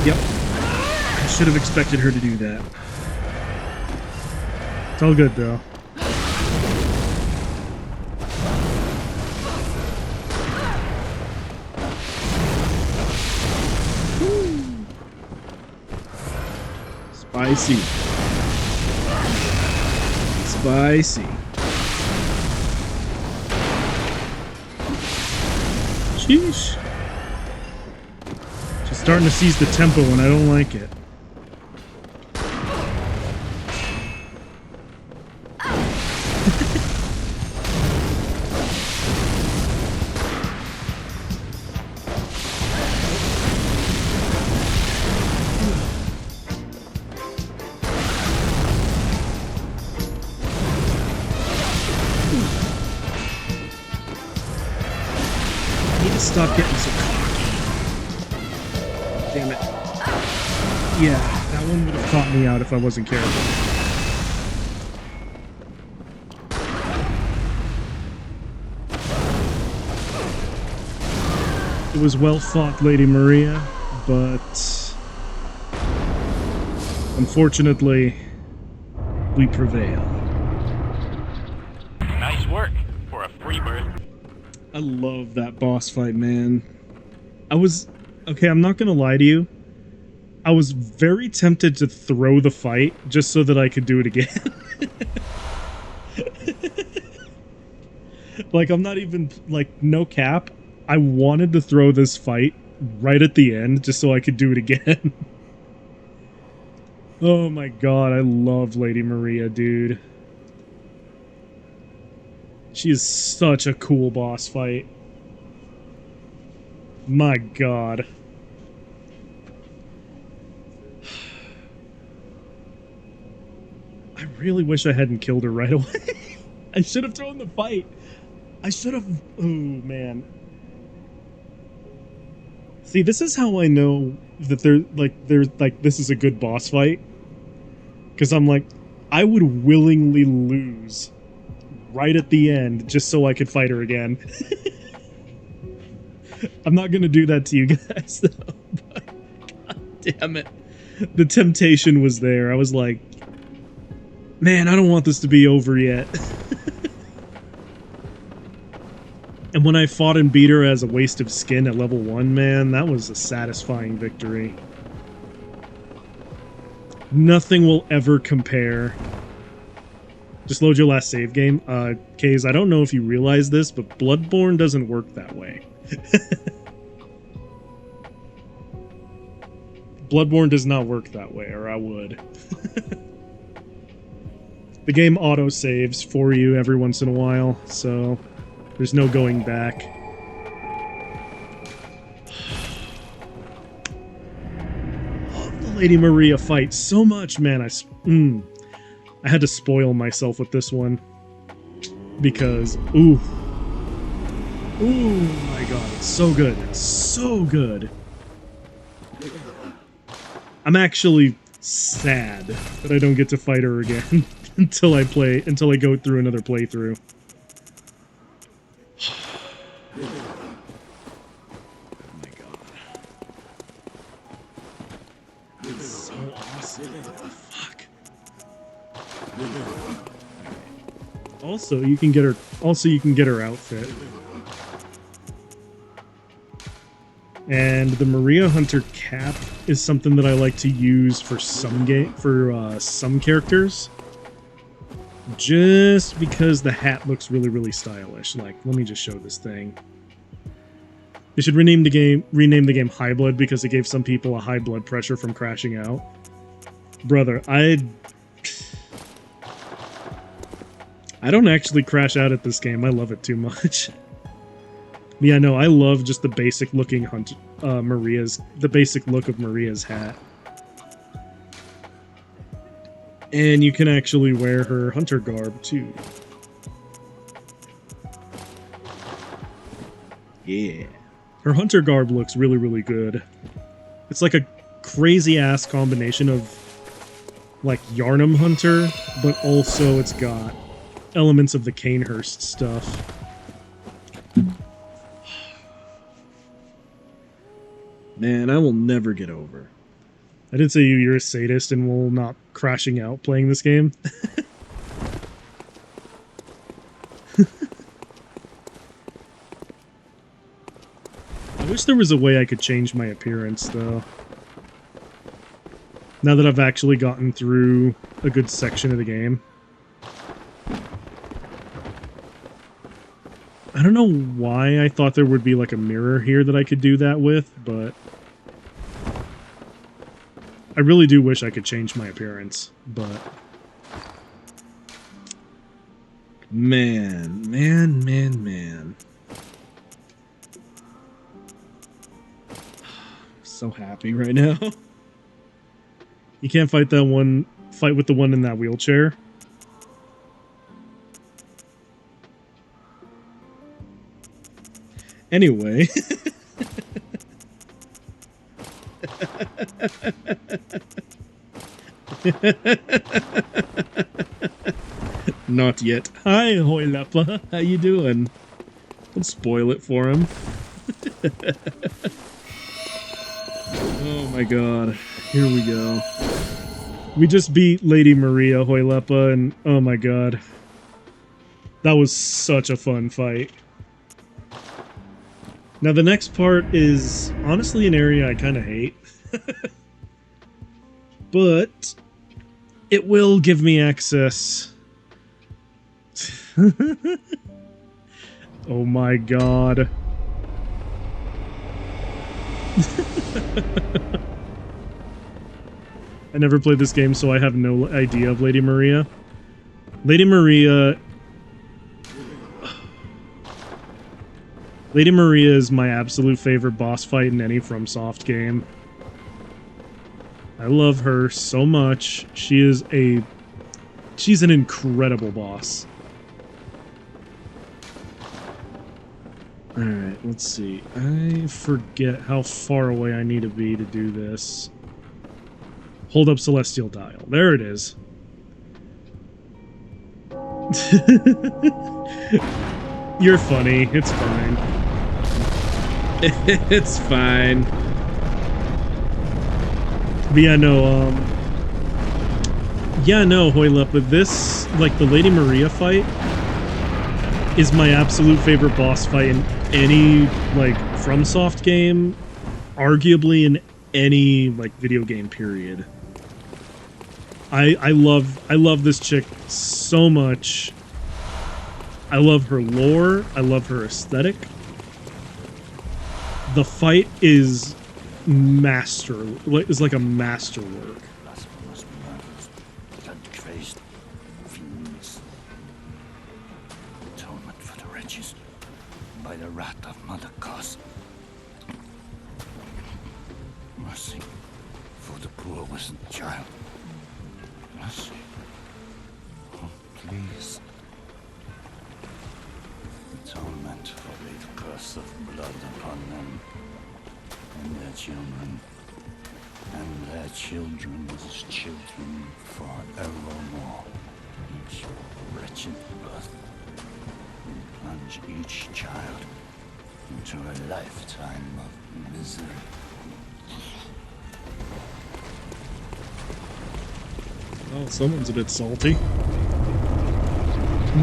Speaker 1: Yep. I should have expected her to do that. It's all good, though. Spicy. Spicy. Sheesh. She's starting to seize the tempo and I don't like it. need to stop getting so cocky. Damn it. Yeah, that one would have caught me out if I wasn't careful. It was well fought, Lady Maria, but unfortunately, we prevail.
Speaker 2: Nice work for a free bird.
Speaker 1: I love that boss fight, man. Okay, I'm not gonna lie to you. I was very tempted to throw the fight just so that I could do it again. Like, I'm not even, like, no cap. I wanted to throw this fight right at the end just so I could do it again. Oh my god, I love Lady Maria, dude. She is such a cool boss fight. My god. I really wish I hadn't killed her right away. I should have thrown the fight. I should have... Oh, man. See, this is how I know that this is a good boss fight. Because I'm like, I would willingly lose right at the end just so I could fight her again. I'm not going to do that to you guys, though. But, god damn it. The temptation was there. I was like, man, I don't want this to be over yet. And when I fought and beat her as a waste of skin at level 1, man, that was a satisfying victory. Nothing will ever compare. Just load your last save game. Kaze, I don't know if you realize this, but Bloodborne doesn't work that way. Bloodborne does not work that way, or I would. The game auto-saves for you every once in a while, so there's no going back. Love the Lady Maria fight so much, man. I had to spoil myself with this one. Because, ooh. Ooh, my god, it's so good. It's so good. I'm actually sad that I don't get to fight her again until I go through another playthrough. Oh my god. It's so awesome. Fuck. Also, you can get her outfit. And the Maria Hunter cap is something that I like to use for some characters. Just because the hat looks really, really stylish. Like, let me just show this thing. They should rename the game High Blood because it gave some people a high blood pressure from crashing out. Brother, I don't actually crash out at this game. I love it too much. Yeah, no, I love just the basic looking the basic look of Maria's hat. And you can actually wear her hunter garb too. Yeah. Her hunter garb looks really, really good. It's like a crazy ass combination of like Yarnum Hunter, but also it's got elements of the Canehurst stuff. Man, I will never get over. I did say you're a sadist and will not crashing out playing this game. I wish there was a way I could change my appearance, though. Now that I've actually gotten through a good section of the game. I don't know why I thought there would be like a mirror here that I could do that with, but I really do wish I could change my appearance, but man. So happy right now. You can't fight with the one in that wheelchair. Anyway. Not yet. Hi, Hoileppa. How you doing? Don't spoil it for him. Oh my god. Here we go. We just beat Lady Maria, Hoileppa, and oh my god. That was such a fun fight. Now the next part is honestly an area I kind of hate. But it will give me access. Oh my god. I never played this game, so I have no idea of Lady Maria. Lady Maria is my absolute favorite boss fight in any FromSoft game. I love her so much. She's an incredible boss. Alright, let's see. I forget how far away I need to be to do this. Hold up Celestial Dial. There it is. You're funny. It's fine. It's fine. But yeah, no, Hoileppa, but this, like, the Lady Maria fight is my absolute favorite boss fight in any, like, FromSoft game, arguably in any, like, video game period. I love this chick so much. I love her lore. I love her aesthetic. The fight is like a masterwork.
Speaker 7: Blasphemous murders, blood-crazed fiends. Atonement for the wretches by the wrath of Mother Goss. Mercy for the poor innocent child. Mercy. Oh, please. Atonement for the curse of blood upon them and their children, and their children's children forevermore. Each wretched birth will plunge each child into a lifetime of misery.
Speaker 1: Well, someone's a bit salty.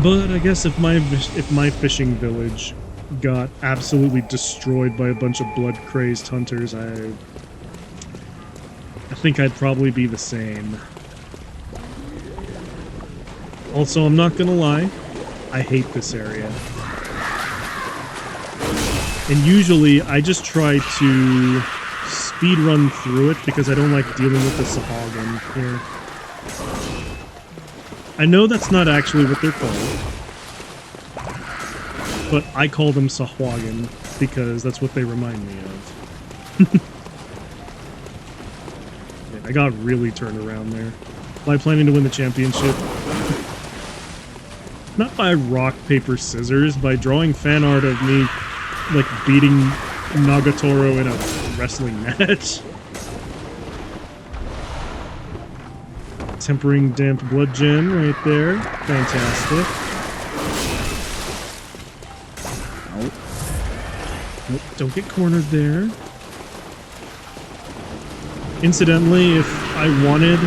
Speaker 1: But I guess if my fishing village got absolutely destroyed by a bunch of blood-crazed hunters, I think I'd probably be the same. Also, I'm not gonna lie, I hate this area. And usually, I just try to speed run through it because I don't like dealing with the Sahagin here. I know that's not actually what they're called, but I call them Sahagin because that's what they remind me of. Yeah, I got really turned around there. By planning to win the championship. Not by rock, paper, scissors, by drawing fan art of me, like, beating Nagatoro in a wrestling match. Tempering damp blood gem right there. Fantastic. Nope. Nope, don't get cornered there. Incidentally, if I wanted...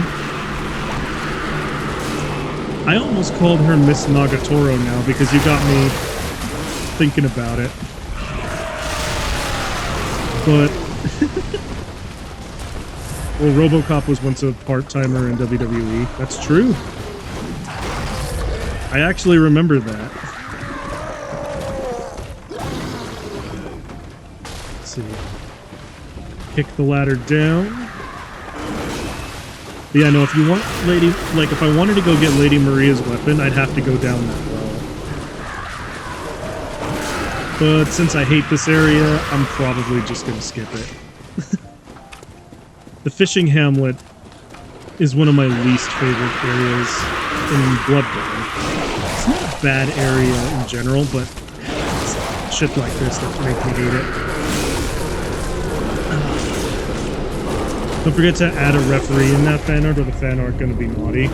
Speaker 1: I almost called her Miss Nagatoro now because you got me thinking about it. But... Well, RoboCop was once a part-timer in WWE. That's true. I actually remember that. Let's see. Kick the ladder down. But yeah, no, if you want Lady... Like, if I wanted to go get Lady Maria's weapon, I'd have to go down that well. But since I hate this area, I'm probably just gonna skip it. The fishing hamlet is one of my least favorite areas in Bloodborne. It's not a bad area in general, but it's shit like this that make me hate it. Don't forget to add a referee in that fan art, or the fan art gonna be naughty.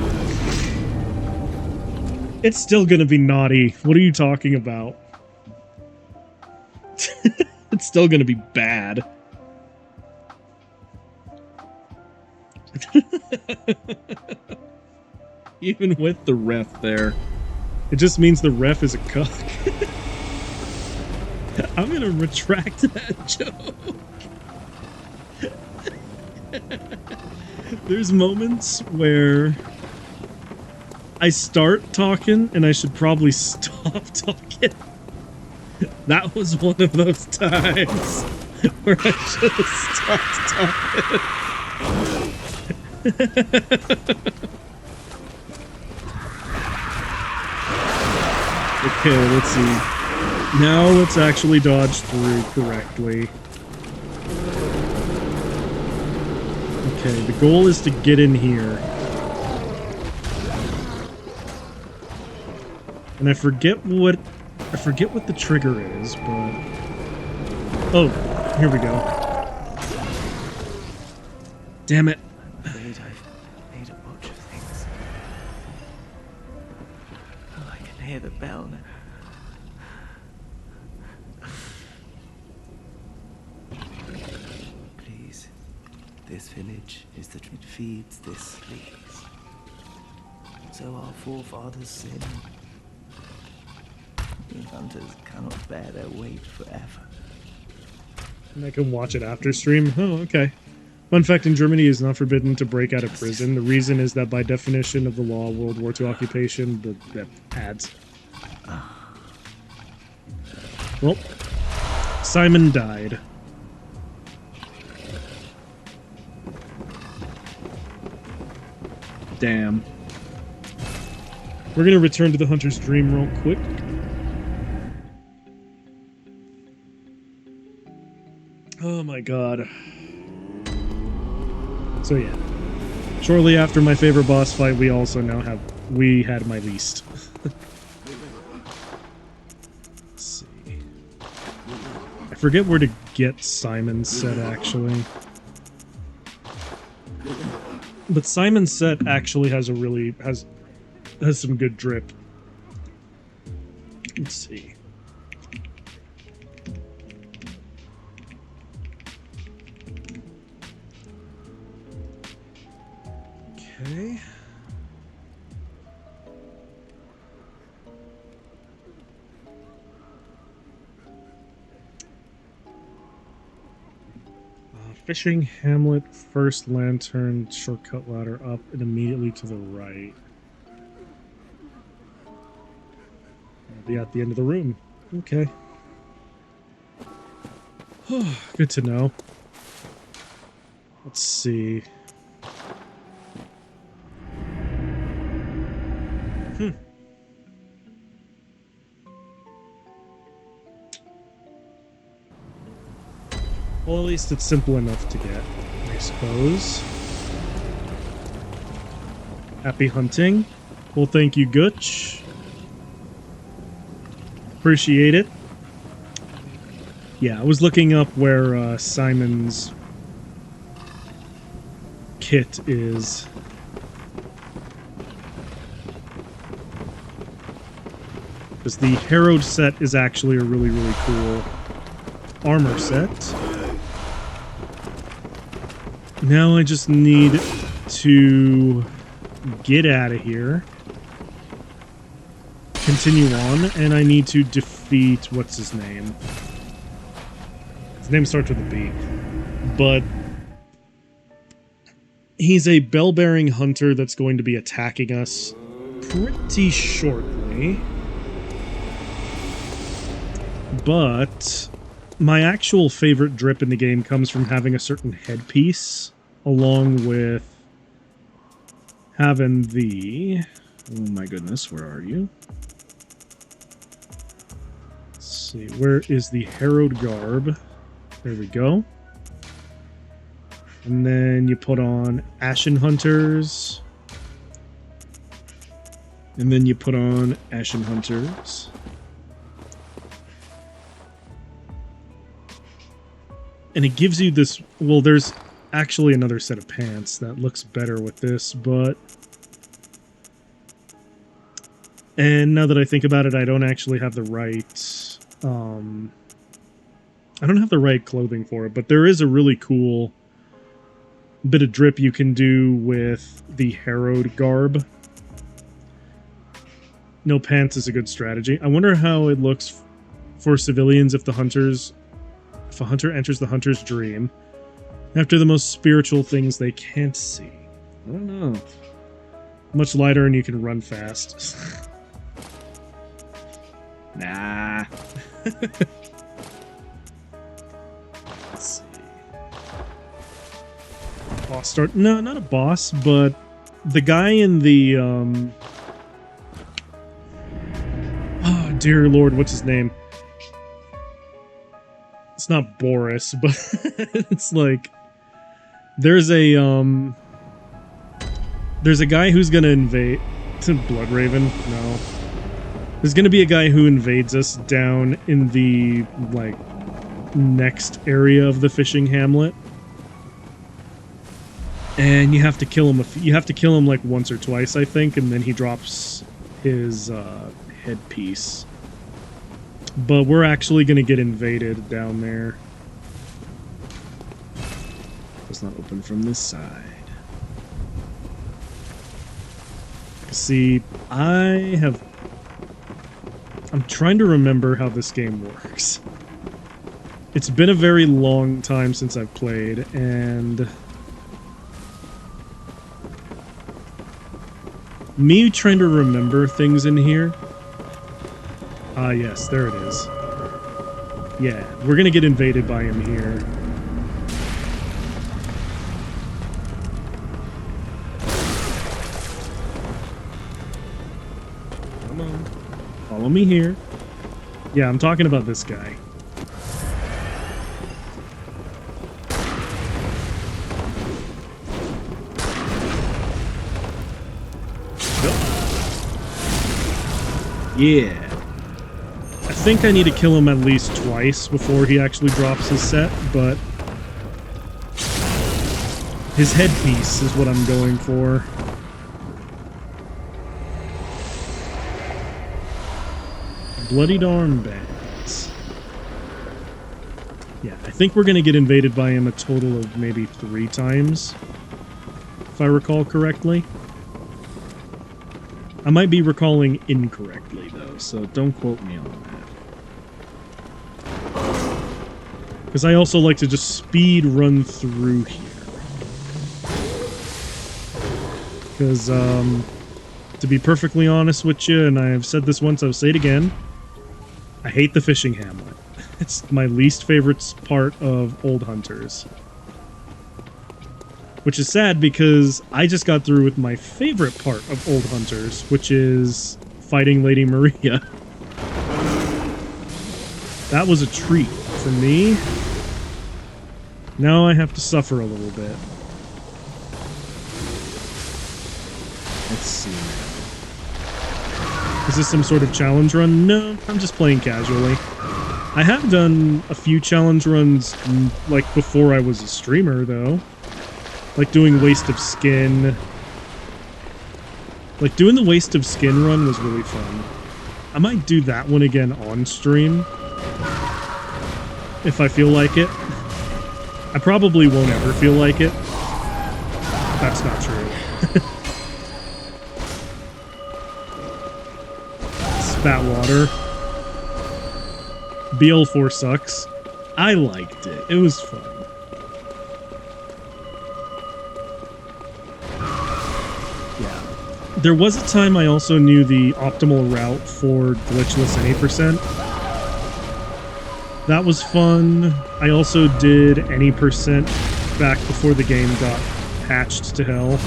Speaker 1: It's still gonna be naughty. What are you talking about? It's still gonna be bad. Even with the ref there. It just means the ref is a cuck. I'm gonna retract that joke. There's moments where I start talking and I should probably stop talking. That was one of those times where I should have stopped talking. Okay, let's see. Now let's actually dodge through correctly. Okay, the goal is to get in here. And I forget what the trigger is, but... Oh, here we go. Damn it.
Speaker 5: I'm afraid I've made a bunch of things. Oh, I can hear the bell now. Please, this village is that it feeds this sleeps. So our forefathers sinned. The hunters cannot bear their weight forever.
Speaker 1: And I can watch it after stream? Oh, okay. Fun fact, in Germany, it is not forbidden to break out of prison. The reason is that by definition of the law, World War II occupation, the ads. Well, Simon died. Damn. We're gonna return to the Hunter's Dream real quick. Oh my god. So yeah. Shortly after my favorite boss fight, we also now had my least. Let's see. I forget where to get Simon's set actually. But Simon's set actually has has some good drip. Let's see. Okay. Fishing hamlet, first lantern, shortcut ladder up and immediately to the right. I'll be at the end of the room. Okay. Good to know. Let's see. Well, at least it's simple enough to get, I suppose. Happy hunting. Well, thank you, Gooch. Appreciate it. Yeah, I was looking up where Simon's kit is. Because the Harrowed set is actually a really, really cool armor set. Now I just need to get out of here. Continue on, and I need to defeat... what's his name? His name starts with a B. But... he's a bell-bearing hunter that's going to be attacking us pretty shortly. But... my actual favorite drip in the game comes from having a certain headpiece, along with having the... oh my goodness, where are you? Let's see, where is the Harrowed Garb? There we go. And then you put on Ashen Hunters. And then you put on Ashen Hunters. And it gives you this... Well, there's actually another set of pants that looks better with this, but... And now that I think about it, I don't actually have the right... I don't have the right clothing for it, but there is a really cool bit of drip you can do with the harrowed garb. No pants is a good strategy. I wonder how it looks for civilians if a hunter enters the hunter's dream after the most spiritual things they can't see. I don't know. Much lighter and you can run fast. Nah. Let's see. Boss start. No, not a boss, but the guy in the oh dear Lord, what's his name? It's not Boris, but it's like there's a guy who's gonna invade to Bloodraven. No. There's gonna be a guy who invades us down in the like next area of the fishing hamlet. And you have to kill him you have to kill him like once or twice, I think, and then he drops his headpiece. But we're actually gonna get invaded down there. It's not open from this side. See, I'm trying to remember how this game works. It's been a very long time since I've played, and me trying to remember things in here. Ah, yes, there it is. Yeah, we're gonna get invaded by him here. Come on. Follow me here. Yeah, I'm talking about this guy. Yeah. I think I need to kill him at least twice before he actually drops his set, but his headpiece is what I'm going for. Bloodied armbands. Yeah, I think we're going to get invaded by him a total of maybe 3 times, if I recall correctly. I might be recalling incorrectly, though, so don't quote me on that. Because I also like to just speed run through here. Because, to be perfectly honest with you, and I have said this once, I'll say it again, I hate the fishing hamlet. It's my least favorite part of Old Hunters. Which is sad because I just got through with my favorite part of Old Hunters, which is fighting Lady Maria. That was a treat for me. Now I have to suffer a little bit. Let's see. Is this some sort of challenge run? No, I'm just playing casually. I have done a few challenge runs, like, before I was a streamer, though. Like doing Waste of Skin. Like, doing the Waste of Skin run was really fun. I might do that one again on stream. If I feel like it. I probably won't ever feel like it. That's not true. Spat water. BL4 sucks. I liked it. It was fun. Yeah. There was a time I also knew the optimal route for glitchless any percent. That was fun. I also did any percent back before the game got patched to hell.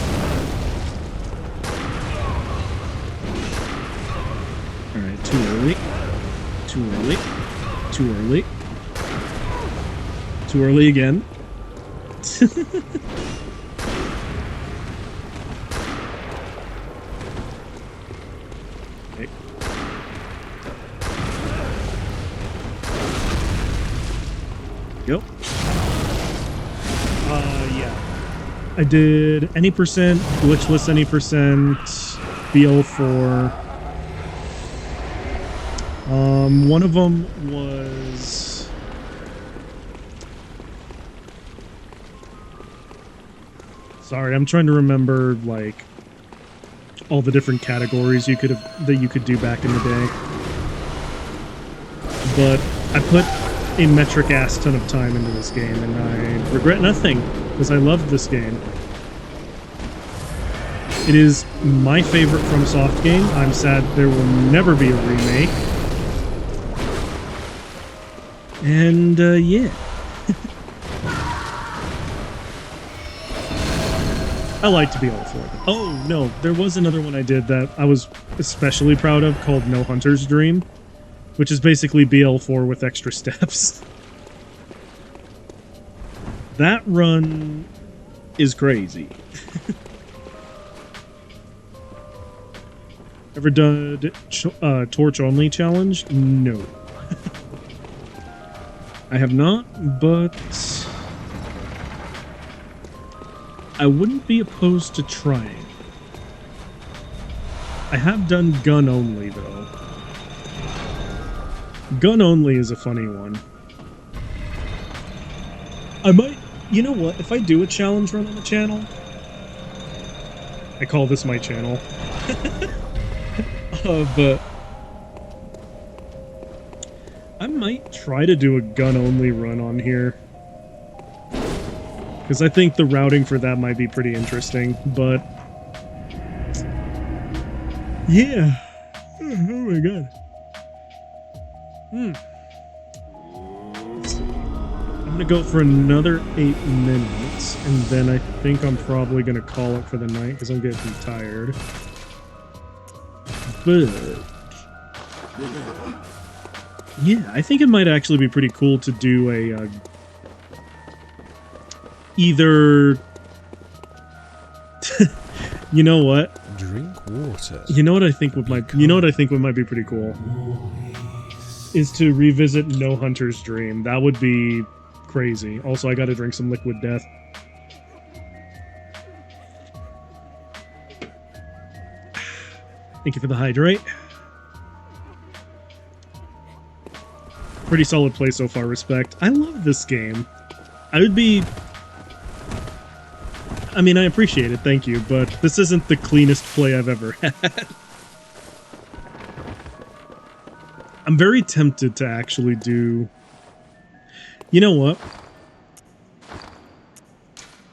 Speaker 1: Alright, too early. Too early. Too early. Too early again. Okay. Go. Yeah. I did any percent, glitchless any percent, BL4. One of them was... Sorry, I'm trying to remember, like, all the different categories you could have, that you could do back in the day. But I put a metric ass ton of time into this game, and I regret nothing, because I loved this game. It is my favorite FromSoft game. I'm sad there will never be a remake. And, yeah. I like to be all for them. Oh, no, there was another one I did that I was especially proud of called No Hunter's Dream, which is basically BL4 with extra steps. That run is crazy. Ever done Torch Only challenge? No. I have not, but I wouldn't be opposed to trying. I have done Gun Only, though. Gun Only is a funny one. I might... You know what? If I do a challenge run on the channel... I call this my channel. But... I might try to do a gun-only run on here. Because I think the routing for that might be pretty interesting, but... Yeah. Oh my god. I'm gonna go for another 8 minutes, and then I think I'm probably gonna call it for the night, because I'm getting tired. But... yeah, I think it might actually be pretty cool to do a... either... you know what?
Speaker 8: Drink water.
Speaker 1: You know what I think might be pretty cool? Is to revisit No Hunter's Dream. That would be crazy. Also, I gotta drink some Liquid Death. Thank you for the hydrate. Pretty solid play so far, respect. I love this game. I would be... I mean, I appreciate it, thank you, but this isn't the cleanest play I've ever had. I'm very tempted to actually do... You know what?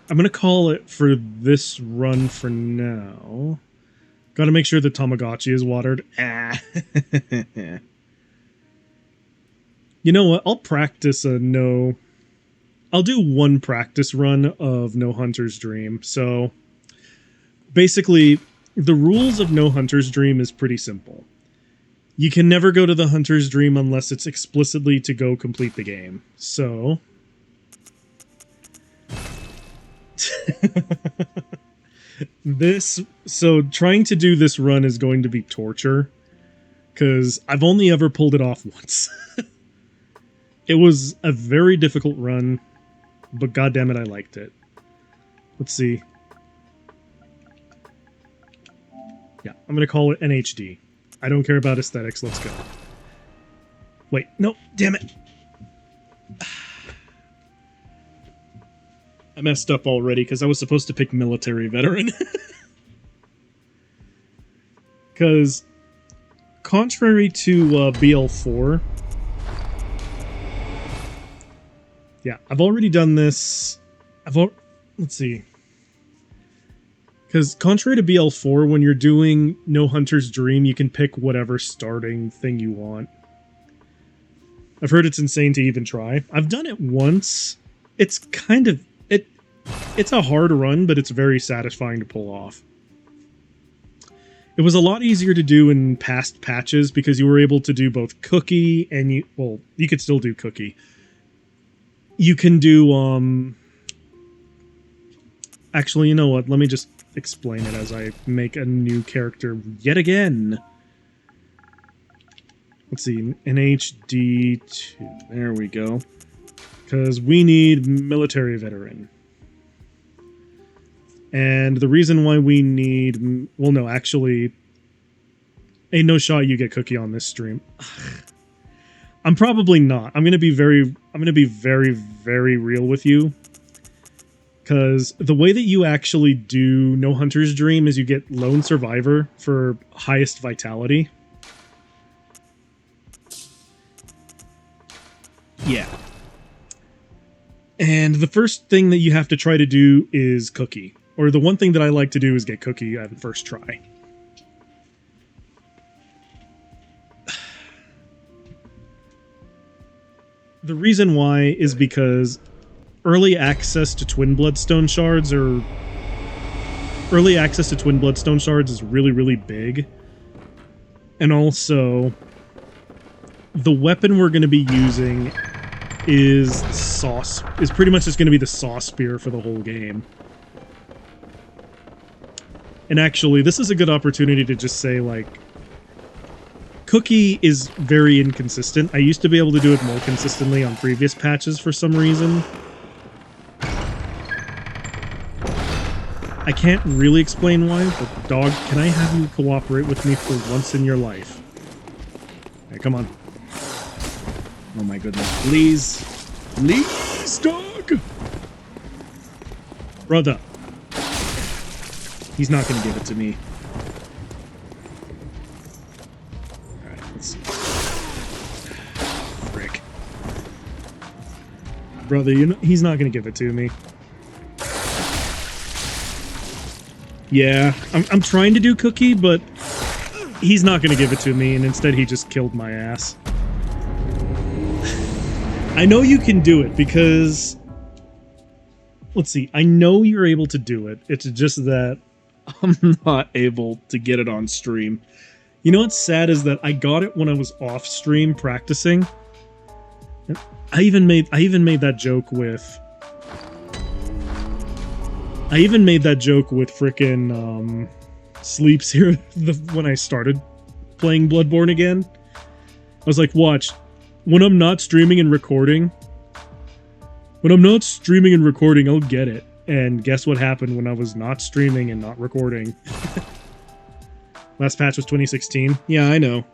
Speaker 1: I'm gonna call it for this run for now. Gotta make sure the Tamagotchi is watered. Ah. You know what? I'll practice a no... I'll do one practice run of No Hunter's Dream. So, basically, the rules of No Hunter's Dream is pretty simple. You can never go to the Hunter's Dream unless it's explicitly to go complete the game. So... So, trying to do this run is going to be torture. Because I've only ever pulled it off once. It was a very difficult run, but goddammit, I liked it. Let's see. Yeah, I'm gonna call it NHD. I don't care about aesthetics, let's go. Wait, no, damn it! I messed up already, because I was supposed to pick military veteran. Because, contrary to BL4... Yeah, I've already done this. Let's see. Because contrary to BL4, when you're doing No Hunter's Dream, you can pick whatever starting thing you want. I've heard it's insane to even try. I've done it once. It's kind of... It's a hard run, but it's very satisfying to pull off. It was a lot easier to do in past patches because you were able to do both Cookie and you... Well, you could still do Cookie. You can do, Actually, you know what? Let me just explain it as I make a new character yet again. Let's see, NHD2. There we go. Because we need military veteran. And the reason why we need... Well, no, actually... Ain't no shot you get Cookie on this stream. I'm probably not. I'm gonna be very, very real with you. Because the way that you actually do No Hunter's Dream is you get Lone Survivor for highest vitality. Yeah. And the first thing that you have to try to do is Cookie. Or the one thing that I like to do is get Cookie at the first try. The reason why is because early access to Twin Bloodstone Shards is really, really big. And also, the weapon we're going to be using is pretty much just going to be the Saw Spear for the whole game. And actually, this is a good opportunity to just say, like, Cookie is very inconsistent. I used to be able to do it more consistently on previous patches for some reason. I can't really explain why, but dog, can I have you cooperate with me for once in your life? Okay, come on. Oh my goodness. Please. Please, dog! Brother. He's not gonna give it to me. Alright, let's see. Frick. Brother, he's not gonna give it to me. Yeah, I'm trying to do Cookie, but he's not gonna give it to me, and instead he just killed my ass. I know you can do it, because... Let's see, I know you're able to do it, it's just that I'm not able to get it on stream. You know what's sad is that I got it when I was off stream practicing. I even made that joke with... frickin' Sleeps here when I started playing Bloodborne again. I was like, watch, when I'm not streaming and recording, I'll get it. And guess what happened when I was not streaming and not recording? Last patch was 2016. Yeah, I know.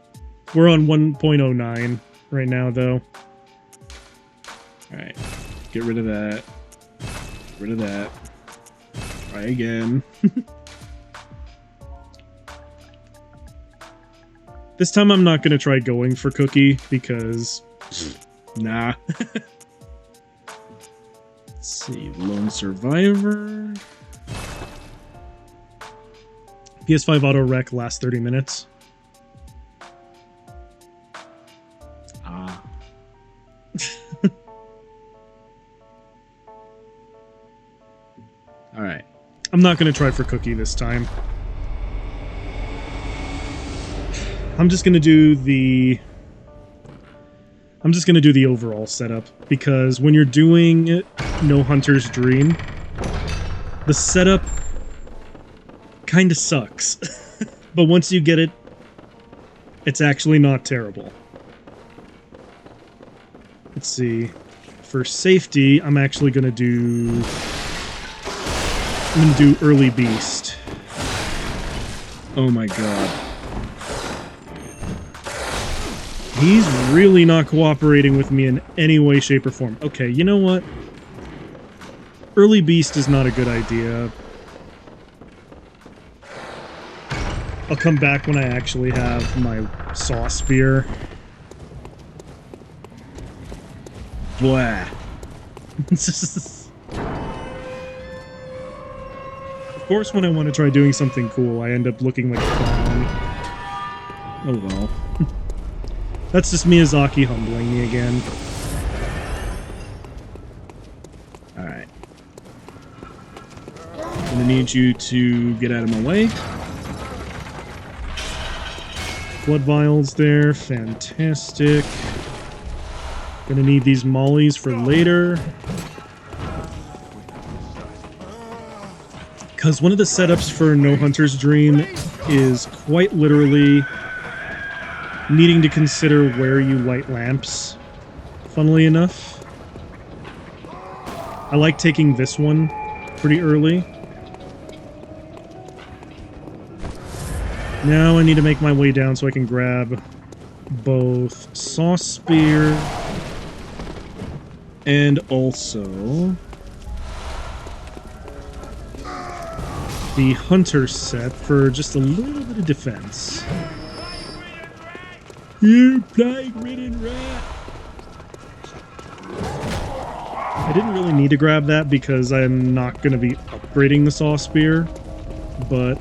Speaker 1: We're on 1.09 right now, though. Alright. Get rid of that. Get rid of that. Try again. This time I'm not going to try going for Cookie, because... nah. Let's see, Lone Survivor. PS5 auto rec lasts 30 minutes. Ah. Alright. I'm not going to try for Cookie this time. I'm just going to do the overall setup, because when you're doing No Hunter's Dream, the setup kind of sucks. But once you get it, it's actually not terrible. Let's see. For safety, I'm actually going to do... I'm going to do Early Beast. Oh my god. He's really not cooperating with me in any way, shape, or form. Okay, you know what? Early Beast is not a good idea. I'll come back when I actually have my Saw Spear. Blah. Of course, when I want to try doing something cool, I end up looking like a clown. Oh well. That's just Miyazaki humbling me again. Alright. I'm gonna need you to get out of my way. Blood vials there, fantastic. Gonna need these mollies for later. Because one of the setups for No Hunter's Dream is quite literally needing to consider where you light lamps, funnily enough. I like taking this one pretty early. Now I need to make my way down so I can grab both Saw Spear and also the Hunter set for just a little bit of defense. You plague-ridden rat! I didn't really need to grab that because I'm not going to be upgrading the Saw Spear, but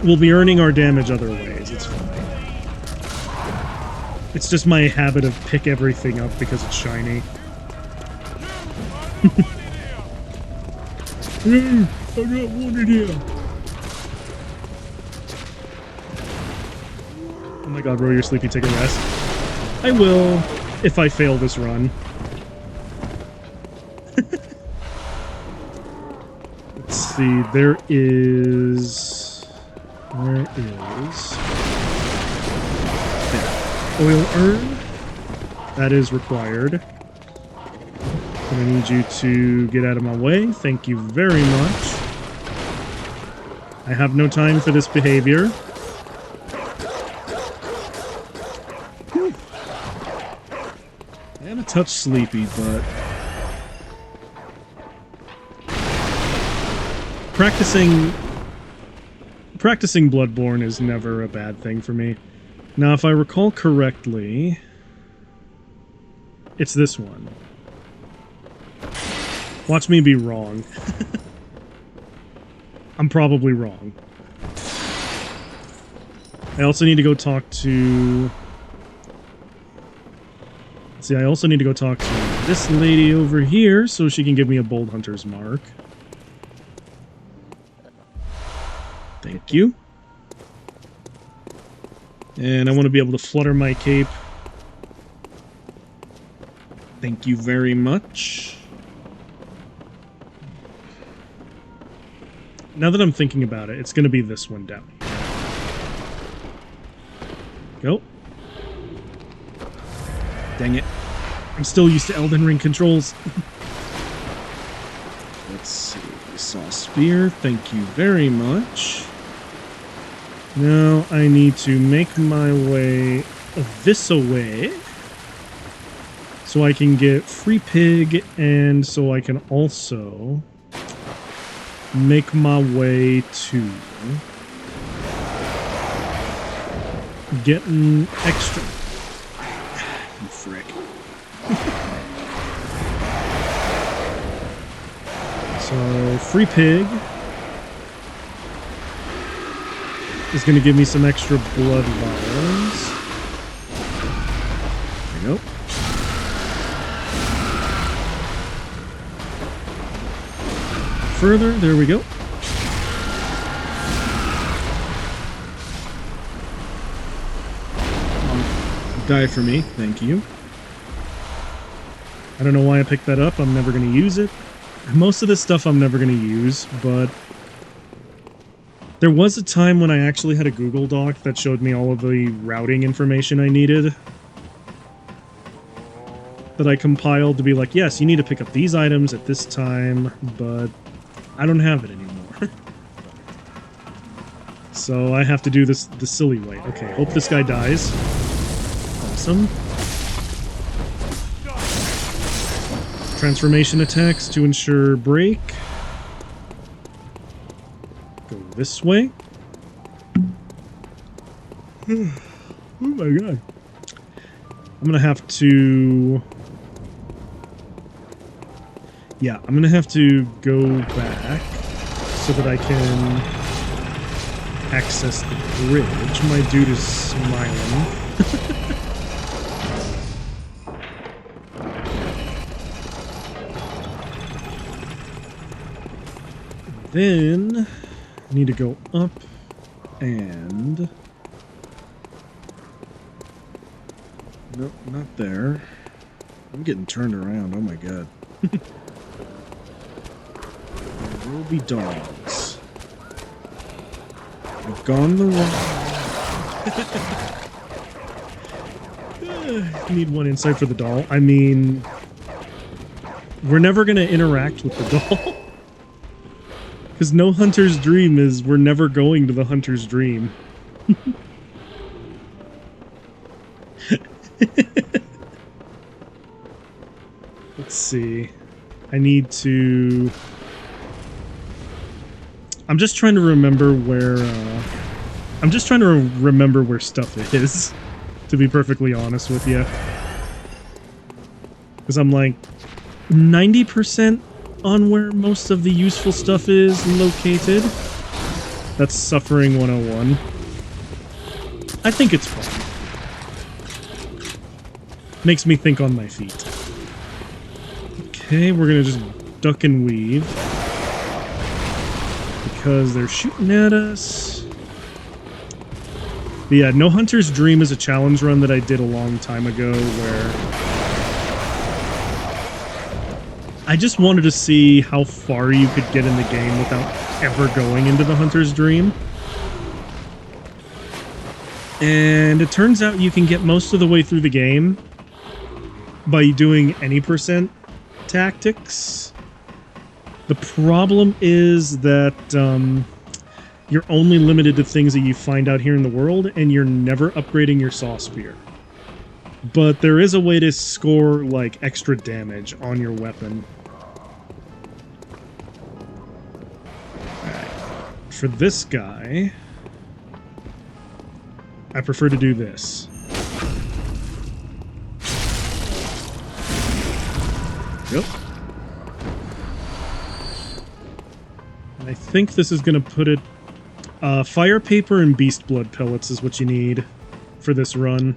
Speaker 1: we'll be earning our damage other ways. It's fine. It's just my habit of pick everything up because it's shiny. Hey, I got one of them. Oh my god, Ro, you're sleepy, take a rest. I will, if I fail this run. Let's see, there is... Where is... There. Oil urn. That is required. I need you to get out of my way. Thank you very much. I have no time for this behavior. Whew. I am a touch sleepy, but... Practicing Bloodborne is never a bad thing for me. Now, if I recall correctly, it's this one. Watch me be wrong. I'm probably wrong. I also need to go talk to... See, I also need to go talk to this lady over here so she can give me a Bold Hunter's Mark. Thank you. And I want to be able to flutter my cape. Thank you very much. Now that I'm thinking about it, it's going to be this one down. Go. Dang it. I'm still used to Elden Ring controls. Let's see. Saw Spear. Thank you very much. Now I need to make my way this way so I can get Free Pig, and so I can also make my way to getting extra... You frick. So, Free Pig is going to give me some extra blood vials. There we go. Further, there we go. Die for me, thank you. I don't know why I picked that up, I'm never going to use it. Most of this stuff I'm never going to use, but there was a time when I actually had a Google Doc that showed me all of the routing information I needed that I compiled to be like, yes, you need to pick up these items at this time, but I don't have it anymore. So I have to do this the silly way. Okay, hope this guy dies. Awesome. Transformation attacks to ensure break. Go this way. Oh my god. I'm gonna have to... Yeah, I'm gonna have to go back so that I can access the bridge. My dude is smiling. Then I need to go up and... Nope, not there. I'm getting turned around, oh my god. There will be dogs. I've gone the wrong... Need one insight for the doll. I mean... We're never gonna interact with the doll. Because no hunter's dream is we're never going to the hunter's dream. Let's see. I need to... I'm just trying to remember where... I'm just trying to remember where stuff is, to be perfectly honest with you. Because I'm like 90% on where most of the useful stuff is located. That's Suffering 101. I think it's fun. Makes me think on my feet. Okay, we're gonna just duck and weave. Because they're shooting at us. But yeah, No Hunter's Dream is a challenge run that I did a long time ago where I just wanted to see how far you could get in the game without ever going into the Hunter's Dream. And it turns out you can get most of the way through the game by doing any percent tactics. The problem is that you're only limited to things that you find out here in the world, and you're never upgrading your Saw Spear. But there is a way to score, like, extra damage on your weapon. Alright. For this guy, I prefer to do this. Yep. I think this is going to put it... fire paper and beast blood pellets is what you need for this run.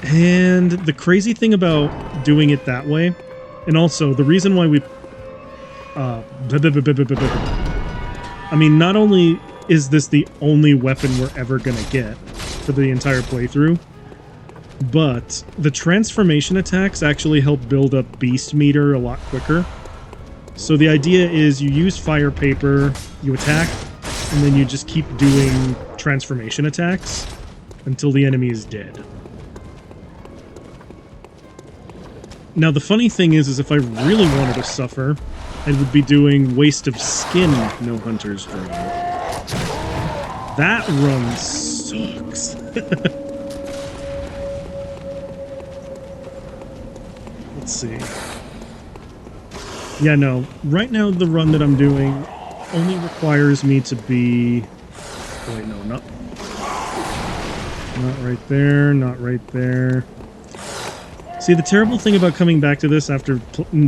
Speaker 1: And the crazy thing about doing it that way, and also the reason why we... I mean, not only is this the only weapon we're ever going to get for the entire playthrough, but the transformation attacks actually help build up beast meter a lot quicker. So the idea is you use fire paper, you attack, and then you just keep doing transformation attacks until the enemy is dead. Now the funny thing is if I really wanted to suffer, I would be doing Waste of Skin No Hunter's Dream. That run sucks. Let's see. Yeah, no. Right now, the run that I'm doing only requires me to be... Oh, wait, no, not right there, not right there. See, the terrible thing about coming back to this after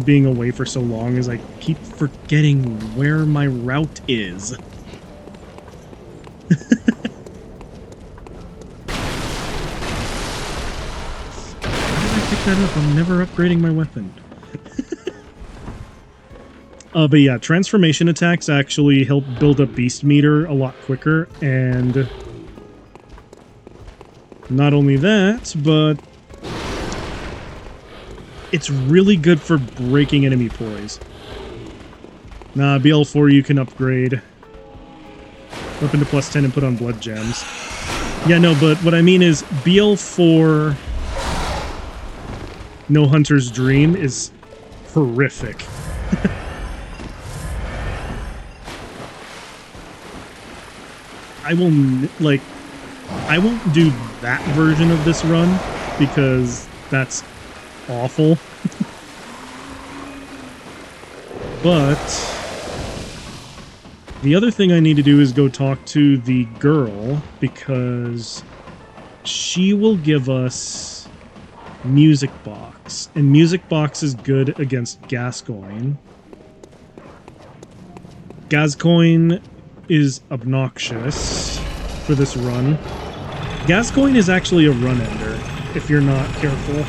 Speaker 1: being away for so long is I keep forgetting where my route is. How did I pick that up? I'm never upgrading my weapon. But yeah, transformation attacks actually help build up beast meter a lot quicker, and not only that, but it's really good for breaking enemy poise. Nah, BL4 you can upgrade. Weapon to +10 and put on blood gems. Yeah, no, but what I mean is BL4 No Hunter's Dream is horrific. I won't do that version of this run because that's awful. But the other thing I need to do is go talk to the girl because she will give us Music Box, and Music Box is good against Gascoigne. Gascoigne is obnoxious for this run. Gascoigne is actually a run ender if you're not careful.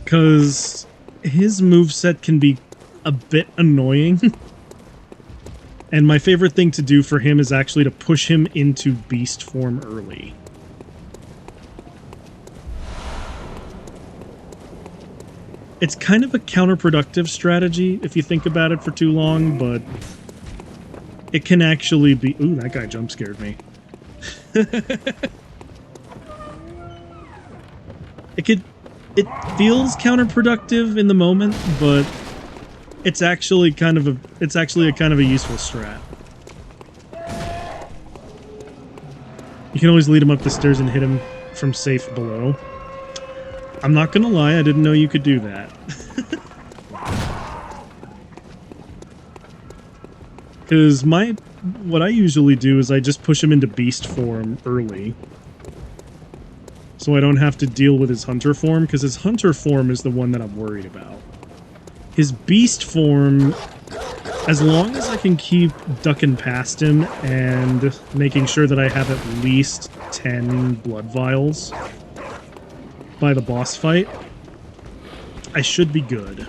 Speaker 1: Because his moveset can be a bit annoying. And my favorite thing to do for him is actually to push him into beast form early. It's kind of a counterproductive strategy if you think about it for too long, but it can actually be... Ooh, that guy jump scared me. It feels counterproductive in the moment, but it's actually a kind of a useful strat. You can always lead him up the stairs and hit him from safe below. I'm not gonna lie, I didn't know you could do that. Because what I usually do is I just push him into beast form early. So I don't have to deal with his hunter form, because his hunter form is the one that I'm worried about. His beast form, as long as I can keep ducking past him and making sure that I have at least 10 blood vials by the boss fight, I should be good.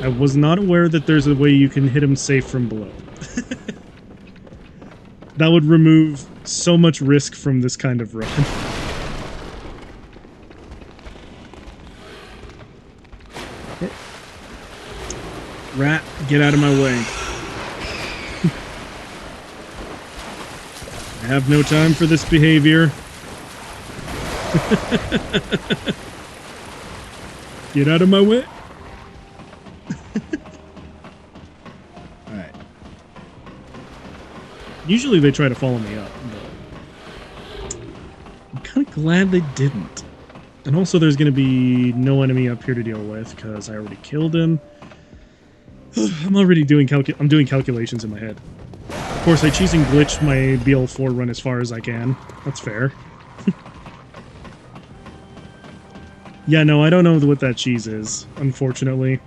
Speaker 1: I was not aware that there's a way you can hit him safe from below. That would remove so much risk from this kind of run. Rat, get out of my way. I have no time for this behavior. Get out of my way. Alright. Usually they try to follow me up, but I'm kind of glad they didn't. And also there's going to be no enemy up here to deal with, because I already killed him. I'm already doing calculations in my head. Of course, I cheese and glitch my BL4 run as far as I can. That's fair. Yeah, no, I don't know what that cheese is, unfortunately.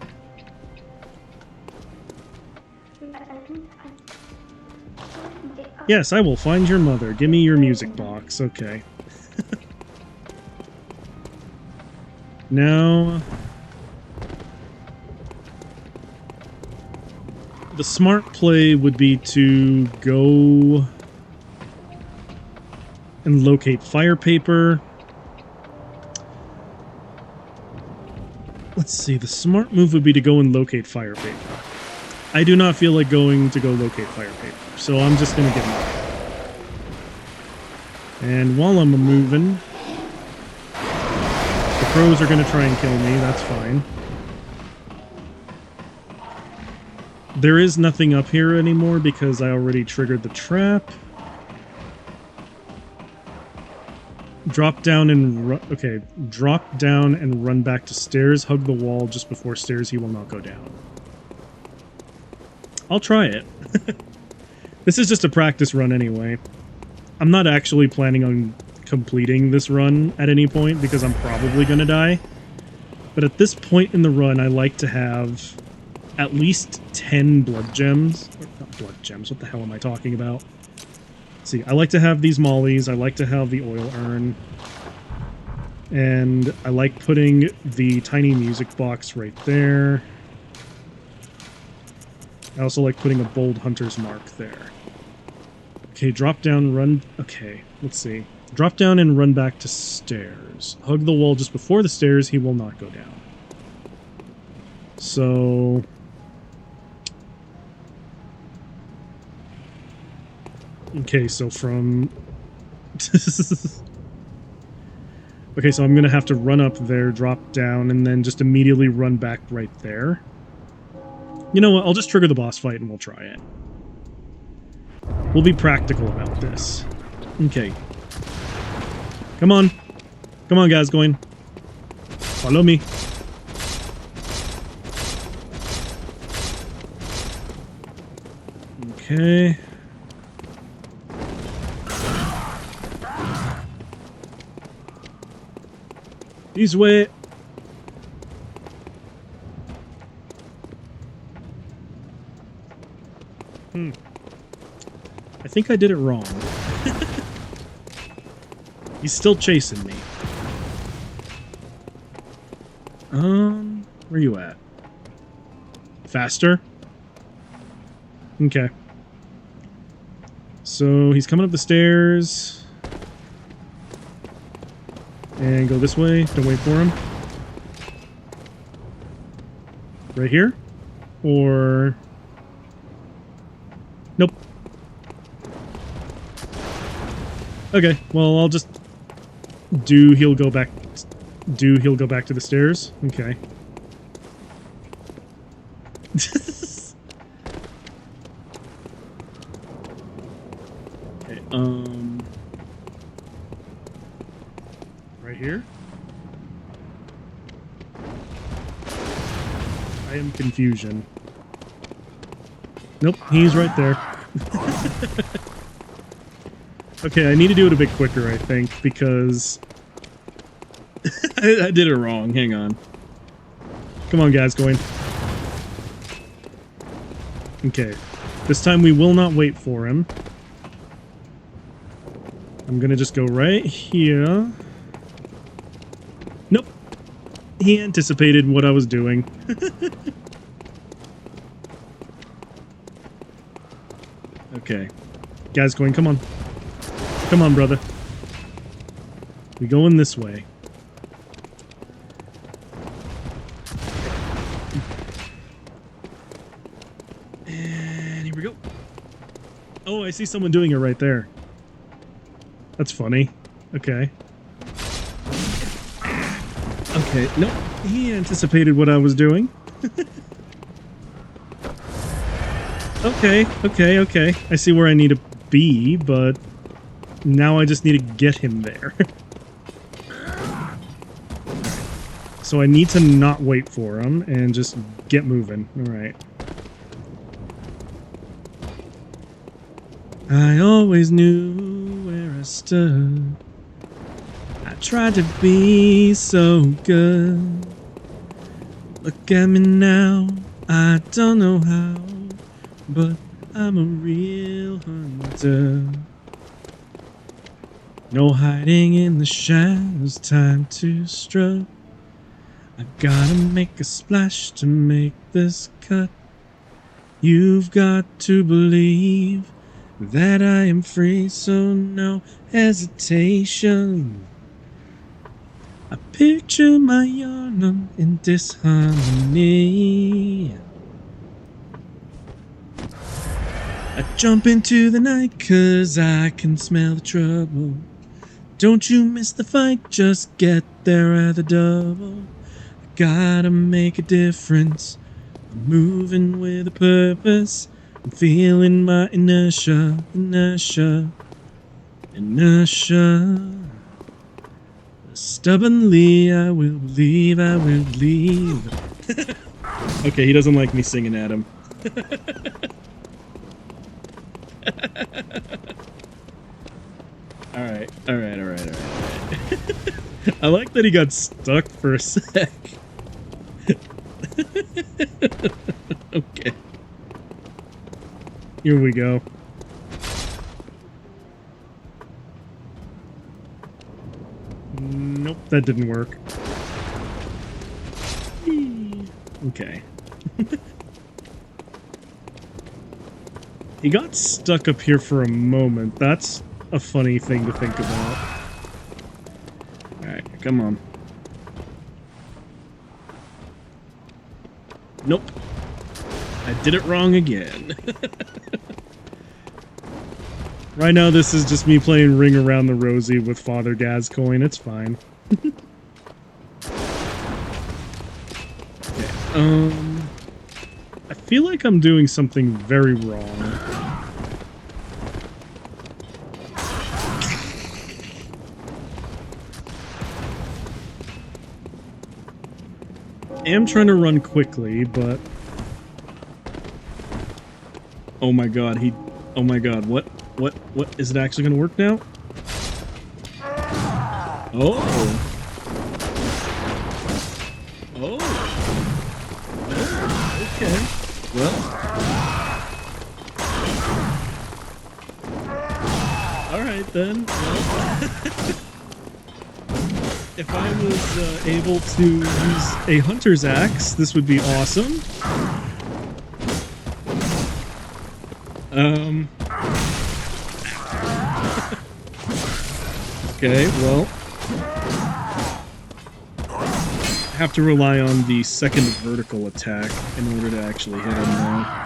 Speaker 1: Yes, I will find your mother. Give me your music box. Okay. Now... the smart play would be to go and locate fire paper. Let's see, the smart move would be to go and locate fire paper. I do not feel like going to go locate fire paper, so I'm just going to get moving. And while I'm moving, the crows are going to try and kill me, that's fine. There is nothing up here anymore because I already triggered the trap. Drop down and okay, drop down and run back to stairs. Hug the wall just before stairs. He will not go down. I'll try it. This is just a practice run anyway. I'm not actually planning on completing this run at any point because I'm probably going to die. But at this point in the run, I like to have at least 10 blood gems. Not blood gems, what the hell am I talking about? See, I like to have these mollies, I like to have the oil urn, and I like putting the tiny music box right there. I also like putting a bold hunter's mark there. Okay, drop down, run... Okay, let's see. Drop down and run back to stairs. Hug the wall just before the stairs, he will not go down. So... okay, so from... okay, so I'm gonna have to run up there, drop down, and then just immediately run back right there. You know what, I'll just trigger the boss fight and we'll try it. We'll be practical about this. Okay. Come on. Come on, guys, go in. Follow me. Okay. This way. I think I did it wrong. He's still chasing me. Where you at? Faster? Okay. So he's coming up the stairs. And go this way. Don't wait for him. Right here? Or... nope. Okay, well, I'll just do... he'll go back he'll go back to the stairs? Okay. Okay, right here? I am confusion. Nope, he's right there. Okay, I need to do it a bit quicker, I think, because I did it wrong. Hang on. Come on, guys, go in. Okay. This time we will not wait for him. I'm gonna just go right here. Nope. He anticipated what I was doing. Okay. Guys, going, come on. Come on, brother. We going this way. And here we go. Oh, I see someone doing it right there. That's funny. Okay. Okay, nope. He anticipated what I was doing. Okay. I see where I need to be, but now I just need to get him there. So I need to not wait for him and just get moving. Alright. I always knew where I stood. I tried to be so good. Look at me now, I don't know how, but I'm a real hunter. No hiding in the shadows, time to strut. I gotta make a splash to make this cut. You've got to believe that I am free, so no hesitation. I picture my yarn in disharmony. I jump into the night 'cause I can smell the trouble. Don't you miss the fight, just get there at the double. I gotta make a difference. I'm moving with a purpose. I'm feeling my inertia. Stubbornly, I will believe. Okay, he doesn't like me singing at him. Alright. I like that he got stuck for a sec. Okay. Here we go. Nope, that didn't work. Okay. He got stuck up here for a moment. That's a funny thing to think about. Alright, come on. Nope. I did it wrong again. Right now, this is just me playing Ring Around the Rosie with Father Gascoigne. It's fine. Okay, I feel like I'm doing something very wrong. I am trying to run quickly, but... Oh my god, oh my god, what? Is it actually gonna work now? Oh! Oh! Okay. Well... Alright then, well... If I was able to use a hunter's axe, this would be awesome. Okay, well... I have to rely on the second vertical attack in order to actually hit him now.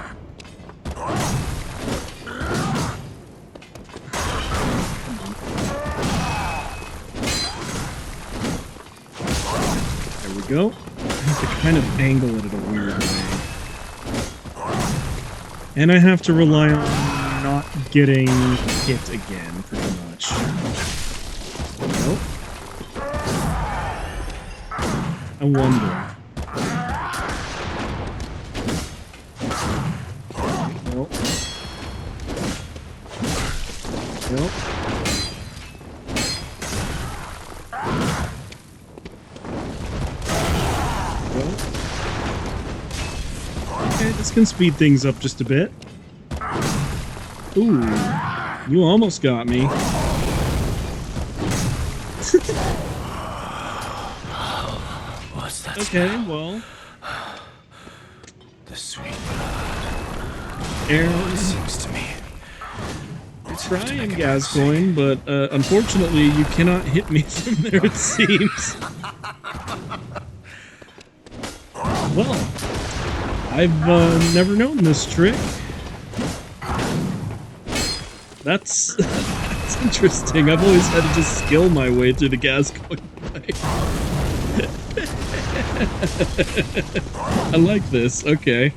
Speaker 1: we go. I have to kind of angle it in a weird way. And I have to rely on not getting hit again, pretty much. Nope. I wonder. Nope. Nope. Okay, this can speed things up just a bit. Ooh, you almost got me.
Speaker 7: What's that?
Speaker 1: Okay, well.
Speaker 7: The sweet blood.
Speaker 1: Aaron,
Speaker 7: Seems to me.
Speaker 1: trying Gascoigne, but unfortunately you cannot hit me from there, it seems. Well, I've never known this trick. That's interesting. I've always had to just skill my way through the Gascoigne fight. I like this. Okay.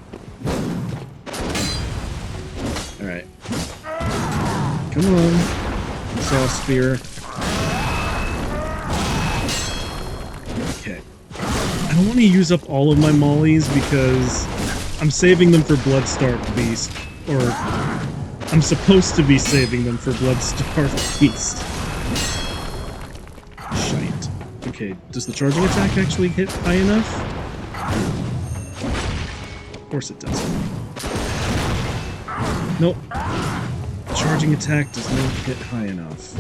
Speaker 1: Alright. Come on. Saw spear. Okay. I don't want to use up all of my mollies because I'm saving them for Bloodstarved Beast. Or I'm supposed to be saving them for Bloodstarved Beast. Shite. Okay, does the charging attack actually hit high enough? Of course it does. Nope. Charging attack does not hit high enough.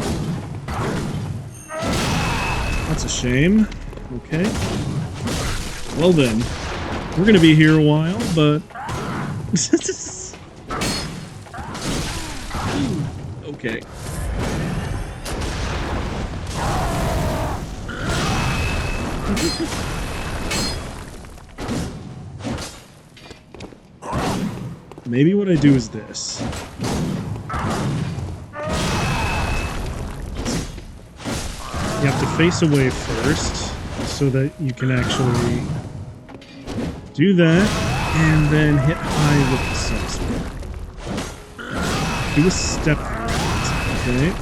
Speaker 1: That's a shame. Okay. Well then, we're gonna be here a while, but... okay. Maybe what I do is this. You have to face away first, so that you can actually do that, and then hit high with the subspear. Do a step right, okay?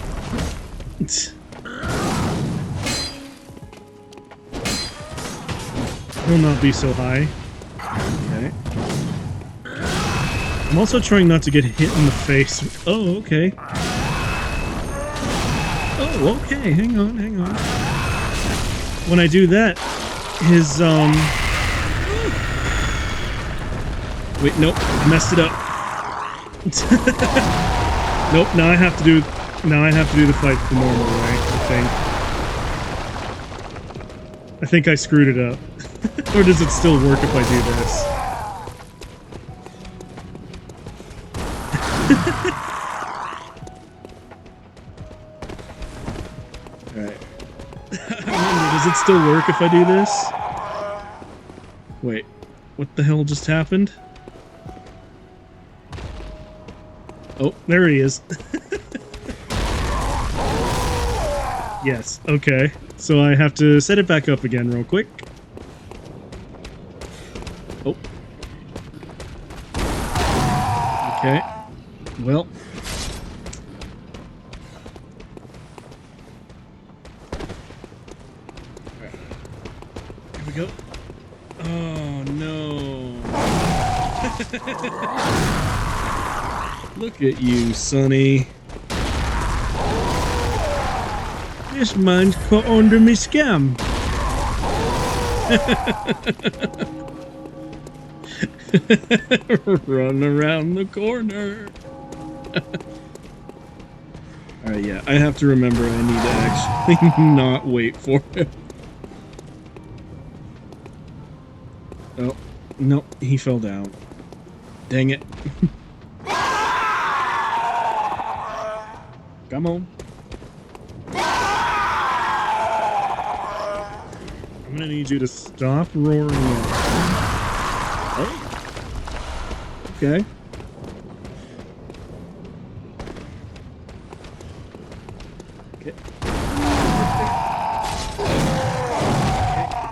Speaker 1: Will not be so high. Okay. I'm also trying not to get hit in the face. Oh, okay. Oh, okay. Hang on, hang on. When I do that, his, wait, nope. I messed it up. Nope, now I have to do the fight the normal way, I think I screwed it up. Or does it still work if I do this? Alright. I wonder, does it still work if I do this? Wait, what the hell just happened? Oh, there he is. Yes, okay. So I have to set it back up again real quick. Oh. Okay. Well. Alright. Here we go. Oh, no. Look at you, Sonny. This man's caught under me scam. Run around the corner. Alright, yeah, I have to remember I need to actually not wait for him. Oh, no, he fell down. Dang it. Come on. I'm gonna need you to stop roaring. Oh. Okay. Okay.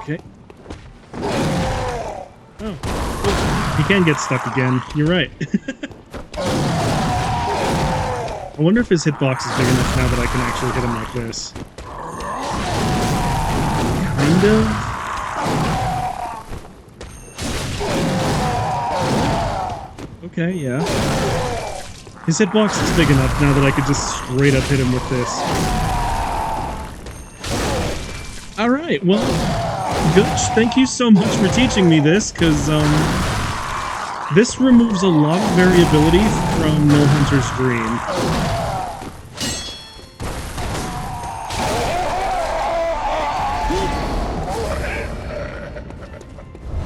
Speaker 1: Okay. he can get stuck again. You're right. I wonder if his hitbox is big enough now that I can actually hit him like this. Kind of. Okay, yeah. His hitbox is big enough now that I could just straight up hit him with this. Alright, well, Gooch, thank you so much for teaching me this, because, this removes a lot of variability from No Hunter's Dream.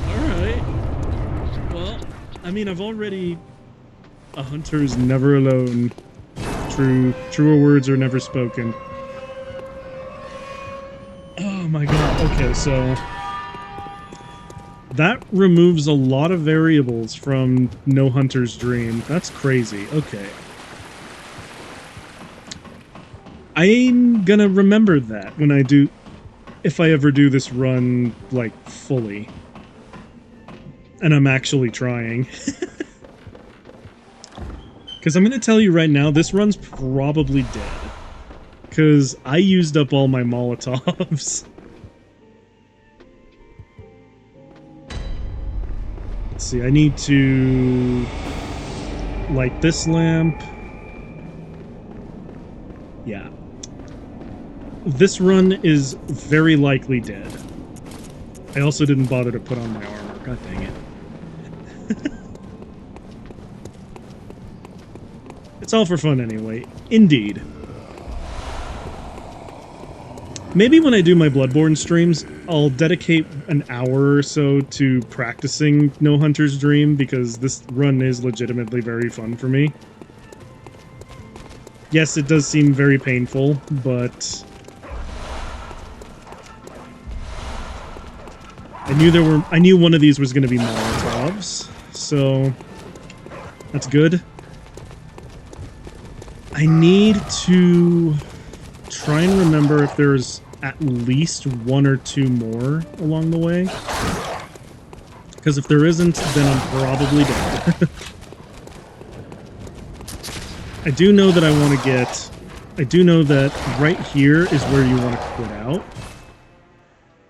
Speaker 1: Alright. Well, I mean, I've already... A hunter is never alone. Truer words are never spoken. Oh my god, okay, so... That removes a lot of variables from No Hunter's Dream. That's crazy. Okay. I'm gonna remember that when I do... If I ever do this run, like, fully. And I'm actually trying. Because I'm gonna tell you right now, this run's probably dead. Because I used up all my Molotovs. Let's see, I need to light this lamp. Yeah. This run is very likely dead. I also didn't bother to put on my armor. God dang it. It's all for fun anyway. Indeed. Maybe when I do my Bloodborne streams, I'll dedicate an hour or so to practicing No Hunter's Dream, because this run is legitimately very fun for me. Yes, it does seem very painful, but... I knew one of these was going to be Molotovs, so... That's good. I need to try and remember if there's at least one or two more along the way. Because if there isn't, then I'm probably dead. I do know that I want to get... I do know that right here is where you want to quit out.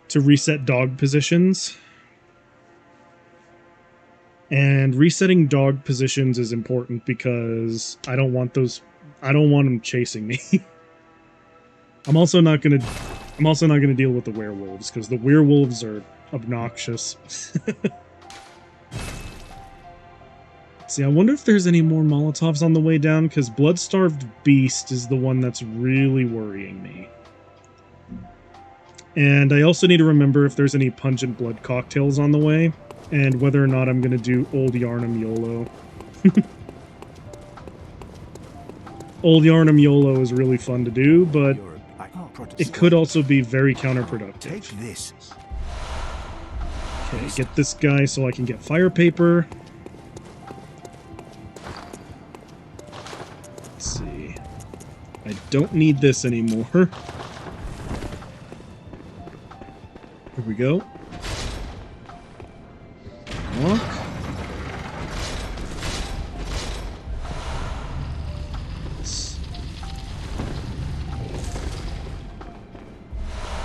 Speaker 1: To reset dog positions. And resetting dog positions is important because I don't want those... I don't want them chasing me. I'm also not gonna deal with the werewolves, because the werewolves are obnoxious. See, I wonder if there's any more Molotovs on the way down, because Blood-Starved Beast is the one that's really worrying me. And I also need to remember if there's any pungent blood cocktails on the way, and whether or not I'm gonna do Old Yarnum YOLO. Old Yarnum YOLO is really fun to do, but it could also be very counterproductive.
Speaker 7: Take this.
Speaker 1: Okay, get this guy so I can get fire paper. Let's see. I don't need this anymore. Here we go. Walk.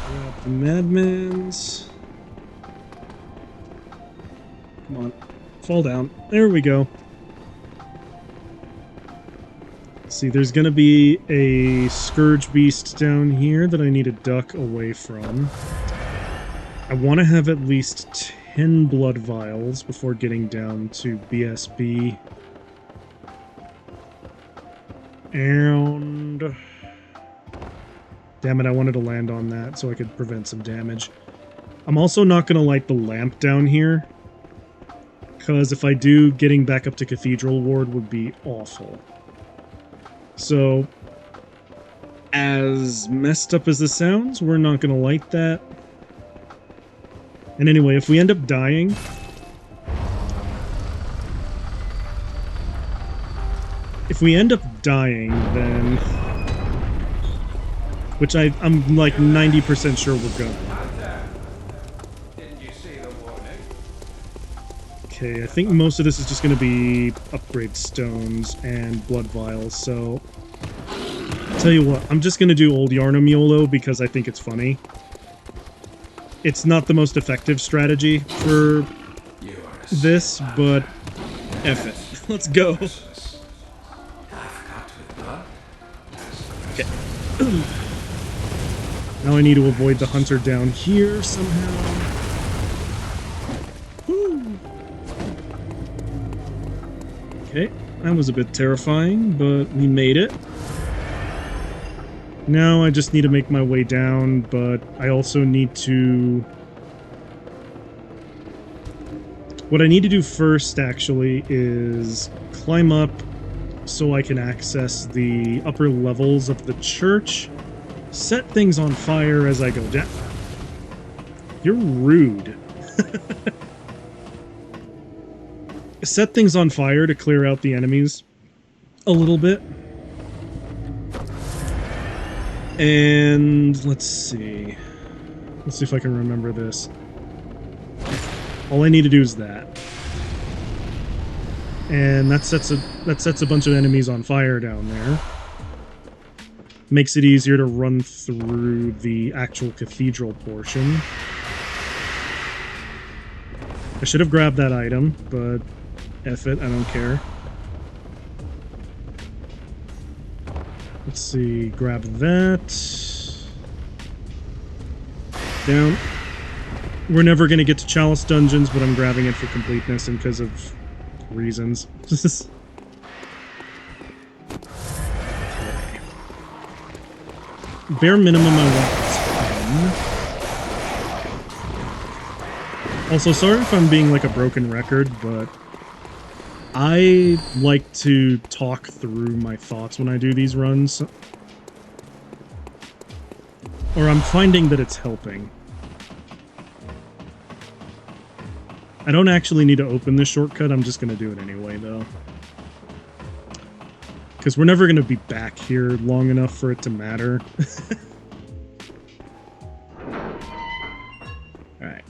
Speaker 1: Grab the Madmans. Come on. Fall down. There we go. See, there's gonna be a Scourge Beast down here that I need to duck away from. I want to have at least 10 blood vials before getting down to BSB. And... Damn it, I wanted to land on that so I could prevent some damage. I'm also not going to light the lamp down here, because if I do, getting back up to Cathedral Ward would be awful. So, as messed up as this sounds, we're not going to light that. And anyway, if we end up dying... If we end up dying, then... Which I'm like 90% sure we're gonna. Okay, I think most of this is just going to be upgrade stones and blood vials, so... Tell you what, I'm just going to do Old Yarnamiolo because I think it's funny. It's not the most effective strategy for this, but F it. Let's go. Okay. Now I need to avoid the hunter down here somehow. Woo. Okay, that was a bit terrifying, but we made it. Now I just need to make my way down, but I also need to... What I need to do first, actually, is climb up so I can access the upper levels of the church, set things on fire as I go down. You're rude. Set things on fire to clear out the enemies a little bit. And let's see. Let's see if I can remember this. All I need to do is that. And that sets a bunch of enemies on fire down there. Makes it easier to run through the actual cathedral portion. I should have grabbed that item, but F it, I don't care. Let's see, grab that. Down. We're never going to get to Chalice Dungeons, but I'm grabbing it for completeness and because of reasons. Bare minimum, I want 10. Also, sorry if I'm being like a broken record, but I like to talk through my thoughts when I do these runs. Or I'm finding that it's helping. I don't actually need to open this shortcut, I'm just going to do it anyway, though. Because we're never going to be back here long enough for it to matter. Alright.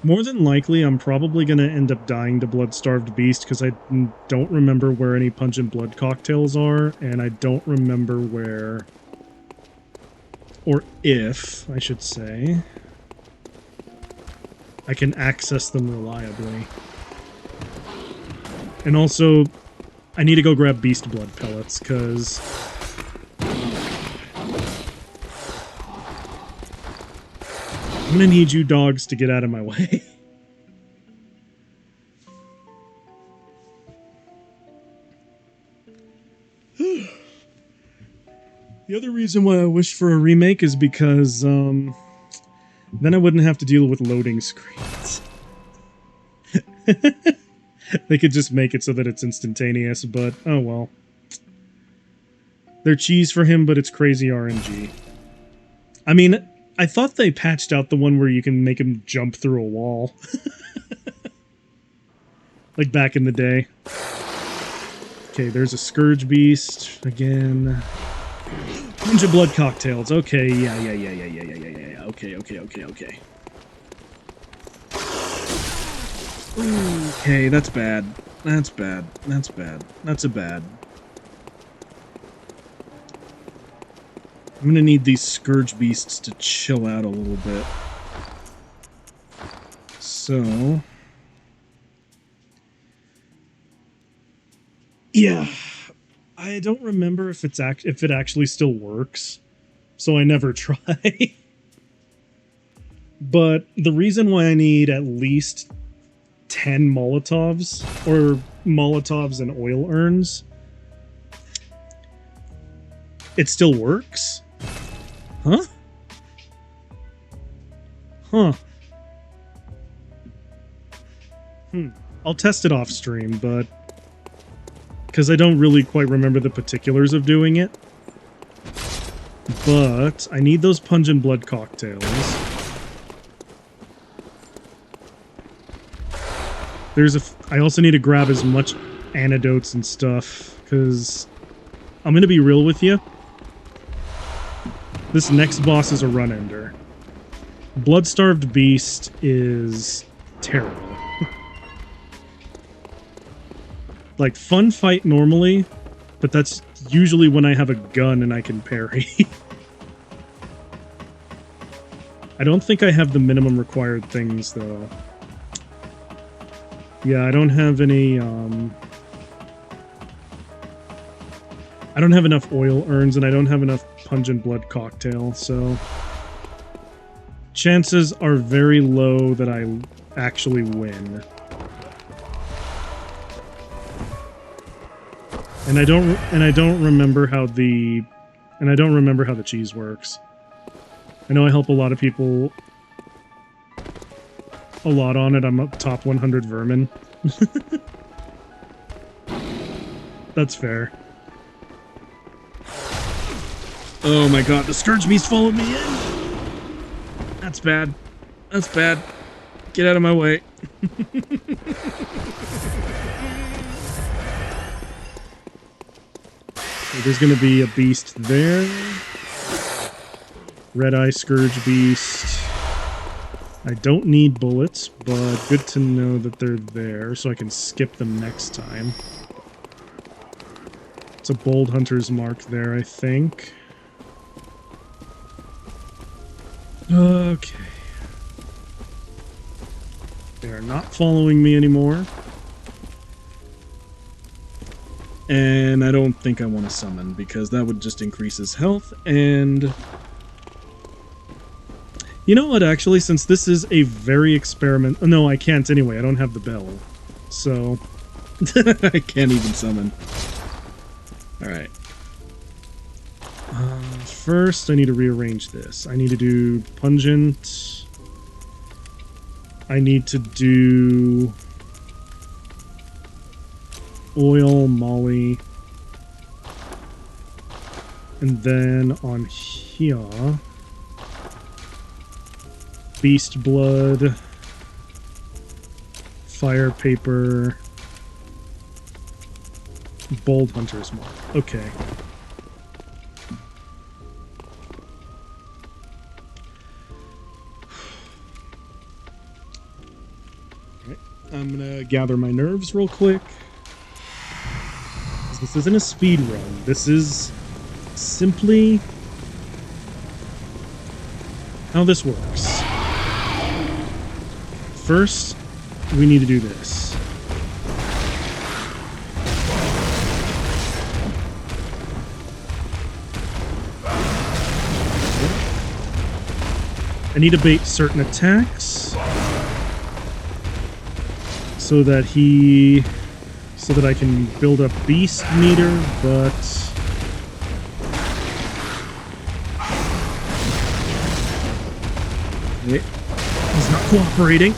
Speaker 1: More than likely, I'm probably going to end up dying to Blood-Starved Beast, because I don't remember where any Pungent Blood cocktails are, and I don't remember where... Or if, I should say... I can access them reliably. And also, I need to go grab beast blood pellets, because... I'm gonna need you dogs to get out of my way. The other reason why I wish for a remake is because, then I wouldn't have to deal with loading screens. They could just make it so that it's instantaneous, but oh well. They're cheese for him, but it's crazy RNG. I mean, I thought they patched out the one where you can make him jump through a wall. Like back in the day. Okay, there's a Scourge Beast again. Ninja Blood Cocktails. Okay, yeah. Okay. Okay, that's bad. That's a bad. I'm gonna need these Scourge Beasts to chill out a little bit. So... yeah. I don't remember if it actually still works, so I never try. But the reason why I need at least 10 Molotovs, or Molotovs and oil urns, it still works? Huh? I'll test it off stream, but... because I don't really quite remember the particulars of doing it. But I need those Pungent Blood Cocktails. I also need to grab as much antidotes and stuff, because I'm going to be real with you. This next boss is a run-ender. Blood-Starved Beast is terrible. Like, fun fight normally, but that's usually when I have a gun and I can parry. I don't think I have the minimum required things, though. Yeah, I don't have any, I don't have enough oil urns, and I don't have enough pungent blood cocktail, so... chances are very low that I actually win. And I don't remember how the cheese works. I know I help a lot of people a lot on it. I'm up top 100 vermin. That's fair. Oh my god, the Scourge Beast followed me in! That's bad. That's bad. Get out of my way. So there's gonna be a beast there. Red Eye Scourge Beast. I don't need bullets, but good to know that they're there, so I can skip them next time. It's a Bold Hunter's Mark there, I think. Okay. They are not following me anymore. And I don't think I want to summon, because that would just increase his health, and... You know what, actually, since this is a very experiment... Oh, no, I can't anyway, I don't have the bell. So... I can't even summon. Alright. First, I need to rearrange this. I need to do Pungent. I need to do... Oil, Molly. And then on here... Beast Blood, Fire Paper, Bold Hunter's Mark. Okay. Alright, I'm gonna gather my nerves real quick. This isn't a speed run. This is simply how this works. First, we need to do this. I need to bait certain attacks so that I can build up beast meter, but he's not cooperating.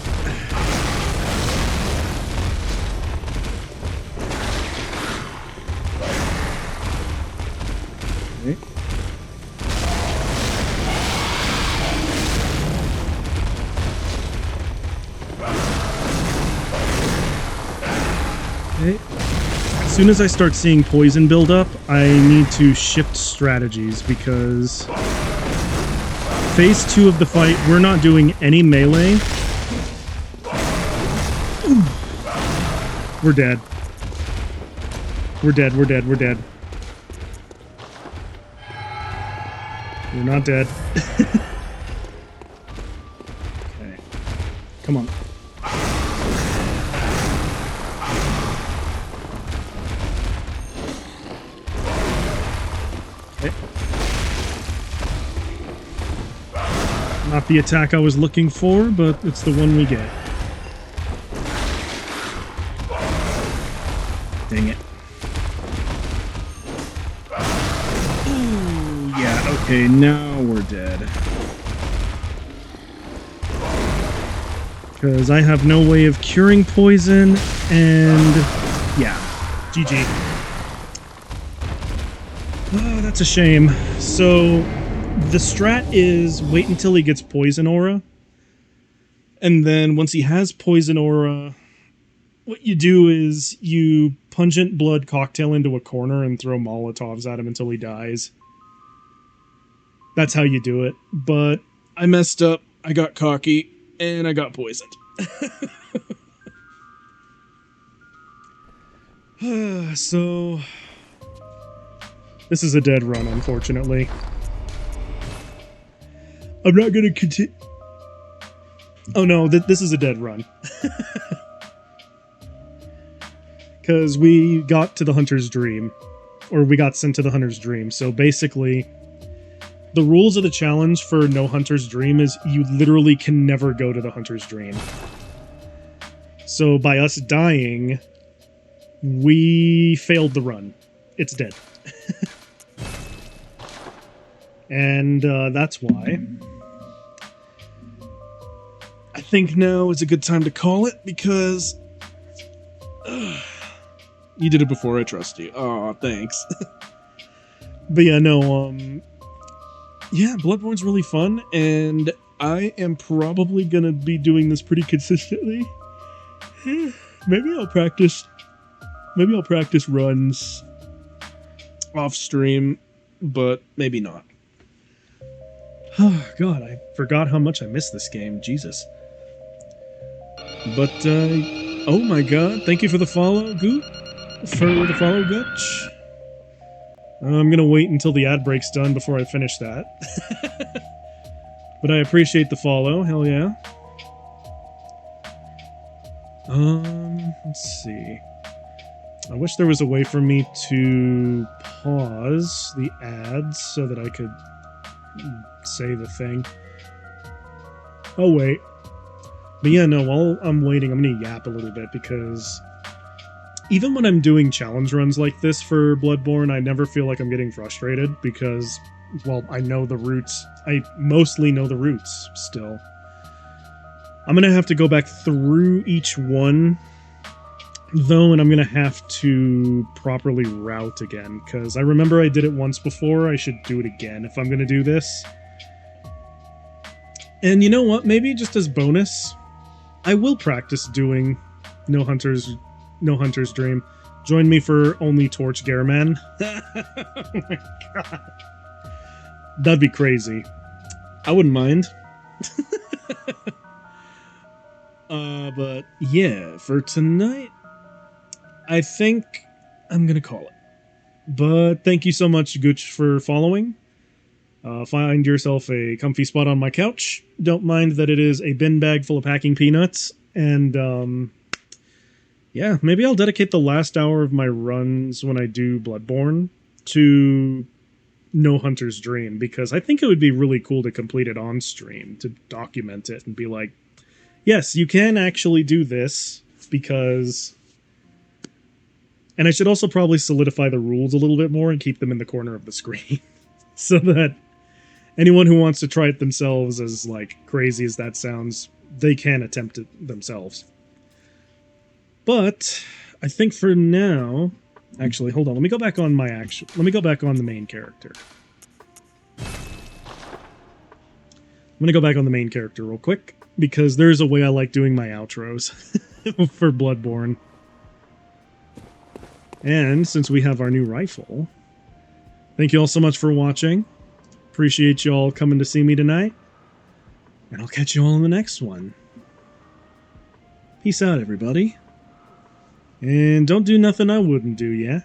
Speaker 1: As soon as I start seeing poison build up, I need to shift strategies, because phase 2 of the fight, we're not doing any melee. Ooh. We're dead. We're dead, we're dead, we're dead. We're not dead. Okay. Come on. Not the attack I was looking for, but it's the one we get. Dang it. Ooh, yeah, okay, now we're dead. Because I have no way of curing poison, and yeah, GG. Oh, that's a shame. So... the strat is wait until he gets Poison Aura, and then once he has Poison Aura, what you do is you Pungent Blood Cocktail into a corner and throw Molotovs at him until he dies. That's how you do it, but I messed up, I got cocky, and I got poisoned. So this is a dead run, unfortunately. I'm not gonna continue. Oh no, this is a dead run. Because we got to the Hunter's Dream. Or we got sent to the Hunter's Dream. So basically, the rules of the challenge for No Hunter's Dream is you literally can never go to the Hunter's Dream. So by us dying, we failed the run. It's dead. And that's why I think now is a good time to call it, because you did it before, I trust you. Oh, thanks. But yeah, no, yeah, Bloodborne's really fun, and I am probably gonna be doing this pretty consistently. Maybe I'll practice runs off stream, but maybe not. Oh god, I forgot how much I missed this game. Jesus. But oh my god, thank you for the follow, Goot. Gutch. I'm gonna wait until the ad break's done before I finish that. But I appreciate the follow, hell yeah. Let's see. I wish there was a way for me to pause the ads so that I could say the thing. Oh, wait. But yeah, no, while I'm waiting, I'm gonna yap a little bit, because even when I'm doing challenge runs like this for Bloodborne, I never feel like I'm getting frustrated, because, well, I know the routes. I mostly know the routes still. I'm gonna have to go back through each one, though, and I'm gonna have to properly route again, because I remember I did it once before. I should do it again if I'm gonna do this. And you know what? Maybe just as bonus, I will practice doing No Hunter's Dream. Join me for only Torch Gehrman. Oh my god. That'd be crazy. I wouldn't mind. But yeah, for tonight, I think I'm gonna call it. But thank you so much, Gooch, for following. Find yourself a comfy spot on my couch. Don't mind that it is a bin bag full of packing peanuts. And, yeah, maybe I'll dedicate the last hour of my runs when I do Bloodborne to No Hunter's Dream, because I think it would be really cool to complete it on stream, to document it and be like, yes, you can actually do this, because... And I should also probably solidify the rules a little bit more and keep them in the corner of the screen, so that anyone who wants to try it themselves, as like crazy as that sounds, they can attempt it themselves. But I think for now, actually, hold on. Let me go back on the main character. I'm gonna go back on the main character real quick, because there's a way I like doing my outros for Bloodborne. And since we have our new rifle, thank you all so much for watching. Appreciate you all coming to see me tonight. And I'll catch you all in the next one. Peace out, everybody. And don't do nothing I wouldn't do, yeah?